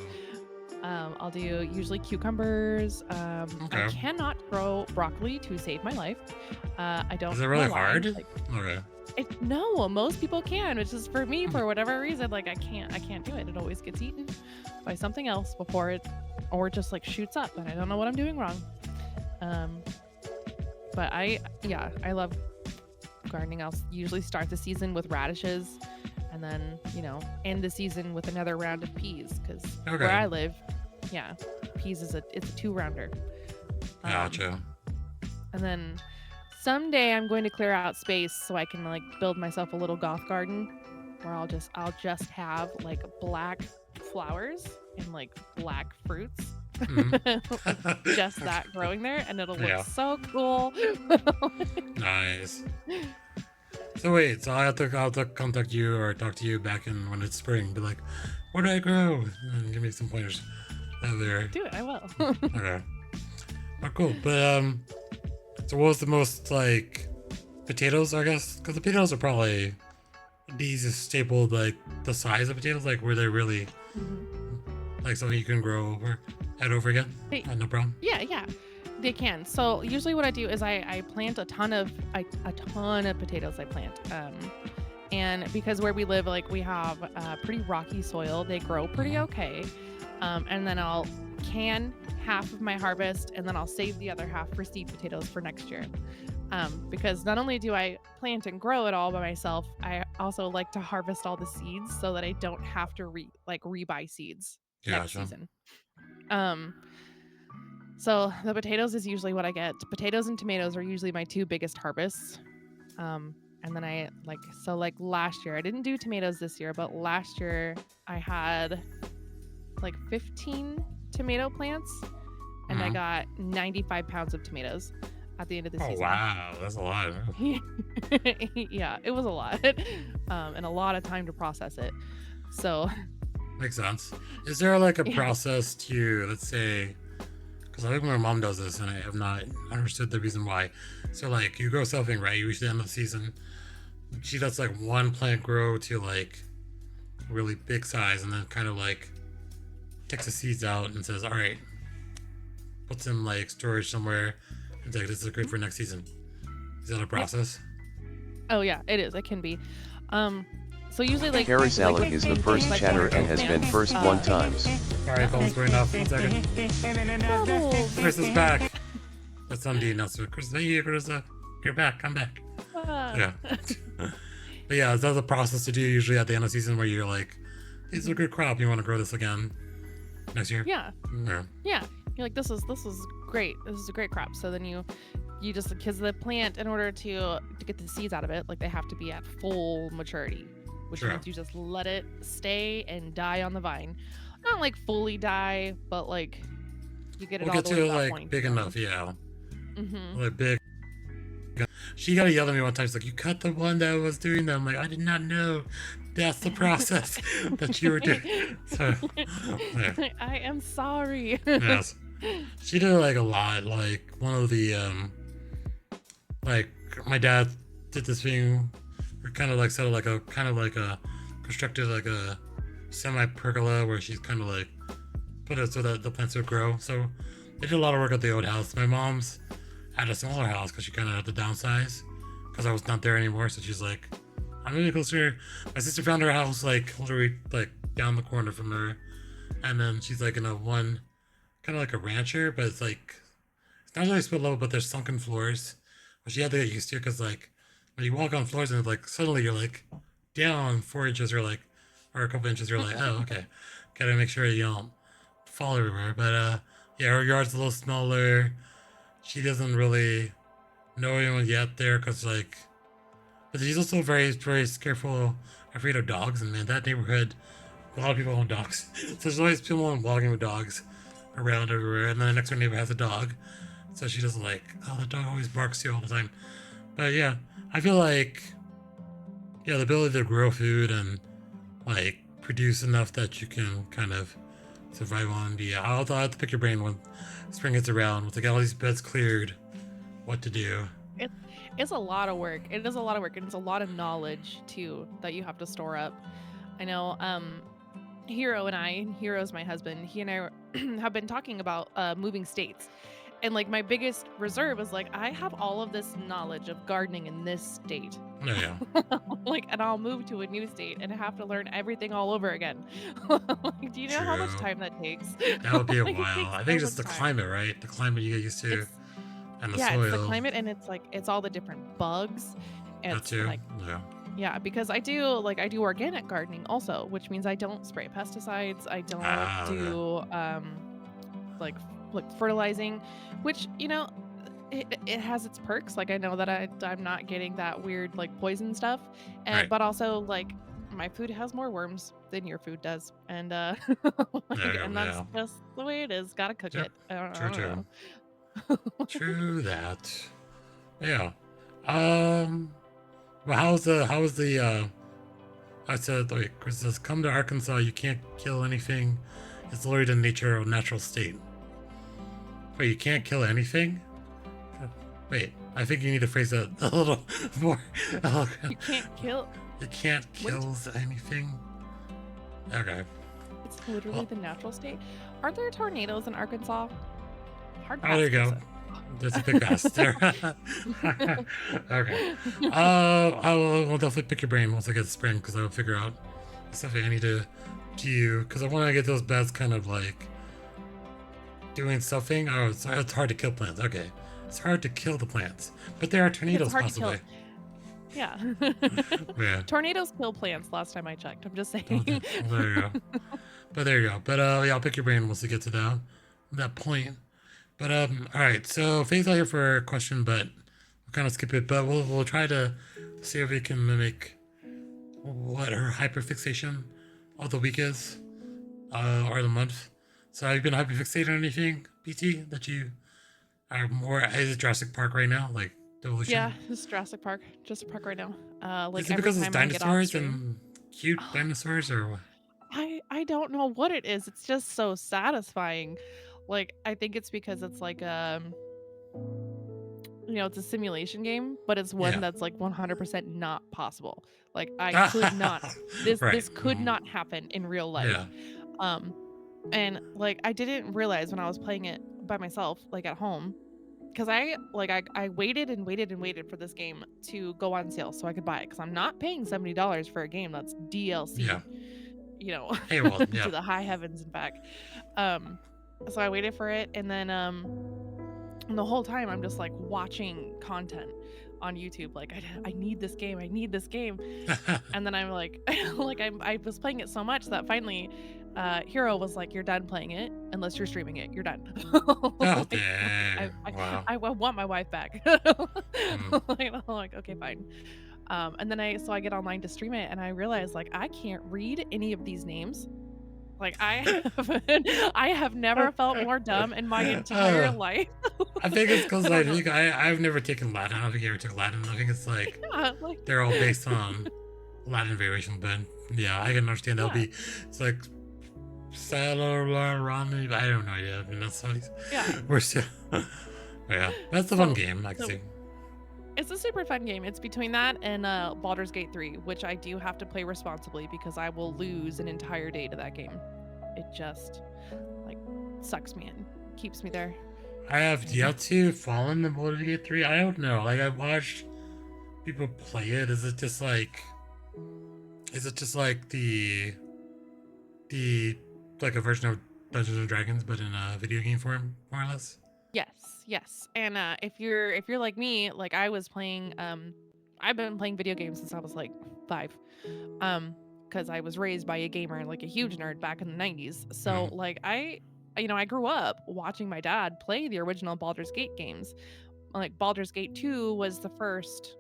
I'll do usually cucumbers. I Okay. cannot grow broccoli to save my life. I Is don't it know really why. hard? Like Okay. no, most people can. It's just for me, for whatever reason, like I can't do it. It always gets eaten by something else before it, or it just like shoots up, and I don't know what I'm doing wrong. Um, but yeah, I love gardening. I'll usually start the season with radishes, and then end the season with another round of peas. Because where Okay. I live, yeah, peas it's a two rounder. Um, Gotcha. and then someday I'm going to clear out space so I can like build myself a little goth garden where I'll just have like black flowers and like black fruits. Hmm. Just that growing there and it'll look Yeah. so cool. Nice. So wait, so I'll have to contact you or talk to you back in when it's spring. Be like, what do I grow? And give me some pointers out there. Do it, I will. Okay. Oh, cool. But so what was the most like potatoes? I guess because the potatoes are probably the easiest staple. Like the size of potatoes, like were they really Mhm. like something you can grow over, head over again? Hey, No problem. yeah, they can. So usually what I do is I plant a ton of potatoes I plant. And because where we live, like we have pretty rocky soil, they grow pretty Mhm. okay. And then I'll can half of my harvest, and then I'll save the other half for seed potatoes for next year. Because not only do I plant and grow it all by myself, I also like to harvest all the seeds so that I don't have to rebuy seeds next Gotcha. season. Um, so the potatoes is usually what I get. Potatoes and tomatoes are usually my two biggest harvests. And then like last year, I didn't do tomatoes this year, but last year I had like 15 tomato plants and I Mhm. got 95 pounds of tomatoes at the end of the Oh season. wow, that's a lot. Yeah, it was a lot. And a lot of time to process it. So, Makes sense. Is there like a yeah. process to, let's say, because I think my mom does this and I have not understood the reason why. So like you grow something, right? You reach the end of the season. She does like one plant grow to like really big size and then kind of like takes the seeds out and says, all right, puts in like storage somewhere and like this is great for next season. Is that a Yep. process? Oh yeah, it is. It can be. So usually like Carousel like is the things first like chatter tomato and has been plants, first one times. Alright, phone's going off. 1 second. Bubbles. Chris is back. That's on the announcement. Chris, hey, Chris, you're back. Come back. Ah. Yeah. But yeah, that's a process to do usually at the end of the season where you're like, this is a good crop. You want to grow this again next year? Yeah. Yeah. Yeah. You're like, this is great. This is a great crop. So then you just because the plant, in order to get the seeds out of it, like they have to be at full maturity, which Sure. means you just let it stay and die on the vine. Not like fully die, but like you get it We'll all get the way to to that like point. big enough, yeah. Mm-hmm. Like big. She got to yell at me one time. She's like, you cut the one that was doing that. I'm like, I did not know that's the process that you were doing. So, yeah. I am sorry. Yes. She did like a lot. Like one of the like my dad did this thing Or kind of like set of like a kind of like a constructed like a semi pergola where she's kind of like put it so that the plants would grow. So they did a lot of work at the old house. My mom's had a smaller house because she kind of had to downsize because I was not there anymore. So she's like, I'm moving closer. My sister found her house like literally like down the corner from her, and then she's like in a one kind of like a rancher, but it's like it's not really split level, but there's sunken floors, which you have to get used to because like when you walk on floors and like suddenly you're like down 4 inches or like or a couple inches, you're like, oh okay, gotta make sure you don't fall everywhere. But yeah, her yard's a little smaller. She doesn't really know anyone yet there because like, but she's also very careful, afraid of dogs, and man, that neighborhood, a lot of people own dogs, so there's always people walking with dogs around everywhere. And then the next door neighbor has a dog, so she doesn't like, oh, the dog always barks to you all the time. But yeah, I feel like, yeah, the ability to grow food and like produce enough that you can kind of survive on. But yeah, I'll have to pick your brain when spring gets around. With like all these beds cleared, what to do. It, it's a lot of work. It is a lot of work, and it's a lot of knowledge too that you have to store up. I know Hero and I, Hero's my husband, he and I have been talking about moving states. And like my biggest reserve is like I have all of this knowledge of gardening in this state. Oh yeah, Like, and I'll move to a new state and have to learn everything all over again. Like, do you know how much true. time that takes? That would be a Like, it while. takes I so think it's much just the time. climate, right? The climate you get used to, It's and the Yeah, it's the soil. climate, and it's like it's all the different bugs. That It's too. like Yeah. yeah, because I do organic gardening also, which means I don't spray pesticides. I don't Ah, okay. do like fertilizing, which it has its perks. Like I know that I'm not getting that weird like poison stuff, and Right. but also like my food has more worms than your food does, and There like, you and go. that's Yeah. just the way it is. Gotta cook Yep. it. I True. don't True. know. True that. Yeah. Um. Well, how's the I said like Chris says, come to Arkansas. You can't kill anything. It's literally the nature of natural state. Wait, you can't kill anything? Wait, I think you need to phrase that a little more You eloquent. can't kill. You can't What? kill anything? Okay. It's literally Well, the natural state. Aren't there tornadoes in Arkansas? Hard oh, there pass, you go. Krista. There's a big pass there. Okay. I'll definitely pick your brain once I get to spring because I'll figure out something I need to do because I want to get those beds kind of like doing something. Oh, it's hard to kill plants. Okay. It's hard to kill the plants, but there are It's tornadoes hard to kill. possibly. Yeah. Yeah. Tornadoes kill plants last time I checked. I'm just Oh, saying. well, there you go. But there you go. But yeah, I'll pick your brain once we get to that point. But all right. So Faye's not here for a question, but we'll kind of skip it. But we'll try to see if we can mimic what her hyperfixation of the week is, or the month. So have you been hyperfixated on anything, BT, that you are more? Is it Jurassic Park right now, like Devolution? Yeah, it's Jurassic Park. Just a park right now. Like Is it every because it's time I get off dinosaurs stream. and cute dinosaurs, or what? I don't know what it is. It's just so satisfying. Like I think it's because it's like it's a simulation game, but it's one Yeah. that's like 100% not possible. Like I could not this Right. this could not happen in real life. Yeah. Um and like I didn't realize when I was playing it by myself like at home because I waited and waited and waited for this game to go on sale so I could buy it because I'm not paying $70 for a game that's DLC, Yeah. you know, Hey, well, yeah. to the high heavens and back. So I waited for it, and then and the whole time I'm just like watching content on YouTube, like I need this game, I need this game, and then I'm like, I was playing it so much that finally, Hero was like, "You're done playing it unless you're streaming it. You're done." Oh, Like, dang. I, Wow. I want my wife back. Mm. Like, I'm like, okay, fine. And then I get online to stream it, and I realize like I can't read any of these names. Like I have never felt more dumb in my entire life. I think it's because I I don't know. think I've never taken Latin. I don't think I ever took Latin. I think it's like Yeah, like they're all based on Latin variation, but yeah, I can understand that'll yeah, be it's like Salarani. I don't know. Yeah, I mean, that's how these yeah. we're still. Yeah, that's the fun So game. I can so see. It's a super fun game. It's between that and Baldur's Gate 3, which I do have to play responsibly because I will lose an entire day to that game. It just like sucks me in, keeps me there. I have yet to fall in the Baldur's Gate 3. I don't know. Like I watched people play it. Is it just like the like a version of Dungeons and Dragons but in a video game form, more or less? Yes, yes. And if you're like me, like I was playing I've been playing video games since I was like 5. Because I was raised by a gamer, like a huge nerd back in the 90s. So Oh, like I grew up watching my dad play the original Baldur's Gate games. Like Baldur's Gate 2 was the first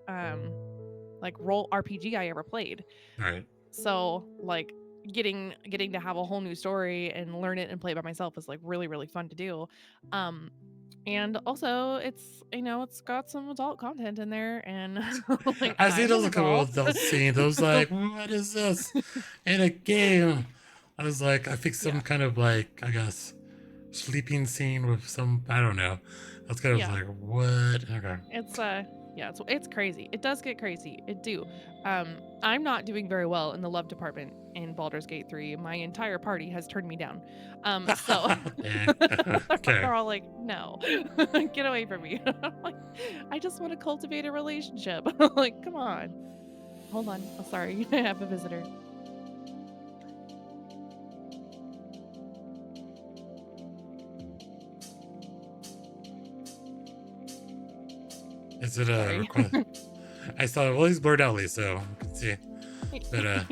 like role RPG I ever played. all right. So like getting to have a whole new story and learn it and play it by myself was like really really fun to do. Um and also it's got some adult content in there and like I see I'm an those a couple adult. of those scenes. Those like, what is this in a game? I was like, I think some Yeah. kind of like, I guess, sleeping scene with some. I don't know. That's kind of Yeah. like, what? Okay. It's yeah, it's crazy. It does get crazy. It do. I'm not doing very well in the love department in Baldur's Gate 3. My entire party has turned me down. So Dang. Okay. they're all like, "No. Get away from me." I'm like, "I just want to cultivate a relationship." Like, "Come on." Hold on. Oh, sorry. I have a visitor. Is it a Sorry. request? I saw, well, he's blurred out, Lee, so I can see. But Yeah.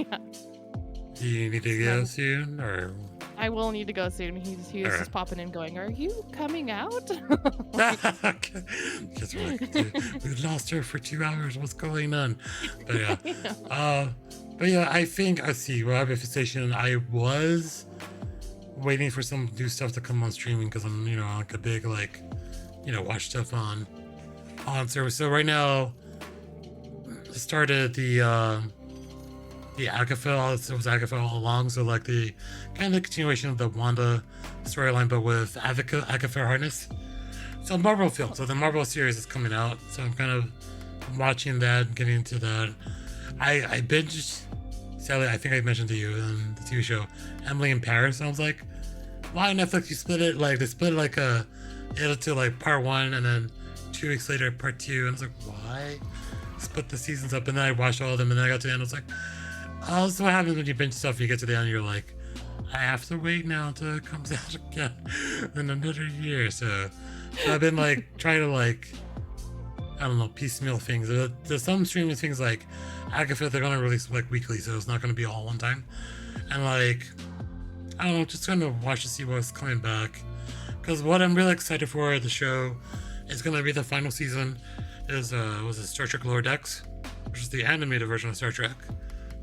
do you need to go soon, or? I will need to go soon. He was Or just popping in going, "Are you coming out?" just like, we lost her for 2 hours. What's going on? But yeah, Yeah. uh, but yeah, I think I see. Well, I have a station. I was waiting for some new stuff to come on streaming because I'm, like a big like, watch stuff on service. So right now, I started the Agatha. It was Agatha all along. So like the kind of continuation of the Wanda storyline, but with Agatha Harness. So Marvel film. So the Marvel series is coming out. So I'm kind of watching that, getting into that. I binged. Sadly, I think I mentioned to you in the TV show Emily in Paris. I was like, why Netflix? You split it like they split it like into like part 1 and then 2 weeks later part 2. And I was like, why? Split the seasons up, and then I watched all of them, and then I got to the end. I was like, oh, so what happens when you binge stuff? You get to the end, you're like, I have to wait now until it comes out again in another year. So I've been like trying to like, I don't know, piecemeal things. There's some streaming things like Agatha, they're gonna release like weekly, so it's not gonna be all one time. And like, I don't know, just kind of watch to see what's coming back. Because what I'm really excited for the show is gonna be the final season. Was it Star Trek Lower Decks, which is the animated version of Star Trek.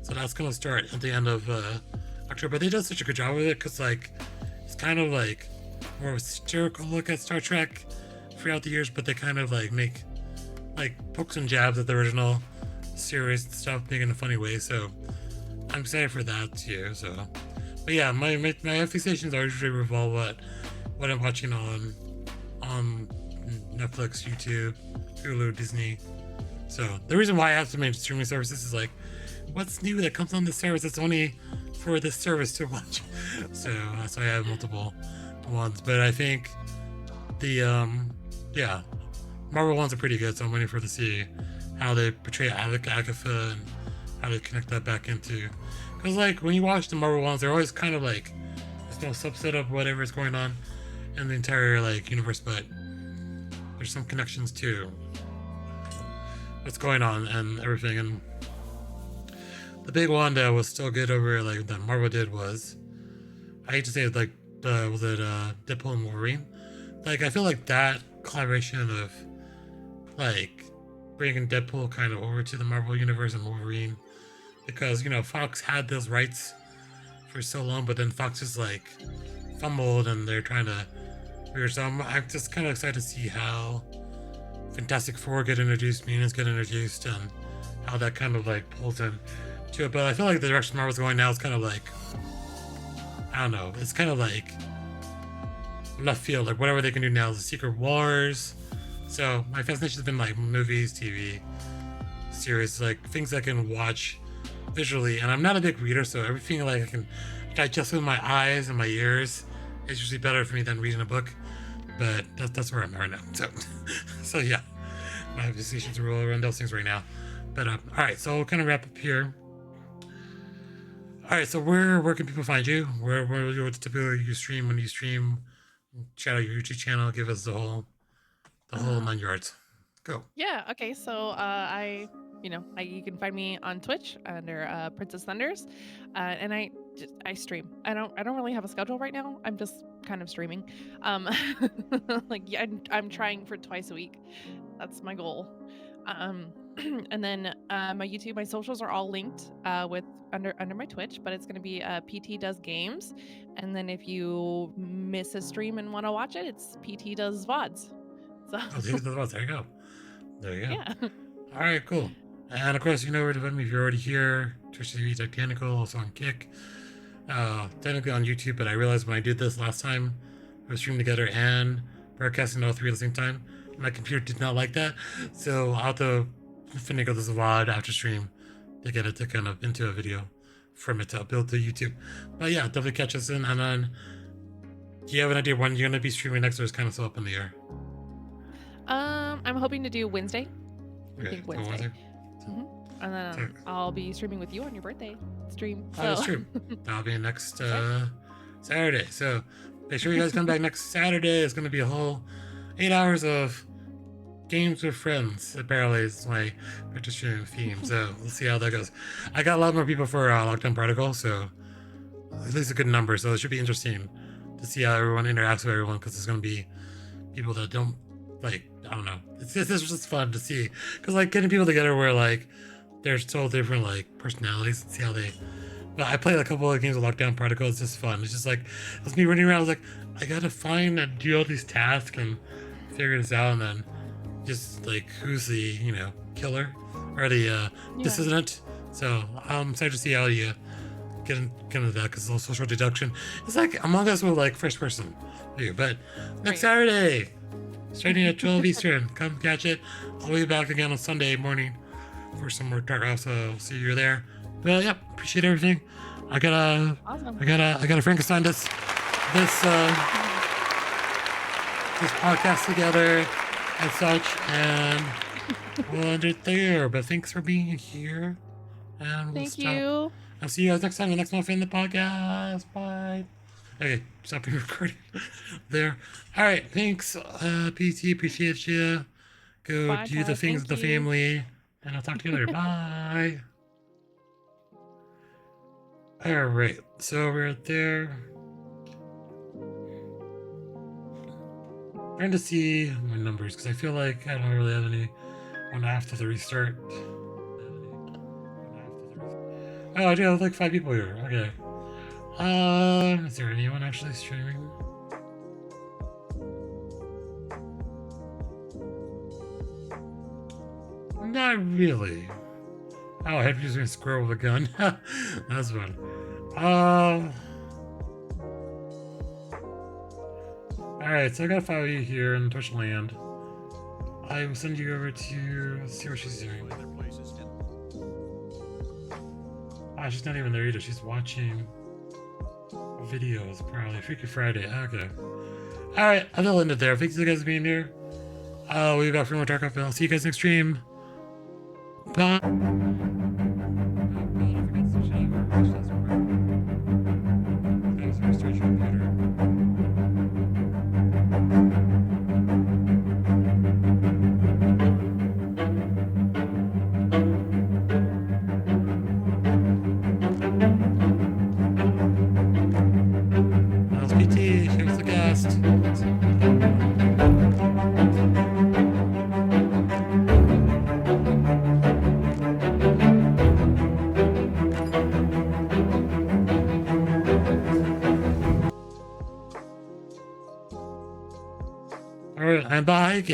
So that's gonna start at the end of October. But they did such a good job with it because like it's kind of like more of a satirical look at Star Trek throughout the years, but they kind of like make like pokes and jabs at the original series and stuff, making in a funny way. So I'm excited for that too. So, but yeah, my fixations are usually revolve what I'm watching on Netflix, YouTube, Hulu, Disney. So the reason why I have so many streaming services is like, what's new that comes on this service? It's only for this service to watch. So that's why I have multiple ones. But I think the yeah, Marvel ones are pretty good. So I'm waiting for to see how they portray Agatha and how they connect that back into. Because like when you watch the Marvel ones, they're always kind of like there's no subset of whatever is going on in the entire like universe, but there's some connections to what's going on and everything. And the big one that was still good over like that Marvel did was, I hate to say it, like was it Deadpool and Wolverine? Like I feel like that collaboration of like bringing Deadpool kind of over to the Marvel universe and Wolverine, because Fox had those rights for so long, but then Fox just like fumbled and they're trying to figure. So I'm just kind of excited to see how Fantastic Four get introduced, mutants get introduced, and how that kind of like pulls in to it. But I feel like the direction Marvel's going now is kind of like, I don't know, it's kind of like left field. Like whatever they can do now is the Secret Wars, So my fascination has been like movies, TV, series, like things I can watch visually. And I'm not a big reader, so everything like I can digest with my eyes and my ears is usually better for me than reading a book. But that's where I'm at right now. So, so yeah, my decisions roll around those things right now. But all right, so we'll kind of wrap up here. All right, so where can people find you? What's typically you stream when you stream? Shout out your YouTube channel. Give us the whole 9 yards. Go. Yeah. Okay. So you can find me on Twitch under PrincessThunders, and I stream. I don't really have a schedule right now. I'm just kind of streaming. Um, like yeah, I'm trying for twice a week. That's my goal. Um, and then my YouTube, my socials are all linked with under my Twitch, but it's gonna be PT Does Games, and then if you miss a stream and want to watch it, it's PT Does VODs. So Oh, there you go. There you go. yeah. All right, cool. And of course, you know where to find me if you're already here. Twitch TV Titanical, also on Kick. Technically on YouTube, but I realized when I did this last time, I was streaming together and broadcasting all three at the same time. My computer did not like that, so I'll have to finagle this VOD after stream to get it to kind of into a video from it to upload to YouTube. But yeah, definitely catch us in. And then, do you have an idea when you're gonna be streaming next, or is kind of still up in the air? I'm hoping to do Wednesday. I Okay, think so Wednesday. And then I'll be streaming with you on your birthday stream. Oh, that's So true. That'll be next Saturday. So make sure you guys come back next Saturday. It's going to be a whole 8 hours of games with friends. Apparently, it's my participation theme. So we'll see how that goes. I got a lot more people for Lockdown Protocol, so at least a good number. So it should be interesting to see how everyone interacts with everyone, because there's going to be people that don't like. I don't know. It's just fun to see, because like getting people together where like they're so different like personalities and see how they. But I played a couple of games of Lockdown Protocol. It's just fun. It's just like it's me running around. I was like, I gotta find and do all these tasks and figure this out, and then just like who's the killer or the dissident. So I'm excited to see how you get into that, because it's social deduction. It's like Among Us with like first person view. But next Saturday, starting at 12 Eastern, come catch it. I'll be back again on Sunday morning for some more Tarkov, so I'll see you there. But yeah, appreciate everything. I gotta Frankenstein this podcast together and such, and we'll end it there. But thanks for being here, and thank you. I'll see you guys next time. The next month in the podcast. Bye. Okay, stop recording there. All right, thanks, PT. Appreciate you. Go Bye, do the things with the family, and I'll talk to you later. Bye. All right, so we're there. Trying to see my numbers, because I feel like I don't really have any one after the restart. Oh, I do have like 5 people here. Okay. Is there anyone actually streaming? Not really. Oh, I had using a squirrel with a gun. That's fun. Alright, so I got 5 of you here in Twitch land. I will send you over to see what she's doing. Ah, she's not even there either. She's watching videos, probably. Freaky Friday. Okay. Alright, I'll end it there. Thanks you guys for being here. We'll be back for more Tarkov. I'll see you guys next stream. Bye. PT, she was the guest. Alright, I'm back.